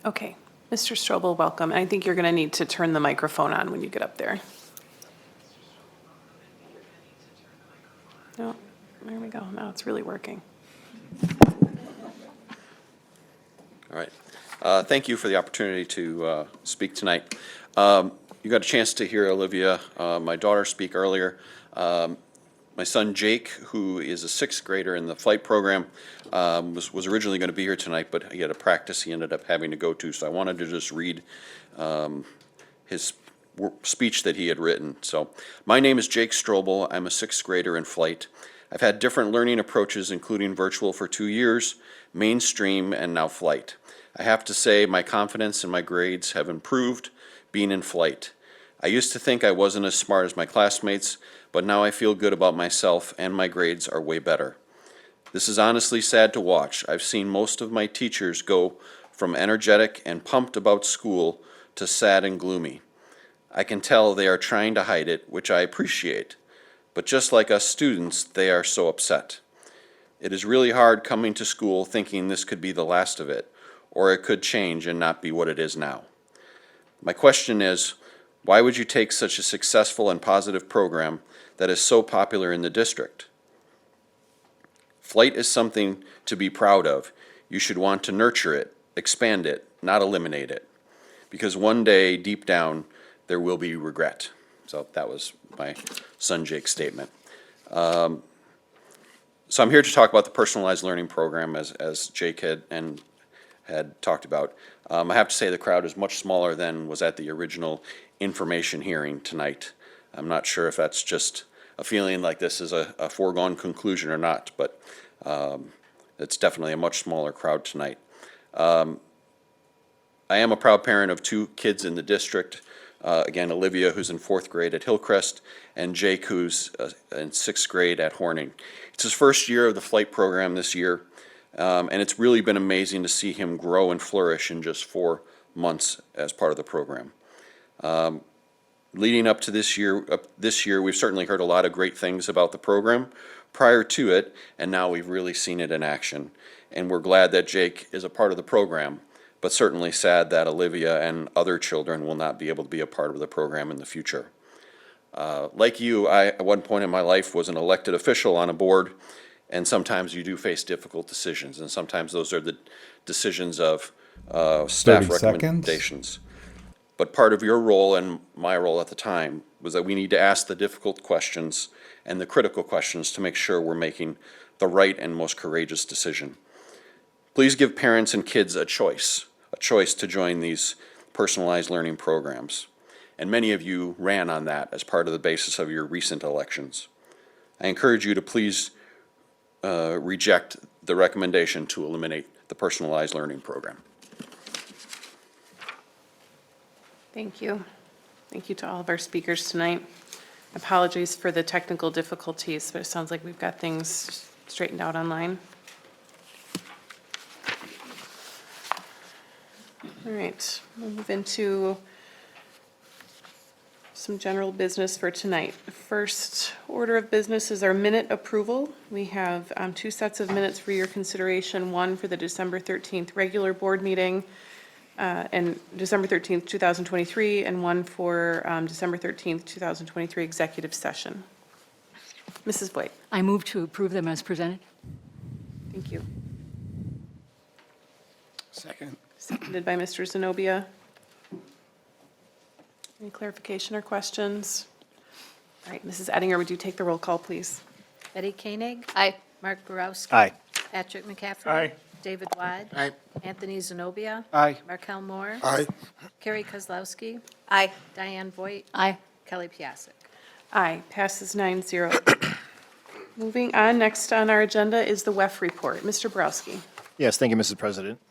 Okay, Mr. Strobel, welcome. I think you're going to need to turn the microphone on when you get up there. No, there we go. Now it's really working. All right. Thank you for the opportunity to speak tonight. You got a chance to hear Olivia, my daughter, speak earlier. My son Jake, who is a sixth grader in the flight program, was originally going to be here tonight, but he had a practice he ended up having to go to, so I wanted to just read his speech that he had written. So, my name is Jake Strobel. I'm a sixth grader in flight. I've had different learning approaches, including virtual for 2 years, mainstream, and now flight. I have to say my confidence in my grades have improved being in flight. I used to think I wasn't as smart as my classmates, but now I feel good about myself and my grades are way better. This is honestly sad to watch. I've seen most of my teachers go from energetic and pumped about school to sad and gloomy. I can tell they are trying to hide it, which I appreciate. But just like us students, they are so upset. It is really hard coming to school thinking this could be the last of it, or it could change and not be what it is now. My question is, why would you take such a successful and positive program that is so popular in the district? Flight is something to be proud of. You should want to nurture it, expand it, not eliminate it. Because one day, deep down, there will be regret. So that was my son Jake's statement. So I'm here to talk about the personalized learning program as Jake had talked about. I have to say the crowd is much smaller than was at the original information hearing tonight. I'm not sure if that's just a feeling like this is a foregone conclusion or not, but it's definitely a much smaller crowd tonight. I am a proud parent of 2 kids in the district. Again, Olivia, who's in 4th grade at Hillcrest, and Jake, who's in 6th grade at Horning. It's his first year of the flight program this year, and it's really been amazing to see him grow and flourish in just 4 months as part of the program. Leading up to this year, we've certainly heard a lot of great things about the program prior to it, and now we've really seen it in action. And we're glad that Jake is a part of the program, but certainly sad that Olivia and other children will not be able to be a part of the program in the future. Like you, I, at one point in my life, was an elected official on a board, and sometimes you do face difficult decisions, and sometimes those are the decisions of staff 30 recommendations. seconds. But part of your role and my role at the time was that we need to ask the difficult questions and the critical questions to make sure we're making the right and most courageous decision. Please give parents and kids a choice to join these personalized learning programs. And many of you ran on that as part of the basis of your recent elections. I encourage you to please reject the recommendation to eliminate the personalized learning program. Thank you. Thank you to all of our speakers tonight. Apologies for the technical difficulties, but it sounds like we've got things straightened out online. All right, we'll move into some general business for tonight. First order of business is our minute approval. We have 2 sets of minutes for your consideration, one for the December 13th regular board meeting and December 13th, 2023, and one for December 13th, 2023 executive session. Mrs. Voigt. I move to approve them as presented. Thank you. Second. Seconded by Mr. Zenobia. Any clarification or questions? All right, Mrs. Ettinger, would you take the roll call, please? Betty Koenig? Aye. Mark Borowski? Aye. Patrick McCaffrey? Aye. David Wad? Aye. Anthony Zenobia? Aye. Markel Moore? Aye. Carrie Kozlowski? Aye. Diane Voigt? Aye. Kelly Piasek? Aye, passes 9-0. Moving on, next on our agenda is the WEF report. Mr. Borowski. Yes, thank you, Mrs. President.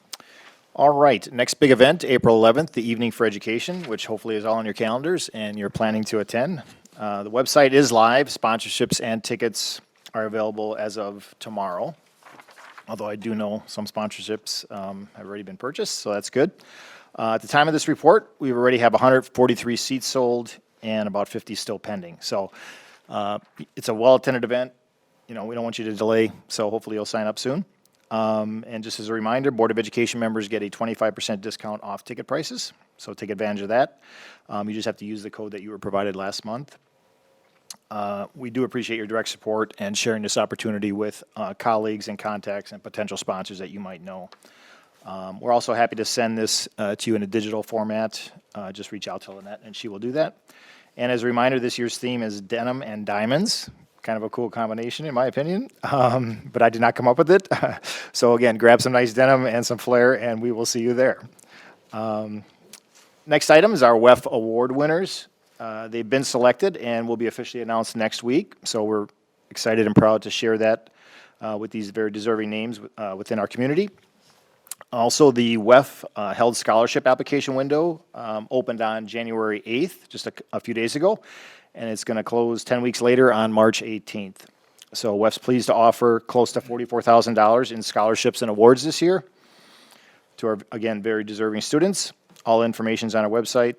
All right, next big event, April 11th, the Evening for Education, which hopefully is all on your calendars and you're planning to attend. The website is live. Sponsorships and tickets are available as of tomorrow, although I do know some sponsorships have already been purchased, so that's good. At the time of this report, we already have 143 seats sold and about 50 still pending. So it's a well-attended event. You know, we don't want you to delay, so hopefully you'll sign up soon. And just as a reminder, Board of Education members get a 25% discount off ticket prices, so take advantage of that. You just have to use the code that you were provided last month. We do appreciate your direct support and sharing this opportunity with colleagues and contacts and potential sponsors that you might know. We're also happy to send this to you in a digital format. Just reach out to Lynette and she will do that. And as a reminder, this year's theme is denim and diamonds. Kind of a cool combination, in my opinion, but I did not come up with it. So again, grab some nice denim and some flair, and we will see you there. Next item is our WEF award winners. They've been selected and will be officially announced next week. So we're excited and proud to share that with these very deserving names within our community. Also, the WEF held scholarship application window opened on January 8th, just a few days ago, and it's going to close 10 weeks later on March 18th. So WEF's pleased to offer close to $44,000 in scholarships and awards this year to our, again, very deserving students. All information's on our website.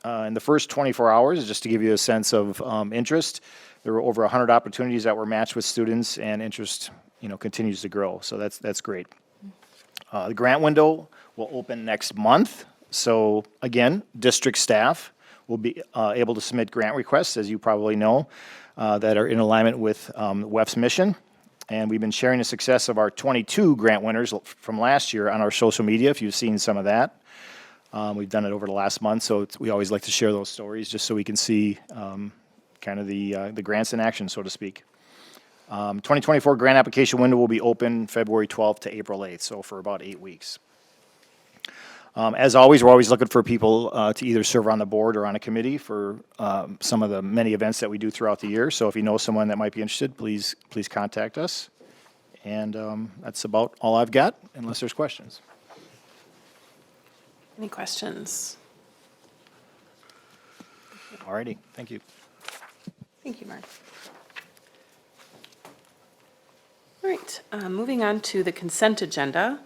In the first 24 hours, just to give you a sense of interest, there were over 100 opportunities that were matched with students, and interest, continues to grow. So that's great. The grant window will open next month. So again, district staff will be able to submit grant requests, as you probably know, that are in alignment with WEF's mission. And we've been sharing the success of our 22 grant winners from last year on our social media, if you've seen some of that. We've done it over the last month, so we always like to share those stories just so we can see kind of the grants in action, so to speak. 2024 grant application window will be open February 12th to April 8th, so for about 8 weeks. As always, we're always looking for people to either serve on the board or on a committee for some of the many events that we do throughout the year. So if you know someone that might be interested, please contact us. And that's about all I've got, unless there's questions. Any questions? All righty, thank you. Thank you, Mark. All right, moving on to the consent agenda.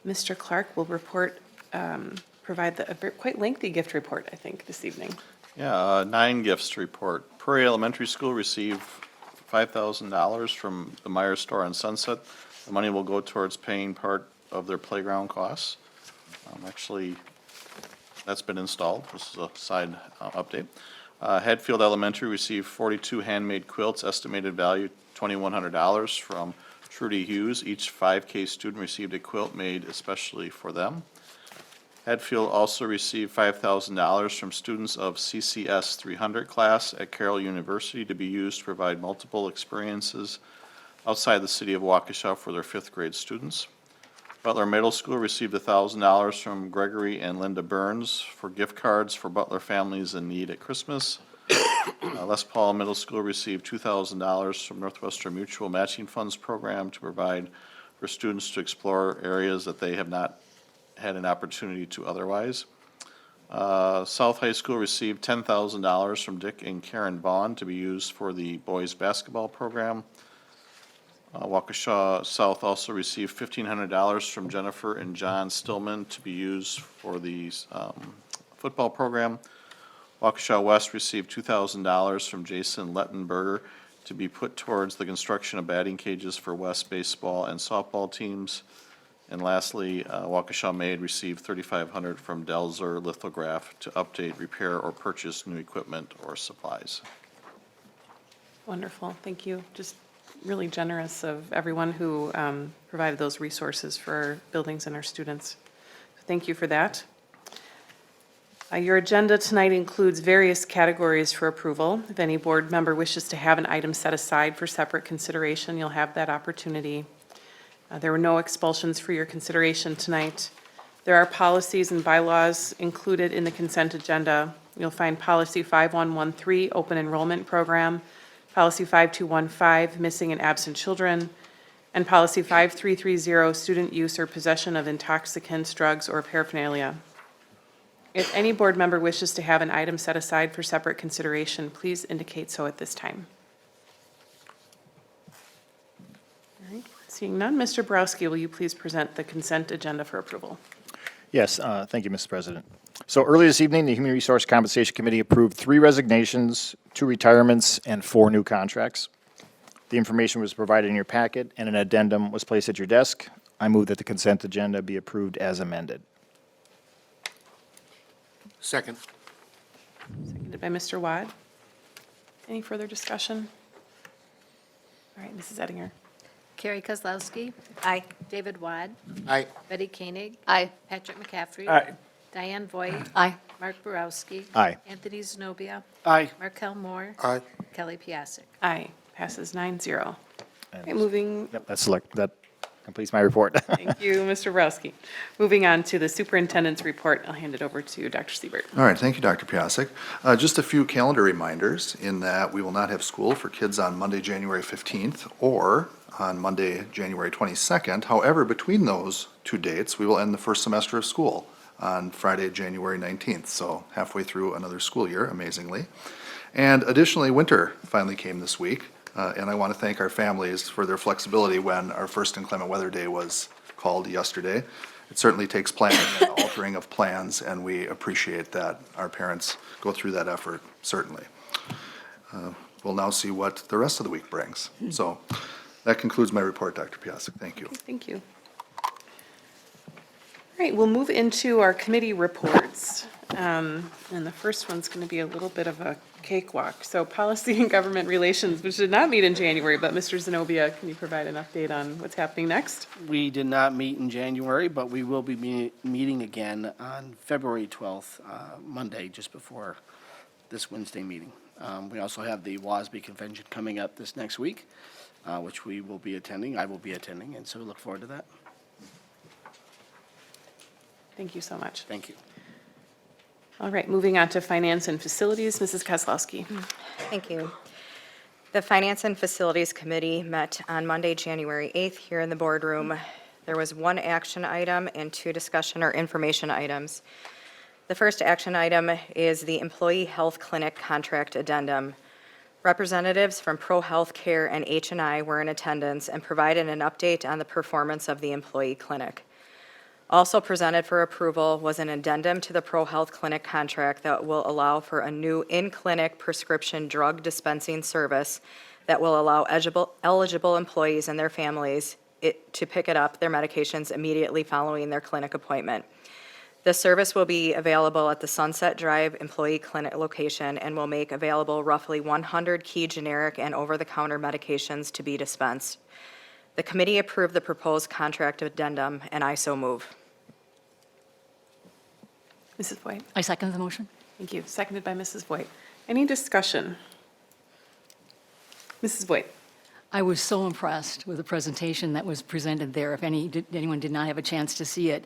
Mr. Clark will provide a quite lengthy gift report, I think, this evening. Yeah, 9 gifts to report. Prairie Elementary School received $5,000 from the Myers store on Sunset. The money will go towards paying part of their playground costs. Actually, that's been installed. This is a side update. Hadfield Elementary received 42 handmade quilts, estimated value $2,100 from Trudy Hughes. Each 5K student received a quilt made especially for them. Hadfield also received $5,000 from students of CCS 300 class at Carroll University to be used to provide multiple experiences outside the city of Waukesha for their 5th grade students. Butler Middle School received $1,000 from Gregory and Linda Burns for gift cards for Butler families in need at Christmas. Les Paul Middle School received $2,000 from Northwestern Mutual Matching Funds Program to provide for students to explore areas that they have not had an opportunity to otherwise. South High School received $10,000 from Dick and Karen Vaughn to be used for the boys basketball program. Waukesha South also received $1,500 from Jennifer and John Stillman to be used for the football program. Waukesha West received $2,000 from Jason Lettenberger to be put towards the construction of batting cages for West baseball and softball teams. And lastly, Waukesha Maid received $3,500 from Delzer Lithograph to update, repair, or purchase new equipment or supplies. Wonderful, thank you. Just really generous of everyone who provided those resources for our buildings and our students. Thank you for that. Your agenda tonight includes various categories for approval. If any board member wishes to have an item set aside for separate consideration, you'll have that opportunity. There were no expulsions for your consideration tonight. There are policies and bylaws included in the consent agenda. You'll find Policy 5113, Open Enrollment Program, Policy 5215, Missing and Absent Children, and Policy 5330, Student Use or Possession of Intoxicants, Drugs, or Paraphernalia. If any board member wishes to have an item set aside for separate consideration, please indicate so at this time. All right, seeing none, Mr. Borowski, will you please present the consent agenda for approval? Yes, thank you, Mr. President. So early this evening, the Human Resource Compensation Committee approved 3 resignations, 2 retirements, and 4 new contracts. The information was provided in your packet, and an addendum was placed at your desk. I move that the consent agenda be approved as amended. Second. Seconded by Mr. Wad. Any further discussion? All right, Mrs. Ettinger. Carrie Kozlowski. Aye. David Wad. Aye. Betty Koenig. Aye. Patrick McCaffrey. Aye. Diane Voigt. Aye. Mark Borowski. Aye. Anthony Zenobia. Aye. Markel Moore. Aye. Kelly Piasek. Aye, passes 9-0. All And- right, moving, Yep, that completes my report. thank you, Mr. Borowski. Moving on to the superintendent's report, I'll hand it over to Dr. Siebert. All right, thank you, Dr. Piasek. Just a few calendar reminders in that we will not have school for kids on Monday, January 15th, or on Monday, January 22nd. However, between those two dates, we will end the first semester of school on Friday, January 19th, so halfway through another school year, amazingly. And additionally, winter finally came this week, and I want to thank our families for their flexibility when our first inclement weather day was called yesterday. It certainly takes planning and altering of plans, and we appreciate that our parents go through that effort, certainly. We'll now see what the rest of the week brings. So that concludes my report, Dr. Piasek. Thank you. Thank you. All right, we'll move into our committee reports. And the first one's going to be a little bit of a cakewalk. So Policy and Government Relations, which did not meet in January, but Mr. Zenobia, can you provide an update on what's happening next? We did not meet in January, but we will be meeting again on February 12th, Monday, just before this Wednesday meeting. We also have the WASB Convention coming up this next week, which we will be attending, I will be attending, and so we look forward to that. Thank you so much. Thank you. All right, moving on to Finance and Facilities, Mrs. Kozlowski. Thank you. The Finance and Facilities Committee met on Monday, January 8th, here in the boardroom. There was one action item and two discussion or information items. The first action item is the Employee Health Clinic Contract Addendum. Representatives from Pro Health Care and H&I were in attendance and provided an update on the performance of the employee clinic. Also presented for approval was an addendum to the Pro Health Clinic contract that will allow for a new in-clinic prescription drug dispensing service that will allow eligible employees and their families to pick up their medications immediately following their clinic appointment. The service will be available at the Sunset Drive Employee Clinic location and will make available roughly 100 key generic and over-the-counter medications to be dispensed. The committee approved the proposed contract addendum, and I so move. Mrs. Voigt. I second the motion. Thank you. Seconded by Mrs. Voigt. Any discussion? Mrs. Voigt. I was so impressed with the presentation that was presented there. If anyone did not have a chance to see it,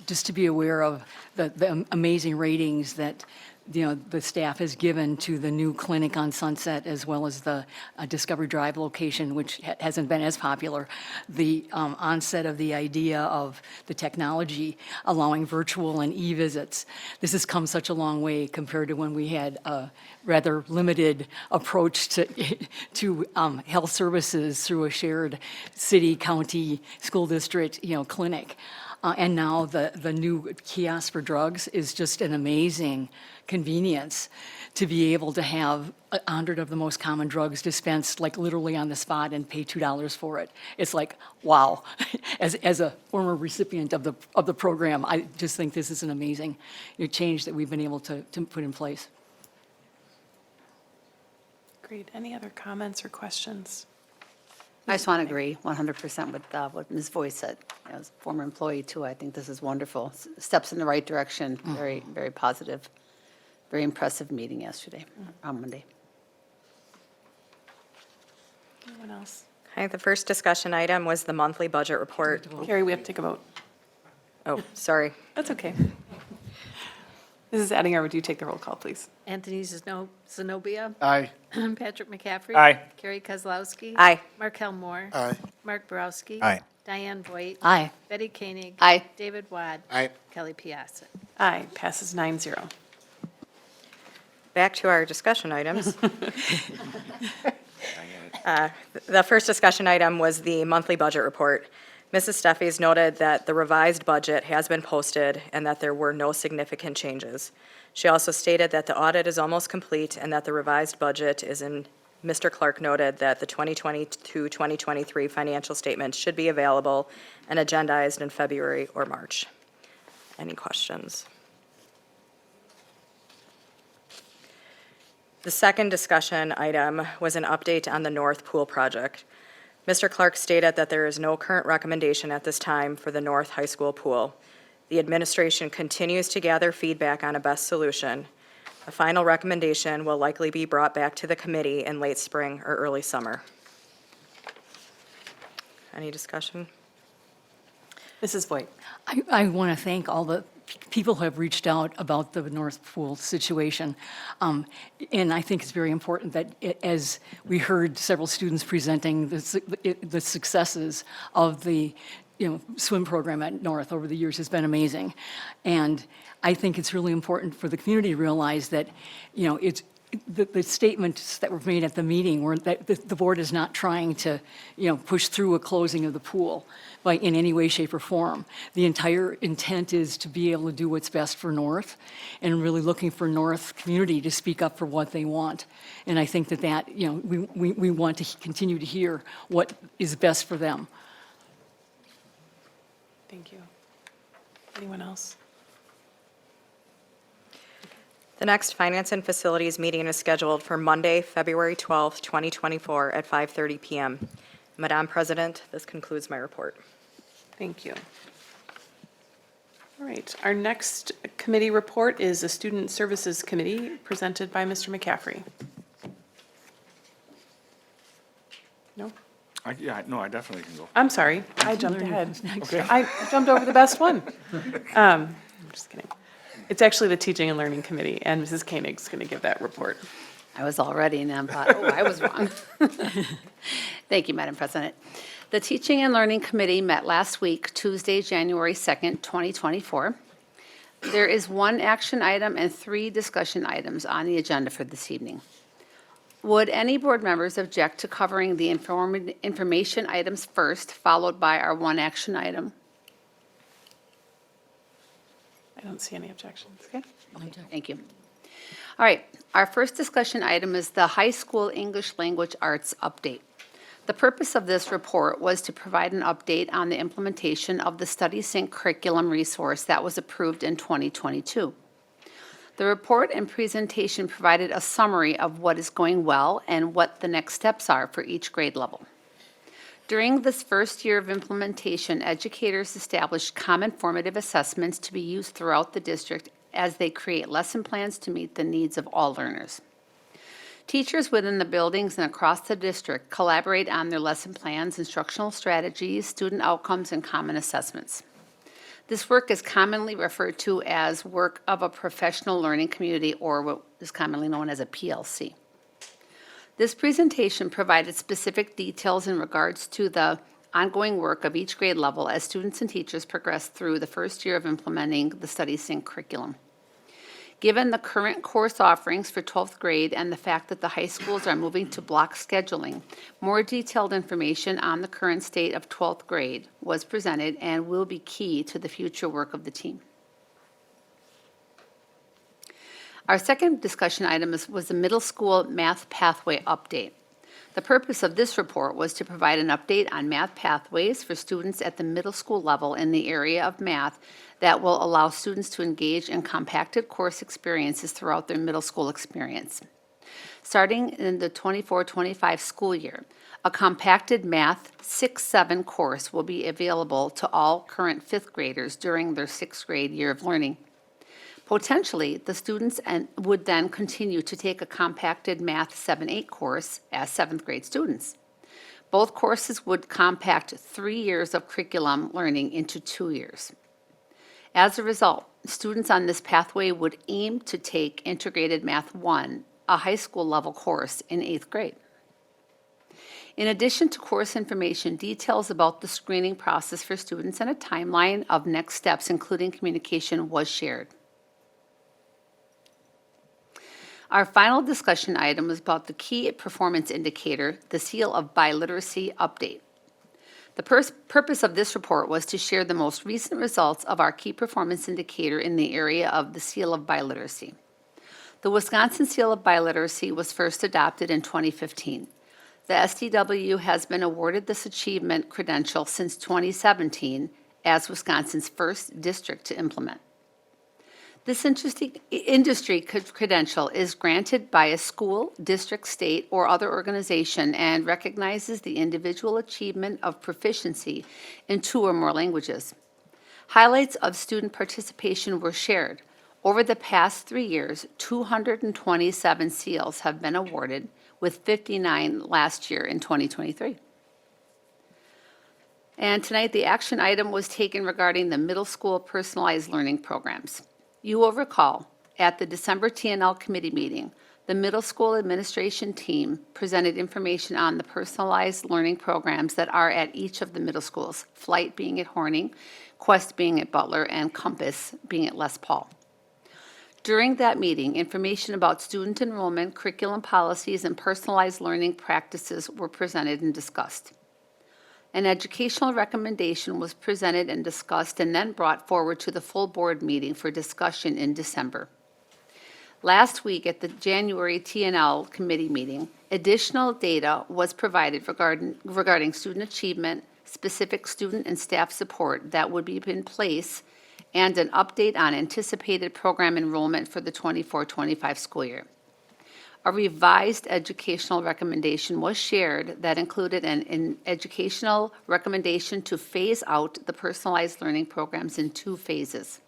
just to be aware of the amazing ratings that the staff has given to the new clinic on Sunset, as well as the Discovery Drive location, which hasn't been as popular. The onset of the idea of the technology allowing virtual and e-visits. This has come such a long way compared to when we had a rather limited approach to health services through a shared city, county, school district, clinic. And now the new kiosk for drugs is just an amazing convenience to be able to have 100 of the most common drugs dispensed, like literally on the spot, and pay $2 for it. It's like, wow. As a former recipient of the program, I just think this is an amazing change that we've been able to put in place. Great. Any other comments or questions? I just want to agree 100% with what Ms. Voigt said. As a former employee, too, I think this is wonderful. Steps in the right direction, very, very positive. Very impressive meeting yesterday, on Monday. Anyone else? Okay, the first discussion item was the monthly budget report. Carrie, we have to take a vote. Oh, sorry. That's okay. Mrs. Ettinger, would you take the roll call, please? Anthony Zenobia. Aye. Patrick McCaffrey. Aye. Carrie Kozlowski. Aye. Markel Moore. Aye. Mark Borowski. Aye. Diane Voigt. Aye. Betty Koenig. Aye. David Wad. Aye. Kelly Piasek. Aye, passes 9-0. Back to our discussion items. The first discussion item was the monthly budget report. Mrs. Steffies noted that the revised budget has been posted and that there were no significant changes. She also stated that the audit is almost complete and that the revised budget is in Mr. Clark noted that the 2022-2023 financial statements should be available and agendized in February or March. Any questions? The second discussion item was an update on the North Pool project. Mr. Clark stated that there is no current recommendation at this time for the North High School pool. The administration continues to gather feedback on a best solution. A final recommendation will likely be brought back to the committee in late spring or early summer. Any discussion? Mrs. Voigt. I want to thank all the people who have reached out about the North Pool situation. And I think it's very important that, as we heard several students presenting the successes of the swim program at North over the years has been amazing. And I think it's really important for the community to realize that, it's the statements that were made at the meeting were that the board is not trying to, push through a closing of the pool in any way, shape, or form. The entire intent is to be able to do what's best for North, and really looking for North community to speak up for what they want. And I think that we want to continue to hear what is best for them. Thank you. Anyone else? The next Finance and Facilities meeting is scheduled for Monday, February 12th, 2024 at 5:30 PM. Madam President, this concludes my report. Thank you. All right, our next committee report is the Student Services Committee, presented by Mr. McCaffrey. No? No, I definitely can go. I'm sorry, I jumped ahead. I jumped over the best one. I'm just kidding. It's actually the Teaching and Learning Committee, and Mrs. Koenig's going to give that report. I was already in thought, oh, I was wrong. Thank you, Madam President. The Teaching and Learning Committee met last week, Tuesday, January 2nd, 2024. There is one action item and 3 discussion items on the agenda for this evening. Would any board members object to covering the information items first, followed by our one action item? I don't see any objections. Okay, thank you. All right, our first discussion item is the high school English language arts update. The purpose of this report was to provide an update on the implementation of the Study Sync curriculum resource that was approved in 2022. The report and presentation provided a summary of what is going well and what the next steps are for each grade level. During this first year of implementation, educators established common formative assessments to be used throughout the district as they create lesson plans to meet the needs of all learners. Teachers within the buildings and across the district collaborate on their lesson plans, instructional strategies, student outcomes, and common assessments. This work is commonly referred to as work of a professional learning community, or what is commonly known as a PLC. This presentation provided specific details in regards to the ongoing work of each grade level as students and teachers progress through the first year of implementing the Study Sync curriculum. Given the current course offerings for 12th grade and the fact that the high schools are moving to block scheduling, more detailed information on the current state of 12th grade was presented and will be key to the future work of the team. Our second discussion item was the middle school math pathway update. The purpose of this report was to provide an update on math pathways for students at the middle school level in the area of math that will allow students to engage in compacted course experiences throughout their middle school experience. Starting in the 24-25 school year, a compacted math 6-7 course will be available to all current 5th graders during their 6th grade year of learning. Potentially, the students would then continue to take a compacted Math 7-8 course as 7th grade students. Both courses would compact 3 years of curriculum learning into 2 years. As a result, students on this pathway would aim to take Integrated Math 1, a high school level course, in 8th grade. In addition to course information, details about the screening process for students and a timeline of next steps, including communication, was shared. Our final discussion item is about the key performance indicator, the Seal of Biliteracy update. The purpose of this report was to share the most recent results of our key performance indicator in the area of the Seal of Biliteracy. The Wisconsin Seal of Biliteracy was first adopted in 2015. The STW has been awarded this achievement credential since 2017 as Wisconsin's first district to implement. This industry credential is granted by a school, district, state, or other organization and recognizes the individual achievement of proficiency in 2 or more languages. Highlights of student participation were shared. Over the past 3 years, 227 SEALs have been awarded, with 59 last year in 2023. And tonight, the action item was taken regarding the middle school personalized learning programs. You will recall, at the December TNL committee meeting, the middle school administration team presented information on the personalized learning programs that are at each of the middle schools, Flight being at Horning, Quest being at Butler, and Compass being at Les Paul. During that meeting, information about student enrollment, curriculum policies, and personalized learning practices were presented and discussed. An educational recommendation was presented and discussed and then brought forward to the full board meeting for discussion in December. Last week at the January TNL committee meeting, additional data was provided regarding student achievement, specific student and staff support that would be in place, and an update on anticipated program enrollment for the 24-25 school year. A revised educational recommendation was shared that included an educational recommendation to phase out the personalized learning programs in 2 phases.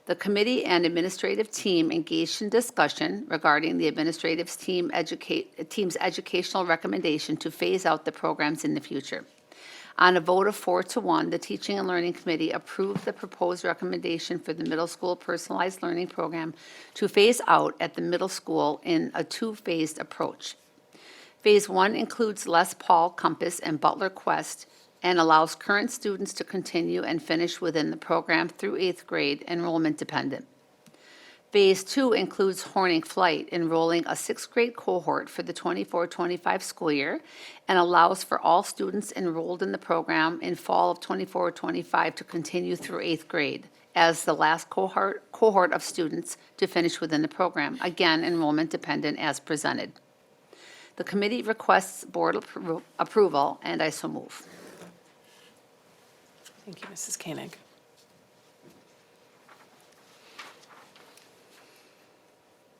The committee and administrative team engaged in discussion regarding the administrative team's educational recommendation to phase out the programs in the future. On a vote of 4-1, the Teaching and Learning Committee approved the proposed recommendation for the middle school personalized learning program to phase out at the middle school in a 2-phased approach. Phase 1 includes Les Paul, Compass, and Butler Quest, and allows current students to continue and finish within the program through 8th grade, enrollment dependent. Phase 2 includes Horning Flight, enrolling a 6th grade cohort for the 24-25 school year, and allows for all students enrolled in the program in fall of 24-25 to continue through 8th grade as the last cohort of students to finish within the program, again, enrollment dependent as presented. The committee requests board approval, and I so move. Thank you, Mrs. Koenig.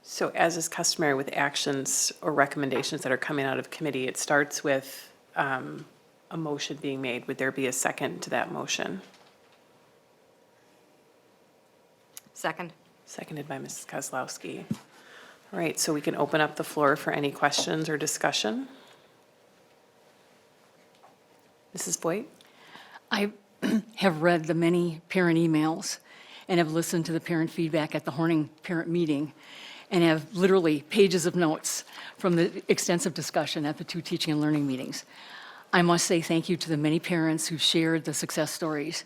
So as is customary with actions or recommendations that are coming out of committee, it starts with a motion being made. Would there be a second to that motion? Second. Seconded by Mrs. Kozlowski. All right, so we can open up the floor for any questions or discussion. Mrs. Boyd? I have read the many parent emails and have listened to the parent feedback at the Horning parent meeting, and have literally pages of notes from the extensive discussion at the 2 teaching and learning meetings. I must say thank you to the many parents who shared the success stories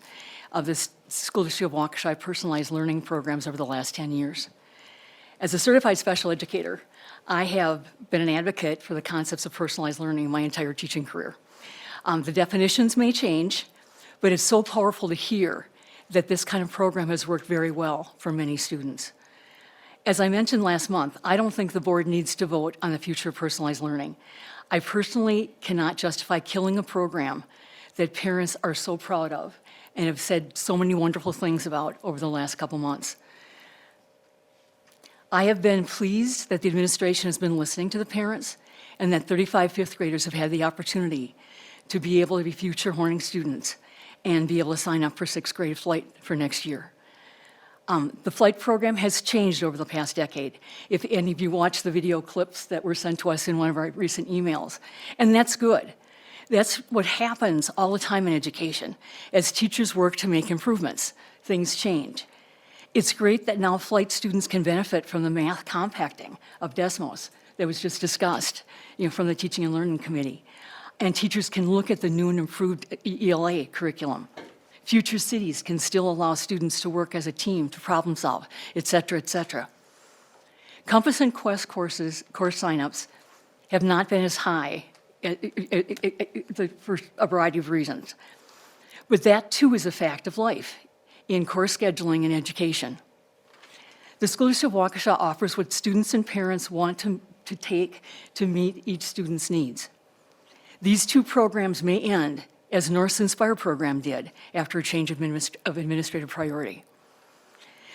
of this School District of Waukesha personalized learning programs over the last 10 years. As a certified special educator, I have been an advocate for the concepts of personalized learning my entire teaching career. The definitions may change, but it's so powerful to hear that this kind of program has worked very well for many students. As I mentioned last month, I don't think the board needs to vote on the future of personalized learning. I personally cannot justify killing a program that parents are so proud of and have said so many wonderful things about over the last couple months. I have been pleased that the administration has been listening to the parents and that 35 fifth graders have had the opportunity to be able to be future Horning students and be able to sign up for 6th grade flight for next year. The flight program has changed over the past decade. If any of you watched the video clips that were sent to us in one of our recent emails, and that's good. That's what happens all the time in education. As teachers work to make improvements, things change. It's great that now flight students can benefit from the math compacting of Desmos that was just discussed, from the Teaching and Learning Committee. And teachers can look at the new and improved ELA curriculum. Future cities can still allow students to work as a team to problem solve, et cetera, et cetera. Compass and Quest course signups have not been as high for a variety of reasons. But that too is a fact of life in course scheduling and education. The School District of Waukesha offers what students and parents want to take to meet each student's needs. These two programs may end, as North's Inspire program did, after a change of administrative priority.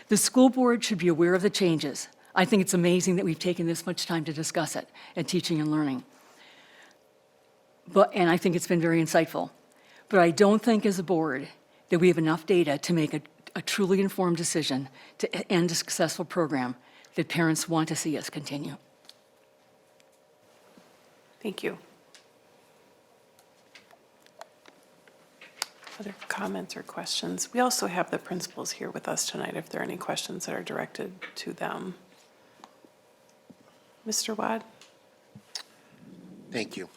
The school board should be aware of the changes. I think it's amazing that we've taken this much time to discuss it at Teaching and Learning. And I think it's been very insightful. But I don't think as a board that we have enough data to make a truly informed decision to end a successful program that parents want to see us continue. Thank you. Other comments or questions? We also have the principals here with us tonight if there are any questions that are directed to them. Mr. Wad? Thank you.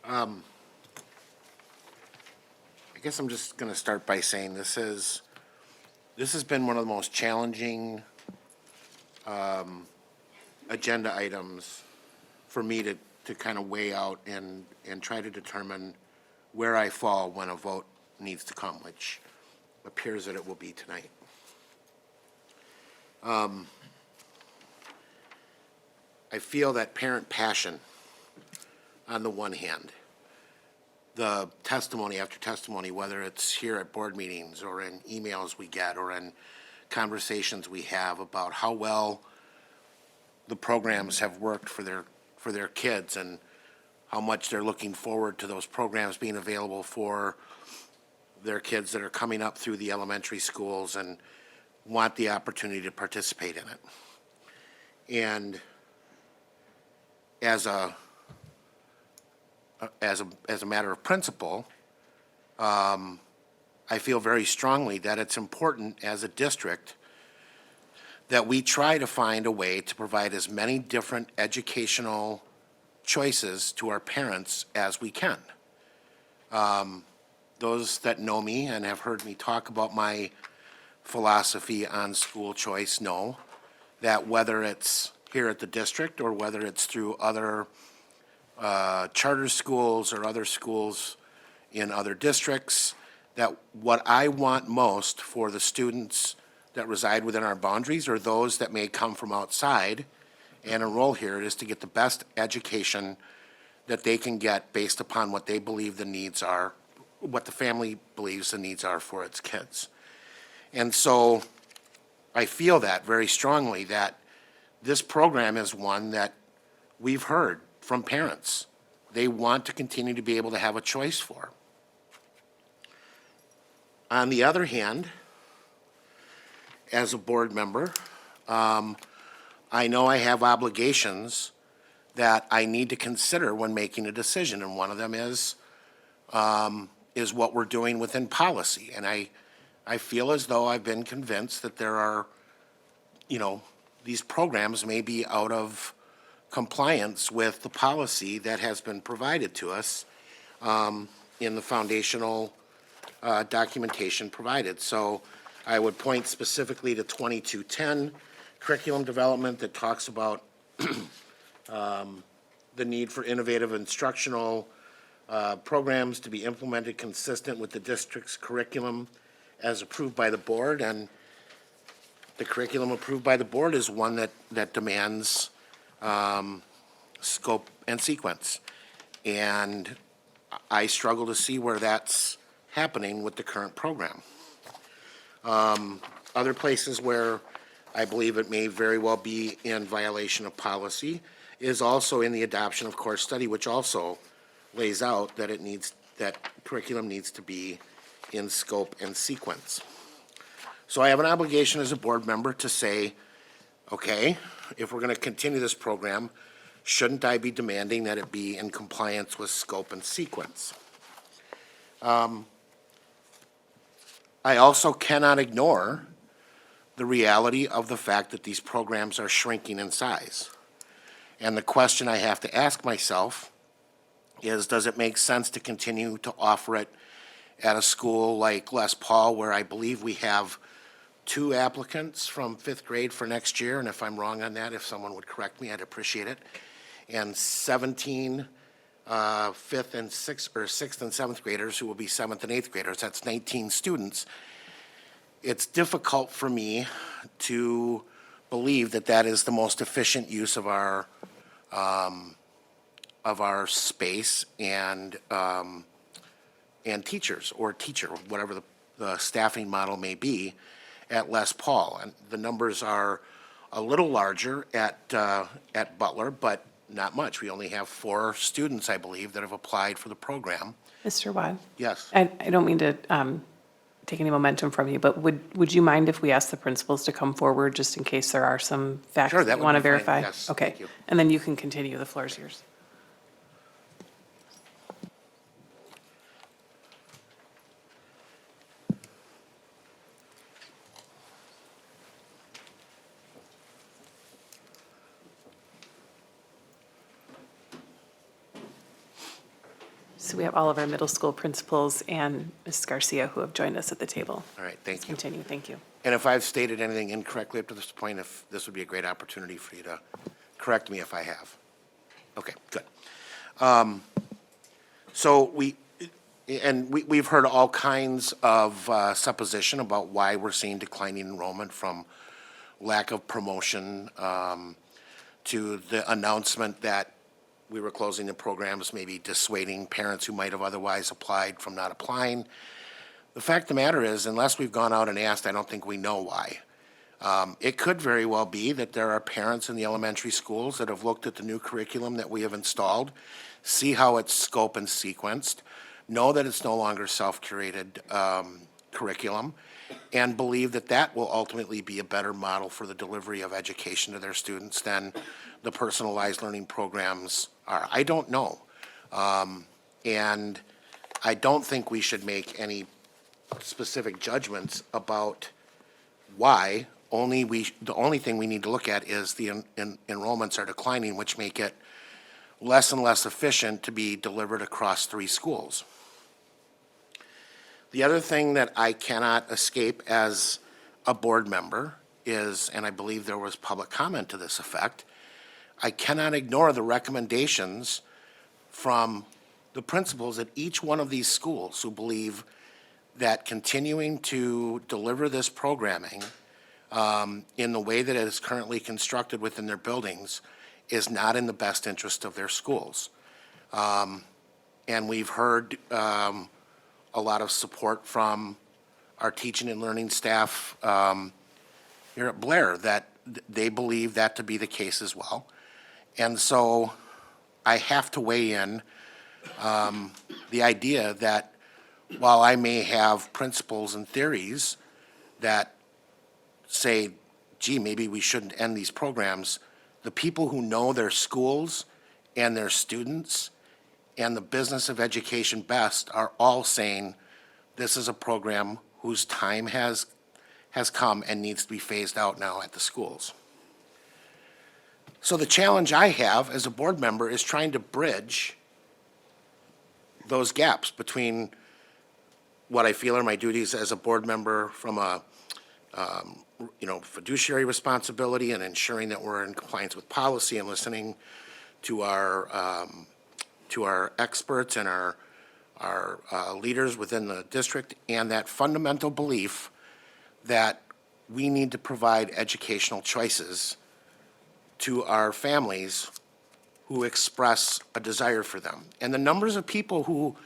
I guess I'm just going to start by saying this has been one of the most challenging agenda items for me to kind of weigh out and try to determine where I fall when a vote needs to come, which appears that it will be tonight. I feel that parent passion, on the one hand, the testimony after testimony, whether it's here at board meetings or in emails we get or in conversations we have about how well the programs have worked for their kids and how much they're looking forward to those programs being available for their kids that are coming up through the elementary schools and want the opportunity to participate in it. And as a matter of principle, I feel very strongly that it's important as a district that we try to find a way to provide as many different educational choices to our parents as we can. Those that know me and have heard me talk about my philosophy on school choice know that whether it's here at the district or whether it's through other charter schools or other schools in other districts, that what I want most for the students that reside within our boundaries or those that may come from outside and enroll here is to get the best education that they can get based upon what they believe the needs are, what the family believes the needs are for its kids. And so I feel that very strongly, that this program is one that we've heard from parents they want to continue to be able to have a choice for. On the other hand, as a board member, I know I have obligations that I need to consider when making a decision, and one of them is what we're doing within policy. And I feel as though I've been convinced that there are, these programs may be out of compliance with the policy that has been provided to us in the foundational documentation provided. So I would point specifically to 2210 curriculum development that talks about the need for innovative instructional programs to be implemented consistent with the district's curriculum as approved by the board. And the curriculum approved by the board is one that demands scope and sequence. And I struggle to see where that's happening with the current program. Other places where I believe it may very well be in violation of policy is also in the adoption of course study, which also lays out that that curriculum needs to be in scope and sequence. So I have an obligation as a board member to say, okay, if we're going to continue this program, shouldn't I be demanding that it be in compliance with scope and sequence? I also cannot ignore the reality of the fact that these programs are shrinking in size. And the question I have to ask myself is, does it make sense to continue to offer it at a school like Les Paul, where I believe we have 2 applicants from 5th grade for next year, and if I'm wrong on that, if someone would correct me, I'd appreciate it, and 17 6th and 7th graders who will be 7th and 8th graders. That's 19 students. it's difficult for me to believe that that is the most efficient use of our space and teachers, or teacher, whatever the staffing model may be, at Les Paul. And the numbers are a little larger at Butler, but not much. We only have 4 students, I believe, that have applied for the program. Mr. Wad? Yes. I don't mean to take any momentum from you, but would you mind if we ask the principals to come forward just in case there are some facts Sure, that that you would want to be fine. verify? Yes, Okay. thank you. And then you can continue. The floor is yours. So we have all of our middle school principals and Ms. Garcia who have joined us at the table. All right, thank you. Continue, thank you. And if I've stated anything incorrectly up to this point, if this would be a great opportunity for you to correct me if I have. Okay, good. So we've heard all kinds of supposition about why we're seeing declining enrollment, from lack of promotion to the announcement that we were closing the programs, maybe dissuading parents who might have otherwise applied from not applying. The fact of the matter is, unless we've gone out and asked, I don't think we know why. It could very well be that there are parents in the elementary schools that have looked at the new curriculum that we have installed, see how it's scope and sequenced, know that it's no longer self-curated curriculum, and believe that that will ultimately be a better model for the delivery of education to their students than the personalized learning programs are. I don't know. And I don't think we should make any specific judgments about why. The only thing we need to look at is the enrollments are declining, which make it less and less efficient to be delivered across 3 schools. The other thing that I cannot escape as a board member is, and I believe there was public comment to this effect, I cannot ignore the recommendations from the principals at each one of these schools who believe that continuing to deliver this programming in the way that it is currently constructed within their buildings is not in the best interest of their schools. And we've heard a lot of support from our teaching and learning staff here at Blair that they believe that to be the case as well. And so I have to weigh in the idea that while I may have principles and theories that say, gee, maybe we shouldn't end these programs, the people who know their schools and their students and the business of education best are all saying this is a program whose time has come and needs to be phased out now at the schools. So the challenge I have as a board member is trying to bridge those gaps between what I feel are my duties as a board member from a fiduciary responsibility and ensuring that we're in compliance with policy and listening to our experts and our leaders within the district, and that fundamental belief that we need to provide educational choices to our families who express a desire for them. And the numbers of people who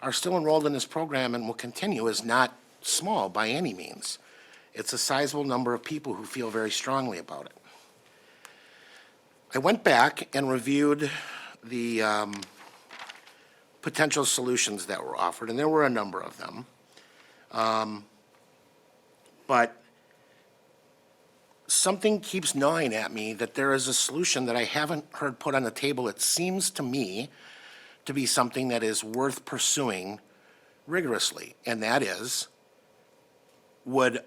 are still enrolled in this program and will continue is not small by any means. It's a sizable number of people who feel very strongly about it. I went back and reviewed the potential solutions that were offered, and there were a number of them. But something keeps gnawing at me that there is a solution that I haven't heard put on the table. It seems to me to be something that is worth pursuing rigorously, and that is, would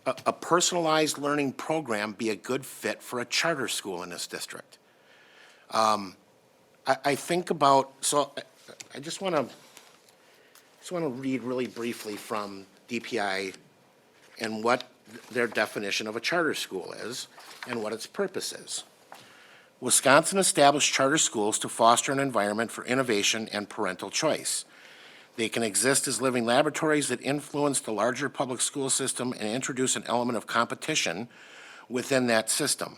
a personalized learning program be a good fit for a charter school in this district? I think about, so I just want to read really briefly from DPI and what their definition of a charter school is and what its purpose is. Wisconsin established charter schools to foster an environment for innovation and parental choice. They can exist as living laboratories that influence the larger public school system and introduce an element of competition within that system.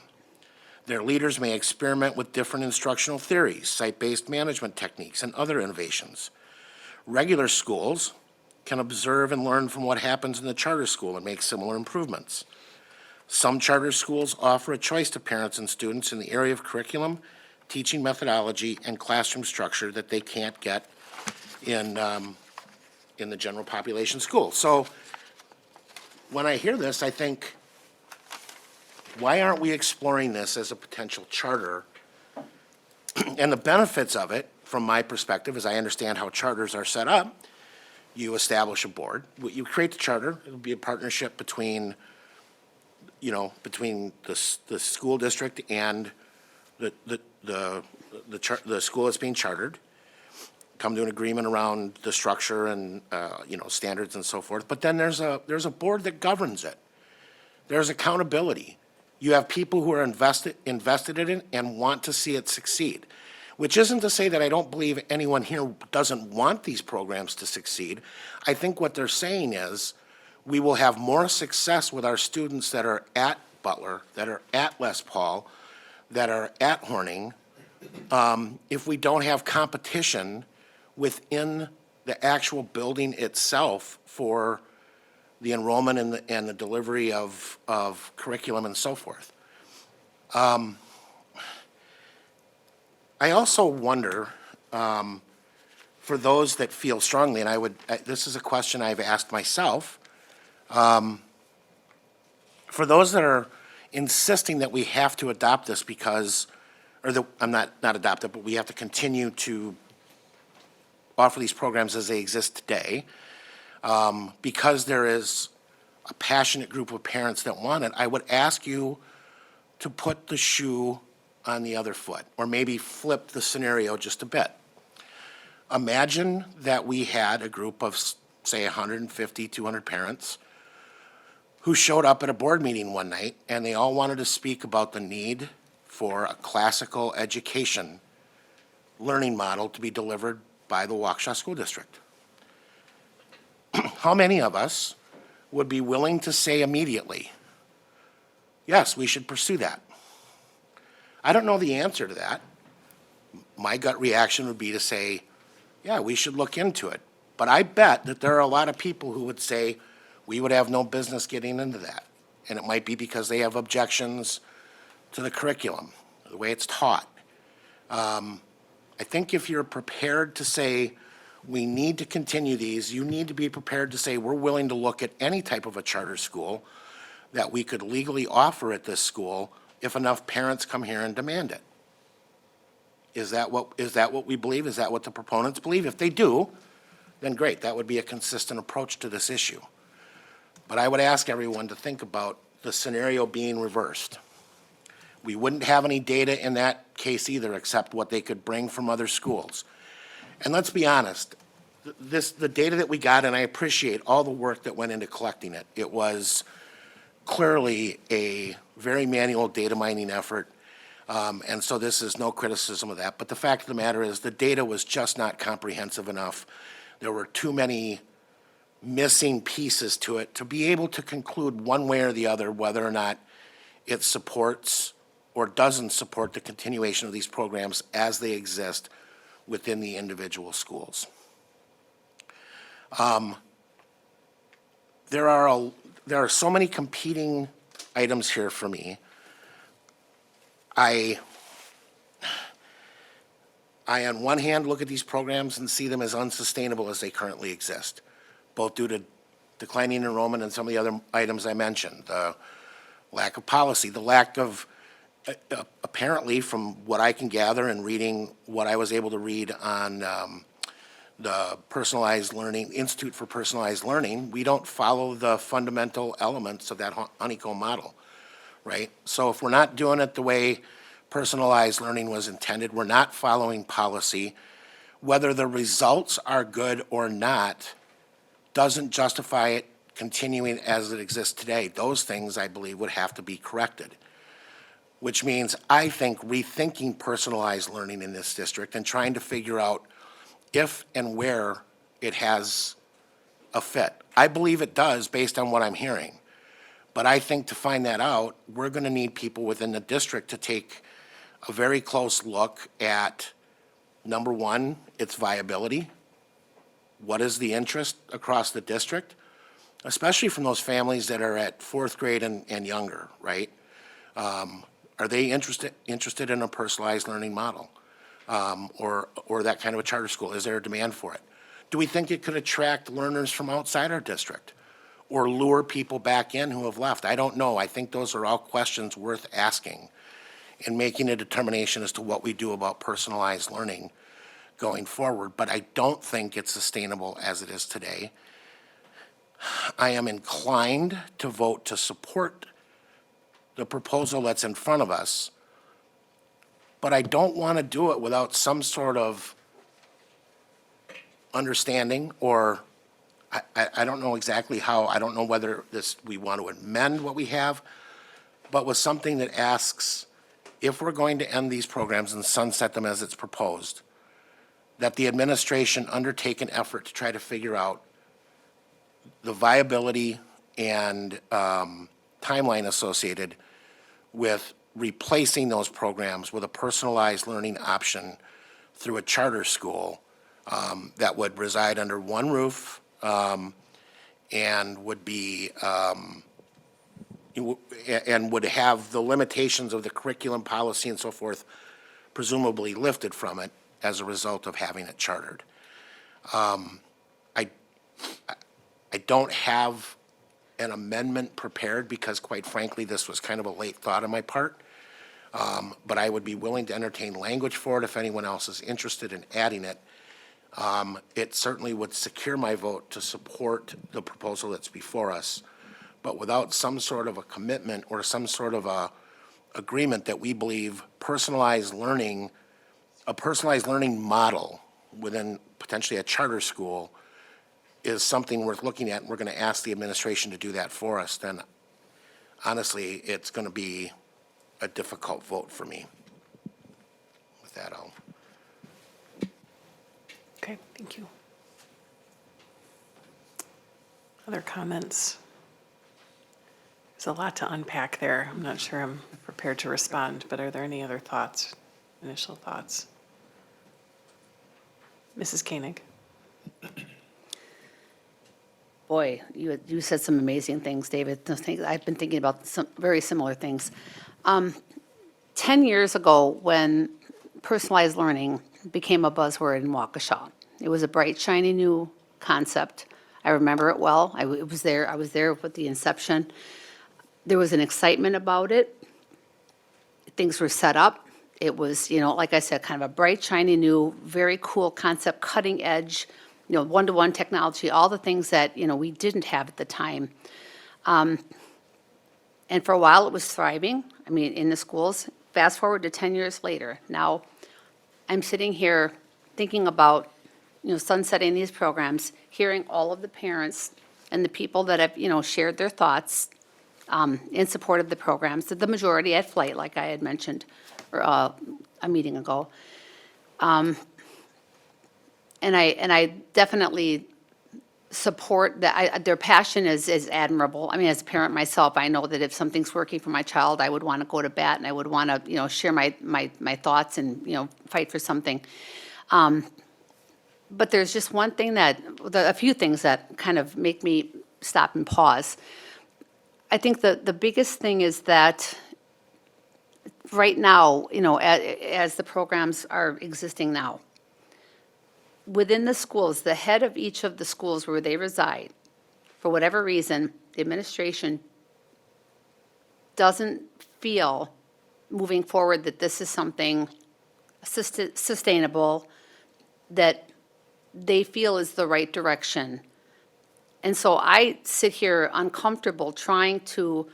Their leaders may experiment with different instructional theories, site-based management techniques, and other innovations. Regular schools can observe and learn from what happens in the charter school and make similar improvements. Some charter schools offer a choice to parents and students in the area of curriculum, teaching methodology, and classroom structure that they can't get in the general population school. So when I hear this, I think, why aren't we exploring this as a potential charter? And the benefits of it, from my perspective, as I understand how charters are set up, you establish a board, you create the charter, it'll be a partnership between, between the school district and the school that's being chartered, come to an agreement around the structure and, standards and so forth. But then there's a board that governs it. There's accountability. You have people who are invested in it and want to see it succeed, which isn't to say that I don't believe anyone here doesn't want these programs to succeed. I think what they're saying is we will have more success with our students that are at Butler, that are at Les Paul, that are at Horning, if we don't have competition within the actual building itself for the enrollment and the delivery of curriculum and so forth. I also wonder, for those that feel strongly, and this is a question I've asked myself, for those that are insisting that we have to adopt this because, I'm not adopt it, but we have to continue to offer these programs as they exist today, because there is a passionate group of parents that want it, I would ask you to put the shoe on the other foot, or maybe flip the scenario just a bit. Imagine that we had a group of, say, 150, 200 parents who showed up at a board meeting one night, and they all wanted to speak about the need for a classical education learning model to be delivered by the Waukesha School District. How many of us would be willing to say immediately, yes, we should pursue that? I don't know the answer to that. My gut reaction would be to say, yeah, we should look into it. But I bet that there are a lot of people who would say, we would have no business getting into that. And it might be because they have objections to the curriculum, the way it's taught. I think if you're prepared to say, we need to continue these, you need to be prepared to say, we're willing to look at any type of a charter school that we could legally offer at this school if enough parents come here and demand it. Is that what we believe? Is that what the proponents believe? If they do, then great, that would be a consistent approach to this issue. But I would ask everyone to think about the scenario being reversed. We wouldn't have any data in that case either, except what they could bring from other schools. And let's be honest, the data that we got, and I appreciate all the work that went into collecting it, it was clearly a very manual data mining effort, and so this is no criticism of that. But the fact of the matter is the data was just not comprehensive enough. There were too many missing pieces to it to be able to conclude one way or the other whether or not it supports or doesn't support the continuation of these programs as they exist within the individual schools. There are so many competing items here for me. I on one hand look at these programs and see them as unsustainable as they currently exist, both due to declining enrollment and some of the other items I mentioned, the lack of policy, the lack of, apparently from what I can gather and reading what I was able to read on the Personalized Learning, Institute for Personalized Learning, we don't follow the fundamental elements of that honeycomb model, right? So if we're not doing it the way personalized learning was intended, we're not following policy, whether the results are good or not doesn't justify it continuing as it exists today. Those things, I believe, would have to be corrected, which means I think rethinking personalized learning in this district and trying to figure out if and where it has a fit. I believe it does, based on what I'm hearing. But I think to find that out, we're going to need people within the district to take a very close look at, number one, its viability. What is the interest across the district? Especially from those families that are at fourth grade and younger, right? Are they interested in a personalized learning model? Or that kind of a charter school? Is there a demand for it? Do we think it could attract learners from outside our district? Or lure people back in who have left? I don't know. I think those are all questions worth asking and making a determination as to what we do about personalized learning going forward. But I don't think it's sustainable as it is today. I am inclined to vote to support the proposal that's in front of us, but I don't want to do it without some sort of understanding, or I don't know exactly how. I don't know whether we want to amend what we have, but with something that asks, if we're going to end these programs and sunset them as it's proposed, that the administration undertake an effort to try to figure out the viability and timeline associated with replacing those programs with a personalized learning option through a charter school that would reside under one roof and would be and would have the limitations of the curriculum policy and so forth presumably lifted from it as a result of having it chartered. I don't have an amendment prepared because, quite frankly, this was kind of a late thought on my part. But I would be willing to entertain language for it if anyone else is interested in adding it. It certainly would secure my vote to support the proposal that's before us. But without some sort of a commitment or some sort of a agreement that we believe a personalized learning model within potentially a charter school is something worth looking at, and we're going to ask the administration to do that for us, then honestly, it's going to be a difficult vote for me. With that, I'll. Okay, thank you. Other comments? There's a lot to unpack there. I'm not sure I'm prepared to respond, but are there any other thoughts, initial thoughts? Mrs. Koenig? Boy, you said some amazing things, David. I've been thinking about some very similar things. 10 years ago, when personalized learning became a buzzword in Waukesha, it was a bright, shiny new concept. I remember it well. I was there with the inception. There was an excitement about it. Things were set up. It was, like I said, kind of a bright, shiny new, very cool concept, cutting edge, one-to-one technology, all the things that, we didn't have at the time. And for a while, it was thriving, in the schools. Fast forward to 10 years later. Now, I'm sitting here thinking about, sunsetting these programs, hearing all of the parents and the people that have, shared their thoughts in support of the programs, the majority at Flight, like I had mentioned a meeting ago. And I definitely support that. Their passion is admirable. As a parent myself, I know that if something's working for my child, I would want to go to bat and I would want to, share my thoughts and, fight for something. But there's just one thing a few things that kind of make me stop and pause. I think the biggest thing is that right now, as the programs are existing now, within the schools, the head of each of the schools where they reside, for whatever reason, the administration doesn't feel moving forward that this is something sustainable, that they feel is the right direction. And so I sit here uncomfortable trying to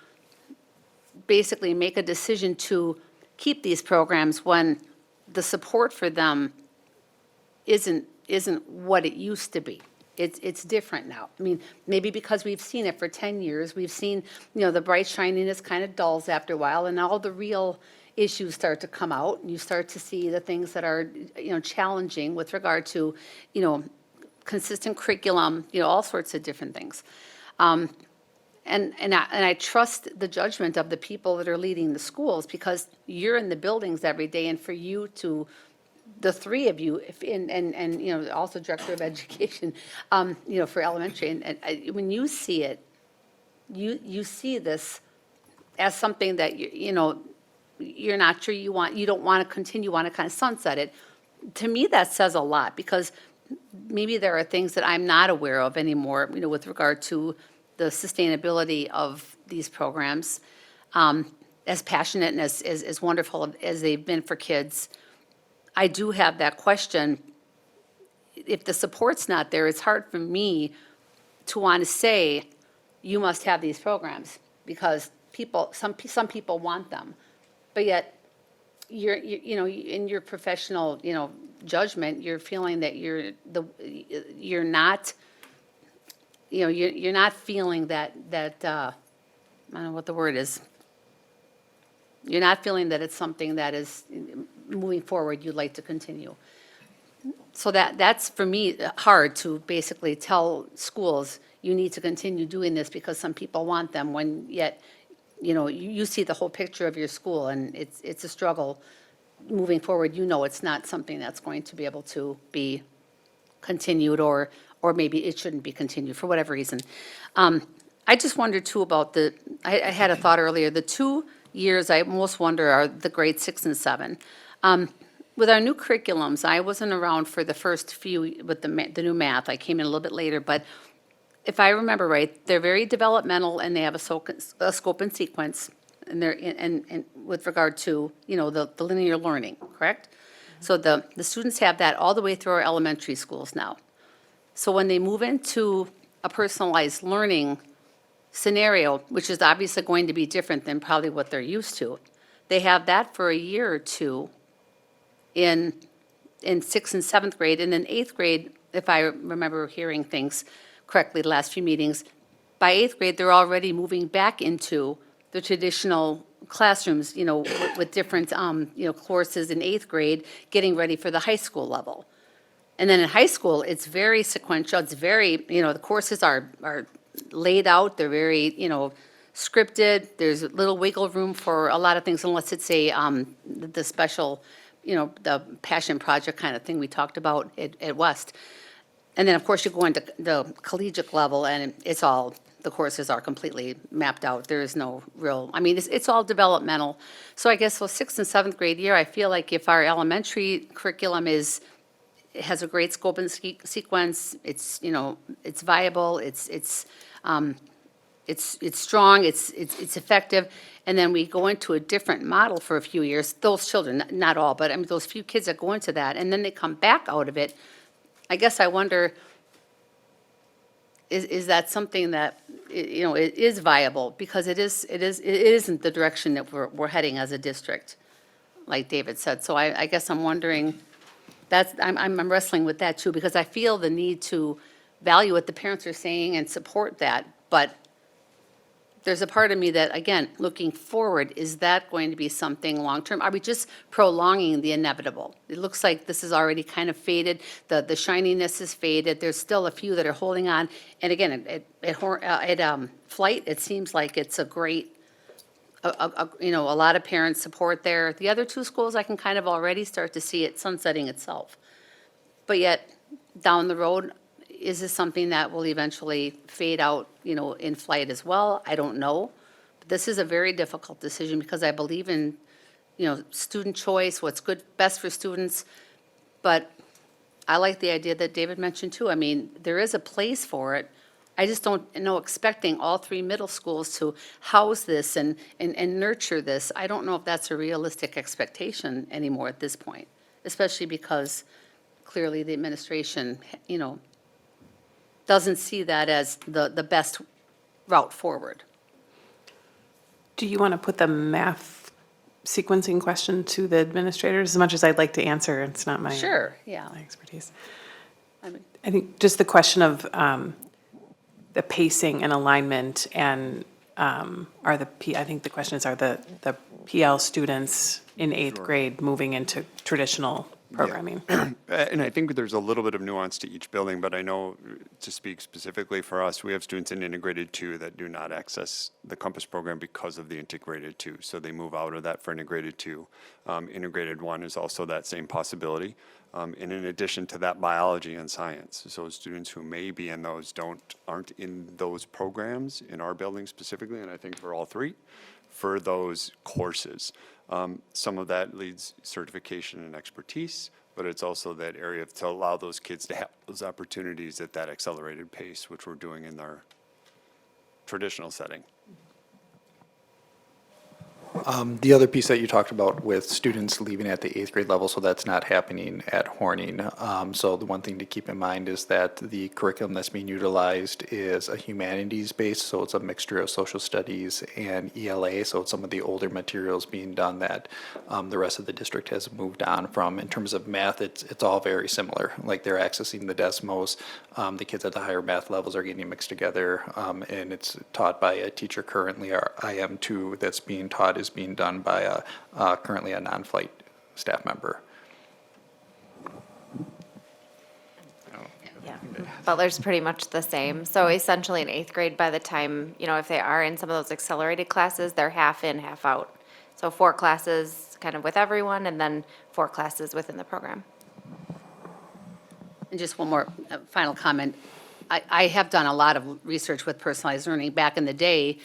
basically make a decision to keep these programs when the support for them isn't what it used to be. It's different now. Maybe because we've seen it for 10 years, we've seen, the bright shininess kind of dulls after a while, and all the real issues start to come out, and you start to see the things that are, challenging with regard to, consistent curriculum, all sorts of different things. And I trust the judgment of the people that are leading the schools, because you're in the buildings every day, and for you to, the three of you, and also Director of Education, for elementary, and when you see it, you see this as something that, you're not sure you don't want to continue, want to kind of sunset it. To me, that says a lot, because maybe there are things that I'm not aware of anymore, with regard to the sustainability of these programs. As passionate and as wonderful as they've been for kids, I do have that question. If the support's not there, it's hard for me to want to say, you must have these programs, because some people want them. But yet, in your professional, judgment, you're feeling that you're not, you're not feeling that, I don't know what the word is. You're not feeling that it's something that is, moving forward, you'd like to continue. So that's, for me, hard to basically tell schools, you need to continue doing this because some people want them, when yet, you see the whole picture of your school, and it's a struggle moving forward. It's not something that's going to be able to be continued, or maybe it shouldn't be continued for whatever reason. I just wondered too about I had a thought earlier, the 2 years I most wonder are the grade 6 and 7. With our new curriculums, I wasn't around for the first few with the new math. I came in a little bit later, but if I remember right, they're very developmental, and they have a scope and sequence, and they're and with regard to the linear learning, correct? So the students have that all the way through our elementary schools now. So when they move into a personalized learning scenario, which is obviously going to be different than probably what they're used to, they have that for a year or two in 6th and 7th grade, and then 8th grade, if I remember hearing things correctly the last few meetings, by 8th grade, they're already moving back into the traditional classrooms, with different, courses in 8th grade, getting ready for the high school level. And then in high school, it's very sequential. It's very, the courses are laid out. They're very, scripted. There's little wiggle room for a lot of things, unless it's the special, the passion project kind of thing we talked about at West. And then, of course, you go into the collegiate level, and the courses are completely mapped out. There is no real, it's all developmental. So I guess 6th and 7th grade year, I feel like if our elementary curriculum has a great scope and sequence, it's viable, it's strong, it's effective, and then we go into a different model for a few years, those children, not all, but those few kids that go into that, and then they come back out of it. I guess I wonder, is that something that, it is viable? Because it isn't the direction that we're heading as a district, like David said. So I guess I'm wondering, I'm wrestling with that too, because I feel the need to value what the parents are saying and support that. But there's a part of me that, again, looking forward, is that going to be something long-term? Are we just prolonging the inevitable? It looks like this is already kind of faded. The shininess is faded. There's still a few that are holding on. And again, at Flight, it seems like it's a great, a lot of parents support there. The other two schools, I can kind of already start to see it sunsetting itself. But yet, down the road, is this something that will eventually fade out, in Flight as well? I don't know. But this is a very difficult decision, because I believe in, student choice, what's best for students. But I like the idea that David mentioned too. There is a place for it. I just don't know, expecting all 3 middle schools to house this and nurture this. I don't know if that's a realistic expectation anymore at this point, especially because clearly the administration, doesn't see that as the best route forward. Do you want to put the math sequencing question to the administrators? As much as I'd like to answer, it's not my Sure, yeah. my expertise. I mean, I think just the question of the pacing and alignment, and I think the question is, are the PL students in 8th grade moving into traditional programming. And I think there's a little bit of nuance to each building, but I know, to speak specifically for us, we have students in integrated two that do not access the Compass program because of the integrated two. So they move out of that for integrated two. Integrated one is also that same possibility. And in addition to that, biology and science. So students who may be in those aren't in those programs in our building specifically, and I think for all three, for those courses. Some of that leads certification and expertise, but it's also that area to allow those kids to have those opportunities at that accelerated pace, which we're doing in our traditional setting. The other piece that you talked about with students leaving at the 8th grade level, so that's not happening at Horning. So the one thing to keep in mind is that the curriculum that's being utilized is a humanities base, so it's a mixture of social studies and ELA, so it's some of the older materials being done that the rest of the district has moved on from. In terms of math, it's all very similar, like they're accessing the Desmos. The kids at the higher math levels are getting mixed together, and it's taught by a teacher currently. Our IM2 that's being taught is being done by currently a non-flight staff member. Yeah, Butler's pretty much the same. So essentially in 8th grade, by the time, if they are in some of those accelerated classes, they're half in, half out. So 4 classes kind of with everyone, and then 4 classes within the program. And just one more final comment. I have done a lot of research with personalized learning back in the day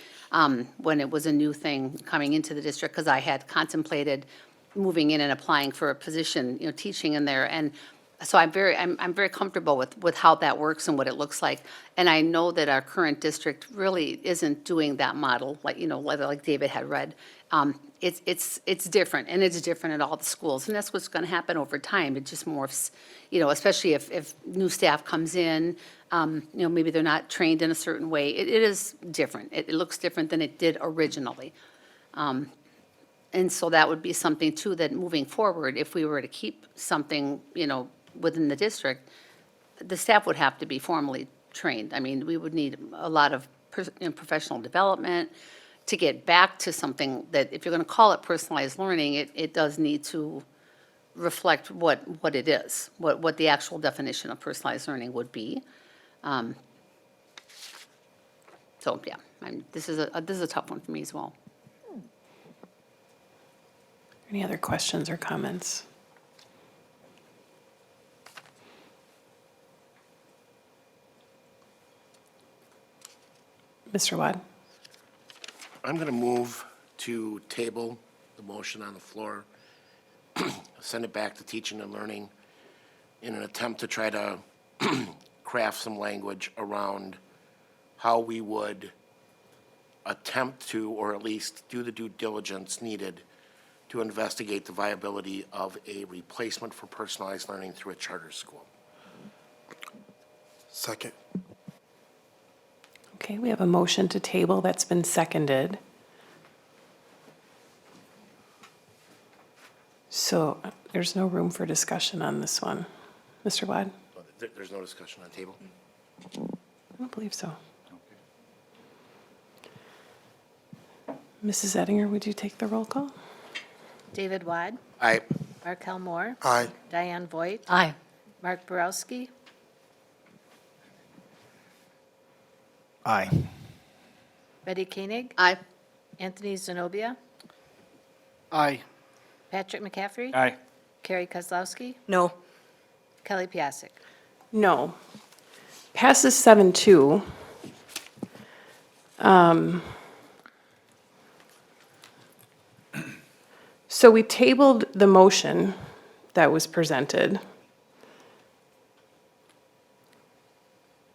when it was a new thing coming into the district, because I had contemplated moving in and applying for a position, teaching in there. And so I'm very comfortable with how that works and what it looks like. And I know that our current district really isn't doing that model, like David had read. It's different, and it's different at all the schools, and that's what's going to happen over time. It just morphs, especially if new staff comes in, maybe they're not trained in a certain way. It is different. It looks different than it did originally. And so that would be something too, that moving forward, if we were to keep something, within the district, the staff would have to be formally trained. I mean, we would need a lot of professional development to get back to something that, if you're going to call it personalized learning, it does need to reflect what it is, what the actual definition of personalized learning would be. So, yeah, this is a tough one for me as well. Any other questions or comments? Mr. Wad? I'm going to move to table the motion on the floor, send it back to teaching and learning in an attempt to try to craft some language around how we would attempt to, or at least do the due diligence needed to investigate the viability of a replacement for personalized learning through a charter school. Second. Okay, we have a motion to table that's been seconded. So there's no room for discussion on this one. Mr. Wad? There's no discussion on table? I don't believe so. Mrs. Ettinger, would you take the roll call? David Wad, Aye. Markel Moore, Aye. Diane Voigt, Aye. Mark Borowski, Aye. Betty Koenig, Aye. Anthony Zenobia, Aye. Patrick McCaffrey, Aye. Carrie Kozlowski, No. Kelly Piasek. No. Passes 7-2. So we tabled the motion that was presented.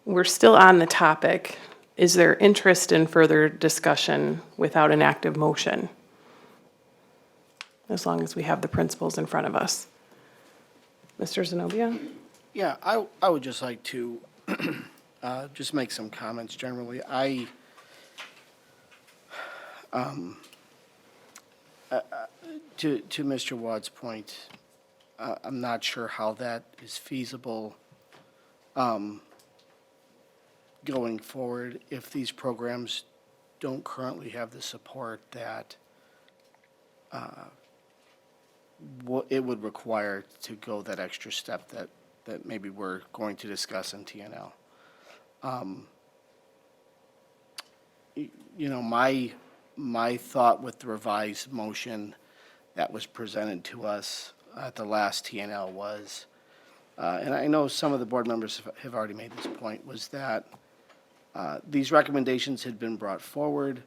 We're still on the topic. Is there interest in further discussion without an active motion? As long as we have the principles in front of us. Mr. Zenobia? Yeah, I would just like to just make some comments generally. To Mr. Wad's point, I'm not sure how that is feasible going forward if these programs don't currently have the support that what it would require to go that extra step that maybe we're going to discuss in TNL. You know, my thought with the revised motion that was presented to us at the last TNL was, and I know some of the board members have already made this point, was that these recommendations had been brought forward.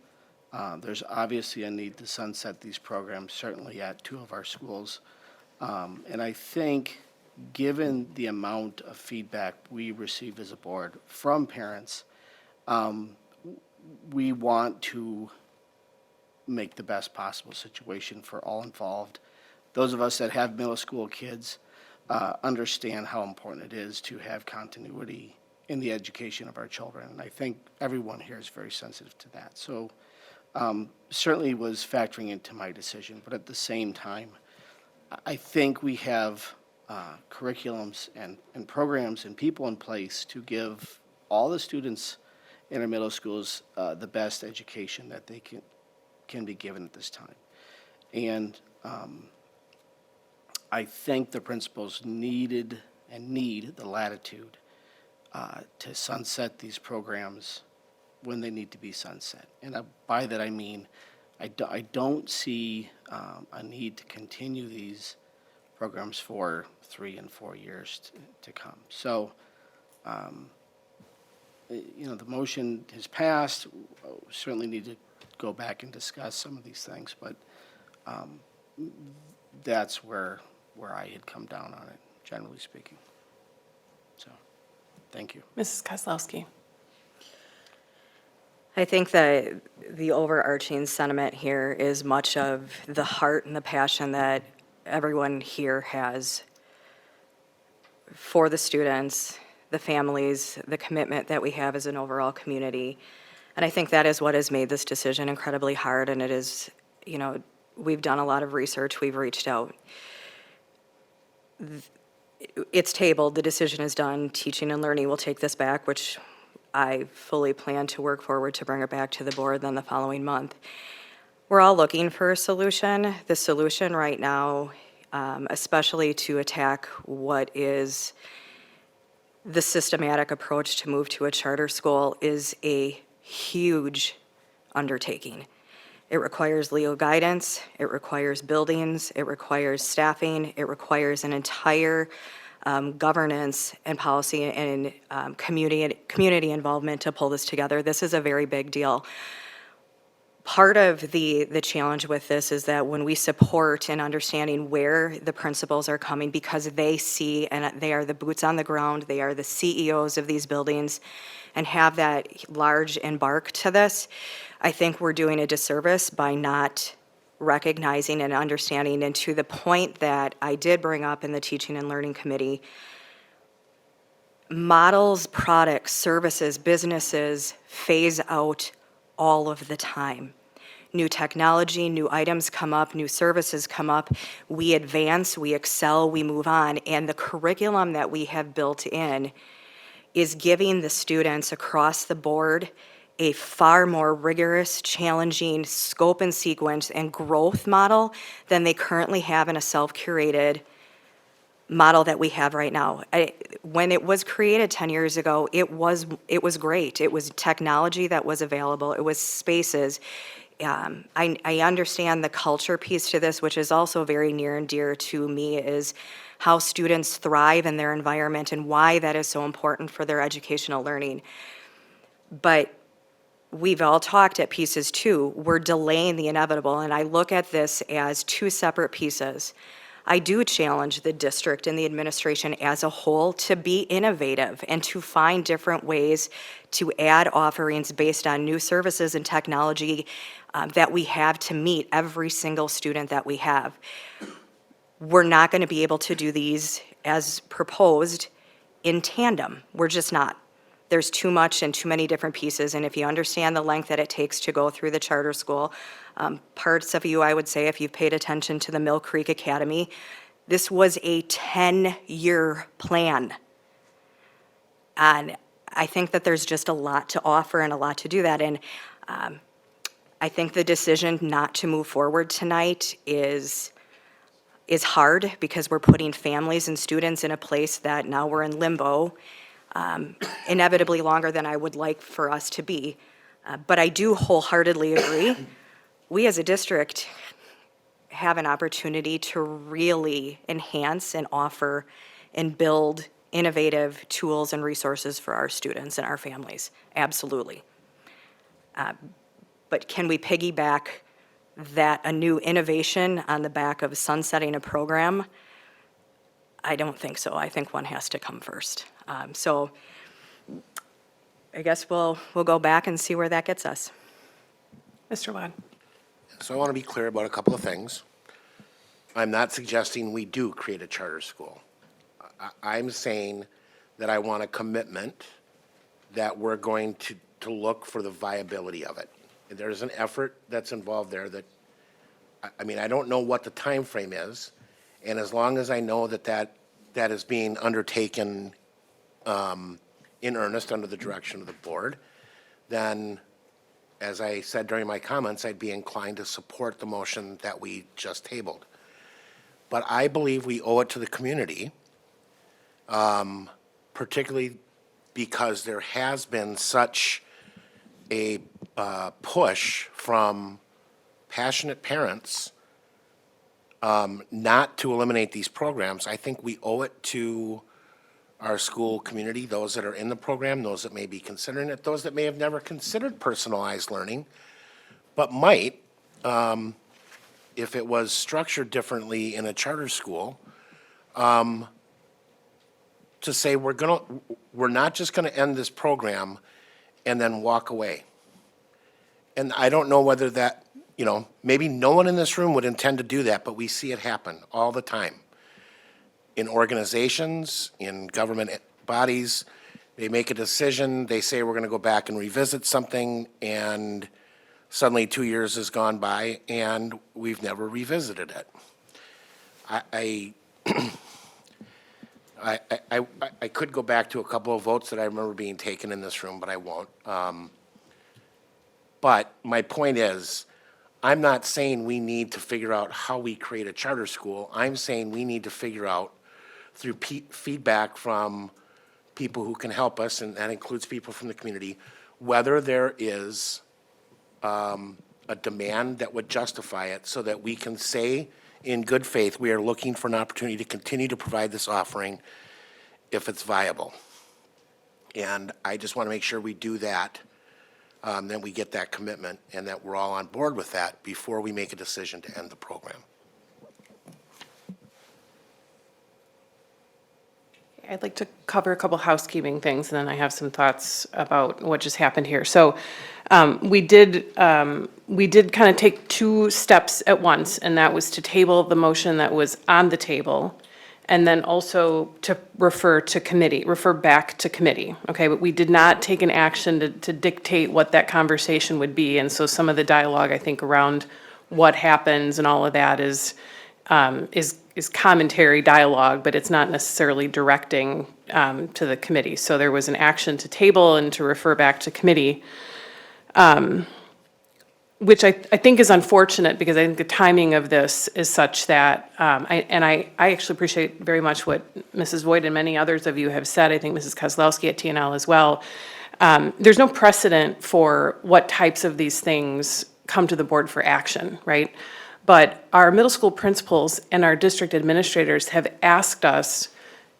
There's obviously a need to sunset these programs, certainly at 2 of our schools. And I think, given the amount of feedback we received as a board from parents, we want to make the best possible situation for all involved. Those of us that have middle school kids understand how important it is to have continuity in the education of our children. And I think everyone here is very sensitive to that. So certainly was factoring into my decision, but at the same time, I think we have curriculums and programs and people in place to give all the students in our middle schools the best education that they can be given at this time. And I think the principals needed and need the latitude to sunset these programs when they need to be sunset. And by that I mean, I don't see a need to continue these programs for 3 and 4 years to come. So, you know, the motion has passed. We certainly need to go back and discuss some of these things, but that's where I had come down on it, generally speaking. So, thank you. Mrs. Kozlowski. I think that the overarching sentiment here is much of the heart and the passion that everyone here has for the students, the families, the commitment that we have as an overall community. And I think that is what has made this decision incredibly hard, and it is, you know, we've done a lot of research, we've reached out. It's tabled, the decision is done, teaching and learning will take this back, which I fully plan to work forward to bring it back to the board then the following month. We're all looking for a solution. The solution right now, especially to attack what is the systematic approach to move to a charter school, is a huge undertaking. It requires legal guidance, it requires buildings, it requires staffing, it requires an entire governance and policy and community involvement to pull this together. This is a very big deal. Part of the challenge with this is that when we support and understanding where the principals are coming, because they see and they are the boots on the ground, they are the CEOs of these buildings, and have that large embark to this, I think we're doing a disservice by not recognizing and understanding. And to the point that I did bring up in the Teaching and Learning Committee, models, products, services, businesses phase out all of the time. New technology, new items come up, new services come up. We advance, we excel, we move on. And the curriculum that we have built in is giving the students across the board a far more rigorous, challenging scope and sequence and growth model than they currently have in a self-curated model that we have right now. When it was created 10 years ago, it was great. It was technology that was available. It was spaces. I understand the culture piece to this, which is also very near and dear to me, is how students thrive in their environment and why that is so important for their educational learning. But we've all talked at pieces too. We're delaying the inevitable, and I look at this as 2 separate pieces. I do challenge the district and the administration as a whole to be innovative and to find different ways to add offerings based on new services and technology that we have to meet every single student that we have. We're not going to be able to do these as proposed in tandem. We're just not. There's too much and too many different pieces, and if you understand the length that it takes to go through the charter school, parts of you, I would say, if you've paid attention to the Mill Creek Academy, this was a 10-year plan. And I think that there's just a lot to offer and a lot to do that, and I think the decision not to move forward tonight is is hard because we're putting families and students in a place that now we're in limbo, inevitably longer than I would like for us to be. But I do wholeheartedly agree. We as a district have an opportunity to really enhance and offer and build innovative tools and resources for our students and our families. Absolutely. But can we piggyback a new innovation on the back of sunsetting a program? I don't think so. I think one has to come first. So I guess we'll go back and see where that gets us. Mr. Wadd? So I want to be clear about a couple of things. I'm not suggesting we do create a charter school. I'm saying that I want a commitment that we're going to look for the viability of it. There's an effort that's involved there that, I mean, I don't know what the time frame is, and as long as I know that is being undertaken in earnest under the direction of the board, then, as I said during my comments, I'd be inclined to support the motion that we just tabled. But I believe we owe it to the community, particularly because there has been such a push from passionate parents not to eliminate these programs. I think we owe it to our school community, those that are in the program, those that may be considering it, those that may have never considered personalized learning, but might, if it was structured differently in a charter school, to say we're not just gonna end this program and then walk away. And I don't know whether that, maybe no one in this room would intend to do that, but we see it happen all the time. In organizations, in government bodies, they make a decision, they say we're gonna go back and revisit something, and suddenly 2 years has gone by and we've never revisited it. I could go back to a couple of votes that I remember being taken in this room, but I won't. But my point is, I'm not saying we need to figure out how we create a charter school. I'm saying we need to figure out through feedback from people who can help us, and that includes people from the community, whether there is a demand that would justify it so that we can say in good faith, we are looking for an opportunity to continue to provide this offering if it's viable. And I just want to make sure we do that, that we get that commitment and that we're all on board with that before we make a decision to end the program. I'd like to cover a couple housekeeping things, and then I have some thoughts about what just happened here. So we did kind of take two steps at once, and that was to table the motion that was on the table, and then also to refer back to committee, okay? But we did not take an action to dictate what that conversation would be, and so some of the dialogue, I think, around what happens and all of that is commentary dialogue, but it's not necessarily directing to the committee. So there was an action to table and to refer back to committee, which I think is unfortunate because I think the timing of this is such that, I actually appreciate very much what Mrs. Voigt and many others of you have said. I think Mrs. Kozlowski at TNL as well. There's no precedent for what types of these things come to the board for action, right? But our middle school principals and our district administrators have asked us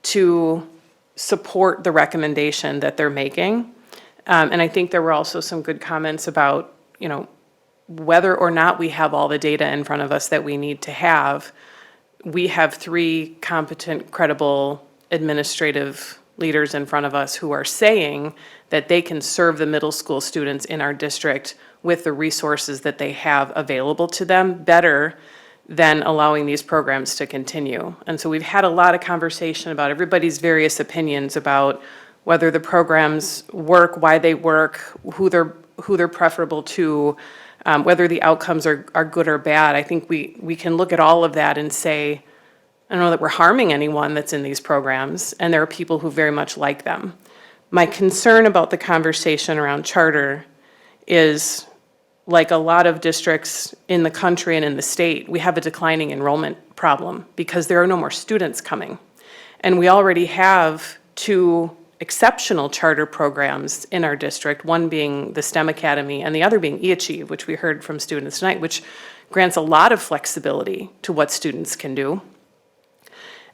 to support the recommendation that they're making. And I think there were also some good comments about, whether or not we have all the data in front of us that we need to have. We have 3 competent, credible administrative leaders in front of us who are saying that they can serve the middle school students in our district with the resources that they have available to them better than allowing these programs to continue. And so we've had a lot of conversation about everybody's various opinions about whether the programs work, why they work, who they're preferable to, whether the outcomes are good or bad. I think we can look at all of that and say, I don't know that we're harming anyone that's in these programs, and there are people who very much like them. My concern about the conversation around charter is like a lot of districts in the country and in the state, we have a declining enrollment problem because there are no more students coming. And we already have 2 exceptional charter programs in our district, one being the STEM Academy and the other being eAchieve, which we heard from students tonight, which grants a lot of flexibility to what students can do.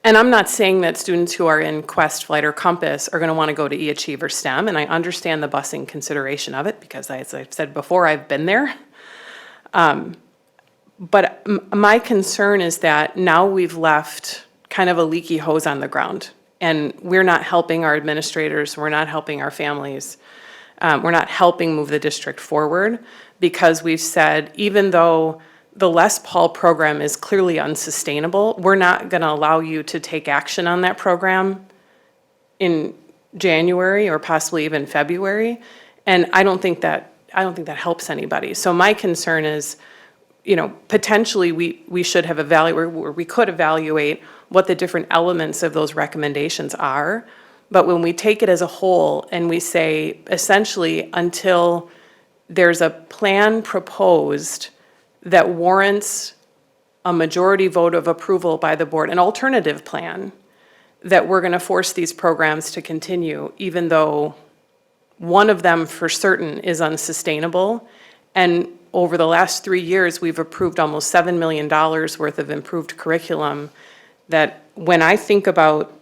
And I'm not saying that students who are in Quest, Flight, or Compass are going to want to go to eAchieve or STEM, and I understand the busing consideration of it because, as I've said before, I've been there. But my concern is that now we've left kind of a leaky hose on the ground, and we're not helping our administrators, we're not helping our families, we're not helping move the district forward because we've said, even though the Les Paul program is clearly unsustainable, we're not going to allow you to take action on that program in January or possibly even February. And I don't think that helps anybody. So my concern is, potentially we should have we could evaluate what the different elements of those recommendations are. But when we take it as a whole and we say, essentially, until there's a plan proposed that warrants a majority vote of approval by the board, an alternative plan, that we're going to force these programs to continue, even though one of them for certain is unsustainable. And over the last 3 years, we've approved almost $7 million worth of improved curriculum that when I think about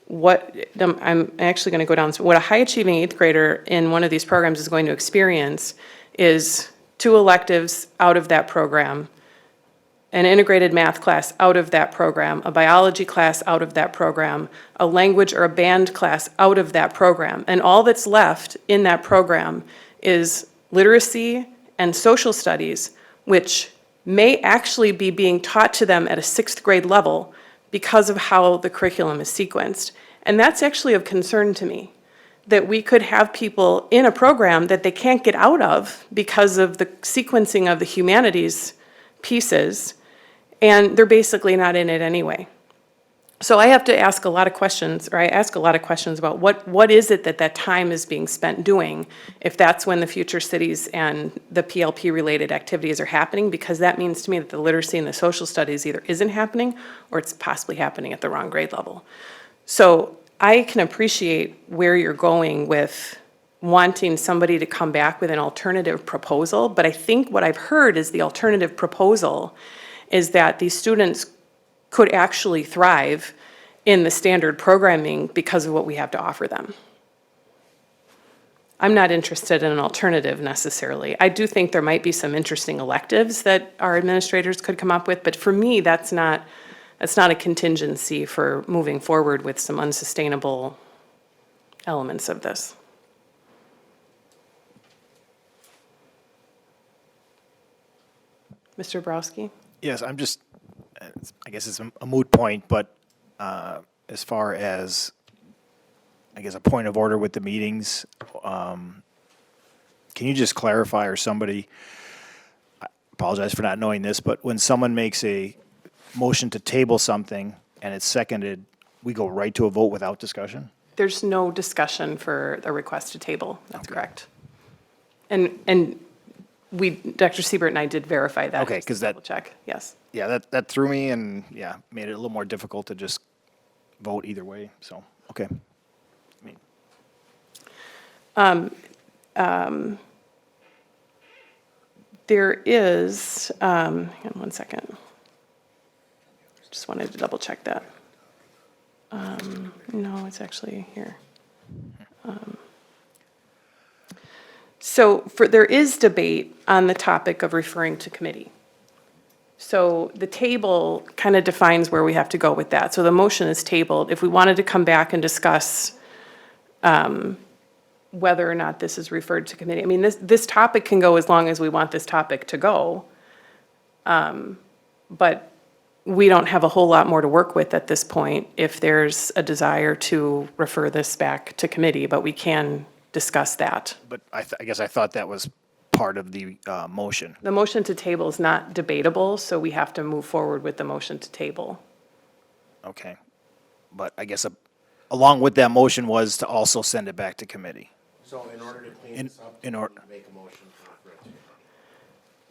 what I'm actually going to go down, what a high achieving 8th grader in one of these programs is going to experience is 2 electives out of that program, an integrated math class out of that program, a biology class out of that program, a language or a band class out of that program. And all that's left in that program is literacy and social studies, which may actually be being taught to them at a 6th grade level because of how the curriculum is sequenced. And that's actually of concern to me, that we could have people in a program that they can't get out of because of the sequencing of the humanities pieces, and they're basically not in it anyway. So I have to ask a lot of questions, or I ask a lot of questions about what is it that time is being spent doing, if that's when the future cities and the PLP-related activities are happening, because that means to me that the literacy and the social studies either isn't happening or it's possibly happening at the wrong grade level. So I can appreciate where you're going with wanting somebody to come back with an alternative proposal, but I think what I've heard is the alternative proposal is that these students could actually thrive in the standard programming because of what we have to offer them. I'm not interested in an alternative necessarily. I do think there might be some interesting electives that our administrators could come up with, but for me, that's not a contingency for moving forward with some unsustainable elements of this. Mr. Borowski? Yes, I guess it's a moot point, but as far as, I guess, a point of order with the meetings, can you just clarify, or somebody, I apologize for not knowing this, but when someone makes a motion to table something and it's seconded, we go right to a vote without discussion? There's no discussion for a request to table, that's correct. And Dr. Siebert and I did verify that. Okay, just to 'cause that- double check, yes. Yeah, that threw me and, made it a little more difficult to just vote either way, so, okay. There is, hang on one second. Just wanted to double check that. No, it's actually here. So there is debate on the topic of referring to committee. So the table kind of defines where we have to go with that. So the motion is tabled. If we wanted to come back and discuss whether or not this is referred to committee, I mean, this topic can go as long as we want this topic to go. But we don't have a whole lot more to work with at this point if there's a desire to refer this back to committee, but we can discuss that. But I guess I thought that was part of the motion. The motion to table is not debatable, so we have to move forward with the motion to table. Okay. But I guess along with that motion was to also send it back to committee. So in order to clean In- this up, in we or- need to make a motion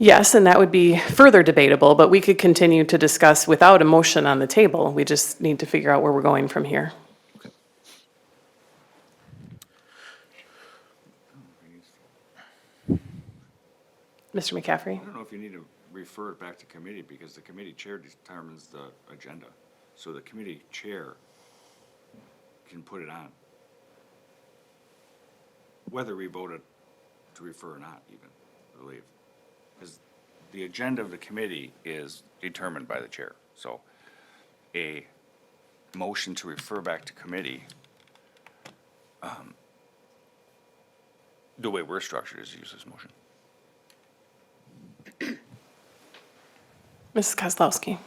Yes, and that would be further debatable, but we could continue to discuss without a motion on the table. We just need to figure out where we're going from here. Mr. McCaffrey? I don't know if you need to refer it back to committee, because the committee chair determines the agenda. So the committee chair can put it on. Whether we voted to refer or not, even, I believe. Because the agenda of the committee is determined by the chair. So a motion to refer back to committee, the way we're structured is to use this motion. Mrs. Kozlowski?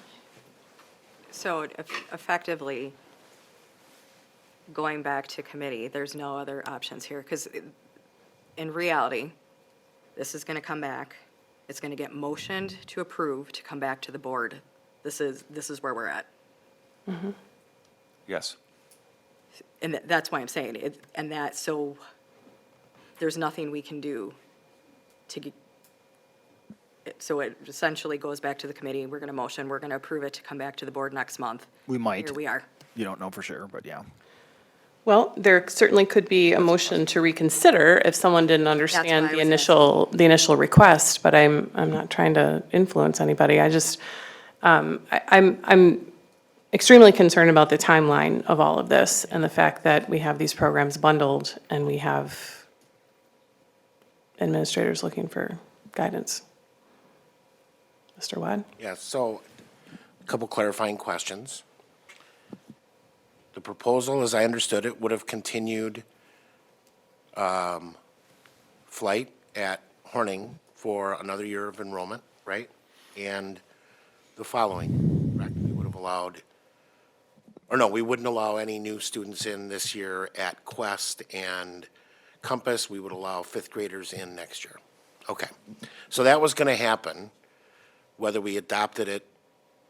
So effectively, going back to committee, there's no other options here, because in reality, this is going to come back, it's going to get motioned to approve to come back to the board. This is where we're at. Yes. And that's why I'm saying it, and that, so there's nothing we can do to get, so it essentially goes back to the committee, we're going to motion, we're going to approve it to come back to the board next month. We might. Here we are. You don't know for sure, but yeah. Well, there certainly could be a motion to reconsider if someone didn't understand the initial request, but I'm not trying to influence anybody. I just, I'm extremely concerned about the timeline of all of this and the fact that we have these programs bundled and we have administrators looking for guidance. Mr. Wad? Yeah, so a couple clarifying questions. The proposal, as I understood it, would have continued flight at Horning for another year of enrollment, right? And the following, correct? We would have allowed, or no, we wouldn't allow any new students in this year at Quest and Compass. We would allow fifth graders in next year. Okay. So that was going to happen whether we adopted it,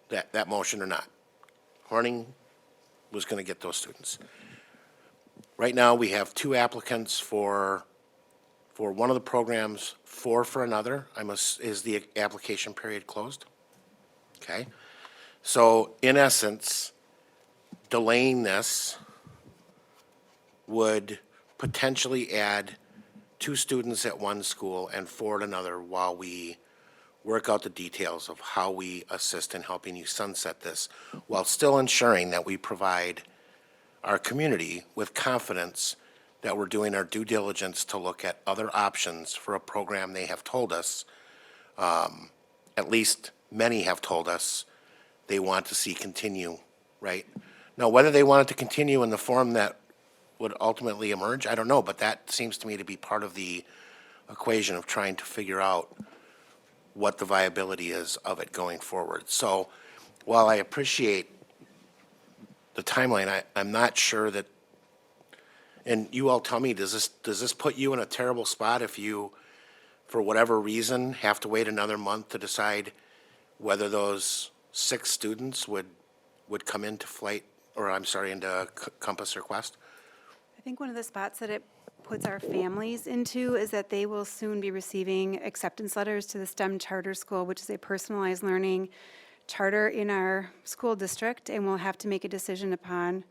that motion or not. Horning was going to get those students. Right now, we have 2 applicants for one of the programs, 4 for another. Is the application period closed? Okay. So in essence, delaying this would potentially add 2 students at one school and 4 at another while we work out the details of how we assist in helping you sunset this, while still ensuring that we provide our community with confidence that we're doing our due diligence to look at other options for a program they have told us, at least many have told us, they want to see continue, right? Now, whether they want it to continue in the form that would ultimately emerge, I don't know, but that seems to me to be part of the equation of trying to figure out what the viability is of it going forward. So while I appreciate the timeline, I'm not sure that, and you all tell me, does this put you in a terrible spot if you, for whatever reason, have to wait another month to decide whether those 6 students would come into flight, or I'm sorry, into Compass or Quest? I think one of the spots that it puts our families into is that they will soon be receiving acceptance letters to the STEM Charter School, which is a personalized learning charter in our school district, and we'll have to make a decision upon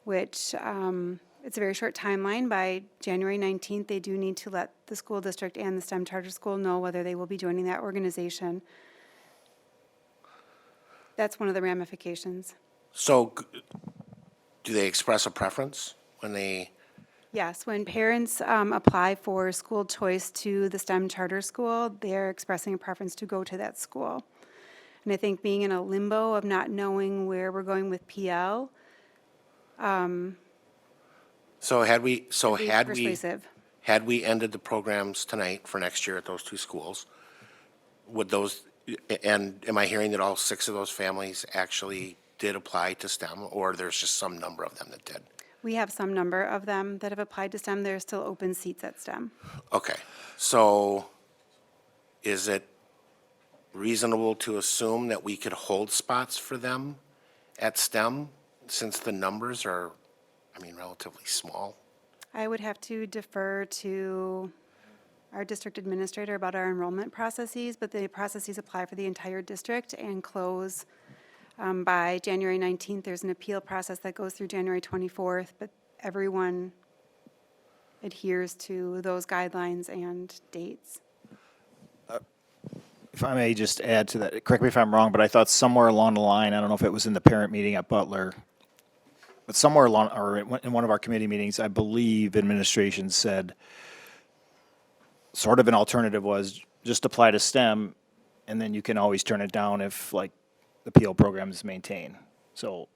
which, it's a very short timeline. By January 19th, they do need to let the school district and the STEM Charter School know whether they will be joining that organization. That's one of the ramifications. So do they express a preference when they? Yes, when parents apply for school choice to the STEM Charter School, they're expressing a preference to go to that school. And I think being in a limbo of not knowing where we're going with PL. So had we Persuasive. had we ended the programs tonight for next year at those 2 schools, would those, and am I hearing that all 6 of those families actually did apply to STEM, or there's just some number of them that did? We have some number of them that have applied to STEM. There are still open seats at STEM. Okay, so is it reasonable to assume that we could hold spots for them at STEM, since the numbers are, I mean, relatively small? I would have to defer to, I don't know, Mr. Wad, if you have any comments. Okay, our district administrator about our enrollment processes, but the processes apply for the entire district and close by January 19th. There's an appeal process that goes through January 24th, but everyone adheres to those guidelines and dates. If I may just add to that, correct me if I'm wrong, but I thought somewhere along the line, I don't know if it was in the parent meeting at Butler, but somewhere along, or in one of our committee meetings, I believe administration said, sort of an alternative was just apply to STEM, and then you can always turn it down if, like, the appeal program is maintained. So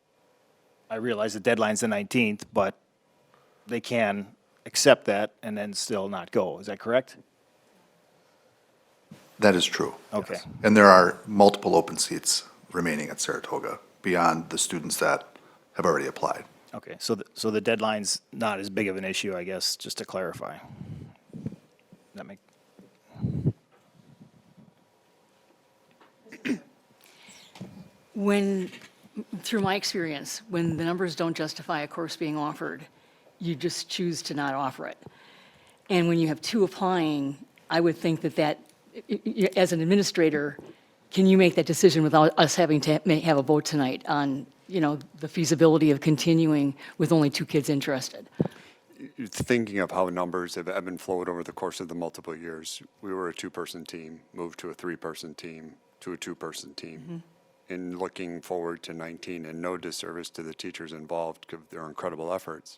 I realize the deadline's the 19th, but they can accept that and then still not go. Is that correct? That is true. Okay. Yes. And there are multiple open seats remaining at Saratoga beyond the students that have already applied. Okay, so the deadline's not as big of an issue, I guess, just to clarify. That make, When, through my experience, when the numbers don't justify a course being offered, you just choose to not offer it. And when you have two applying, I would think that as an administrator, can you make that decision without us having to have a vote tonight on, the feasibility of continuing with only two kids interested? Thinking of how numbers have ebbed and flowed over the course of the multiple years, we were a two-person team, moved to a three-person team, to a two-person team. In looking forward to 19, and no disservice to the teachers involved, because their incredible efforts,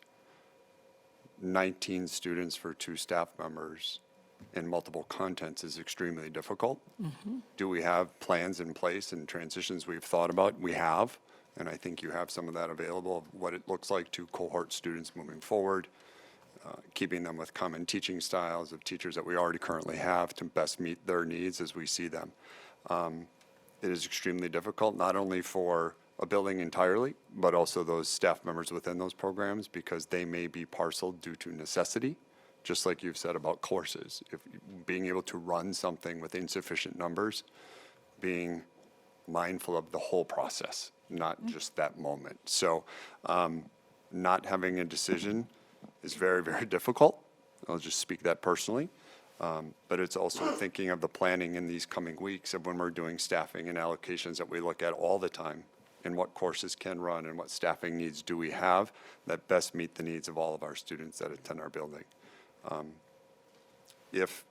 19 students for 2 staff members in multiple contents is extremely difficult. Do we have plans in place and transitions we've thought about? We have, and I think you have some of that available, of what it looks like to cohort students moving forward, keeping them with common teaching styles of teachers that we already currently have to best meet their needs as we see them. It is extremely difficult, not only for a building entirely, but also those staff members within those programs, because they may be parceled due to necessity, just like you've said about courses. If being able to run something with insufficient numbers, being mindful of the whole process, not just that moment. So not having a decision is very, very difficult. I'll just speak that personally. But it's also thinking of the planning in these coming weeks of when we're doing staffing and allocations that we look at all the time, and what courses can run and what staffing needs do we have that best meet the needs of all of our students that attend our building. If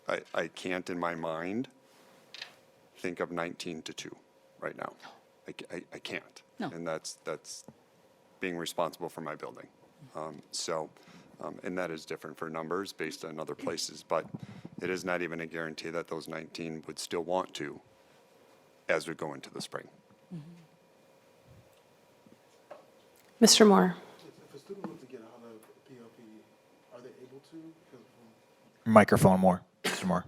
I can't in my mind think of 19 to 2 right now. I can't. No. And that's being responsible for my building. And that is different for numbers based on other places, but it is not even a guarantee that those 19 would still want to as we go into the spring. Mr. Moore? If a student wants to get out of PLP, are they able to? microphone more, Mr. Moore.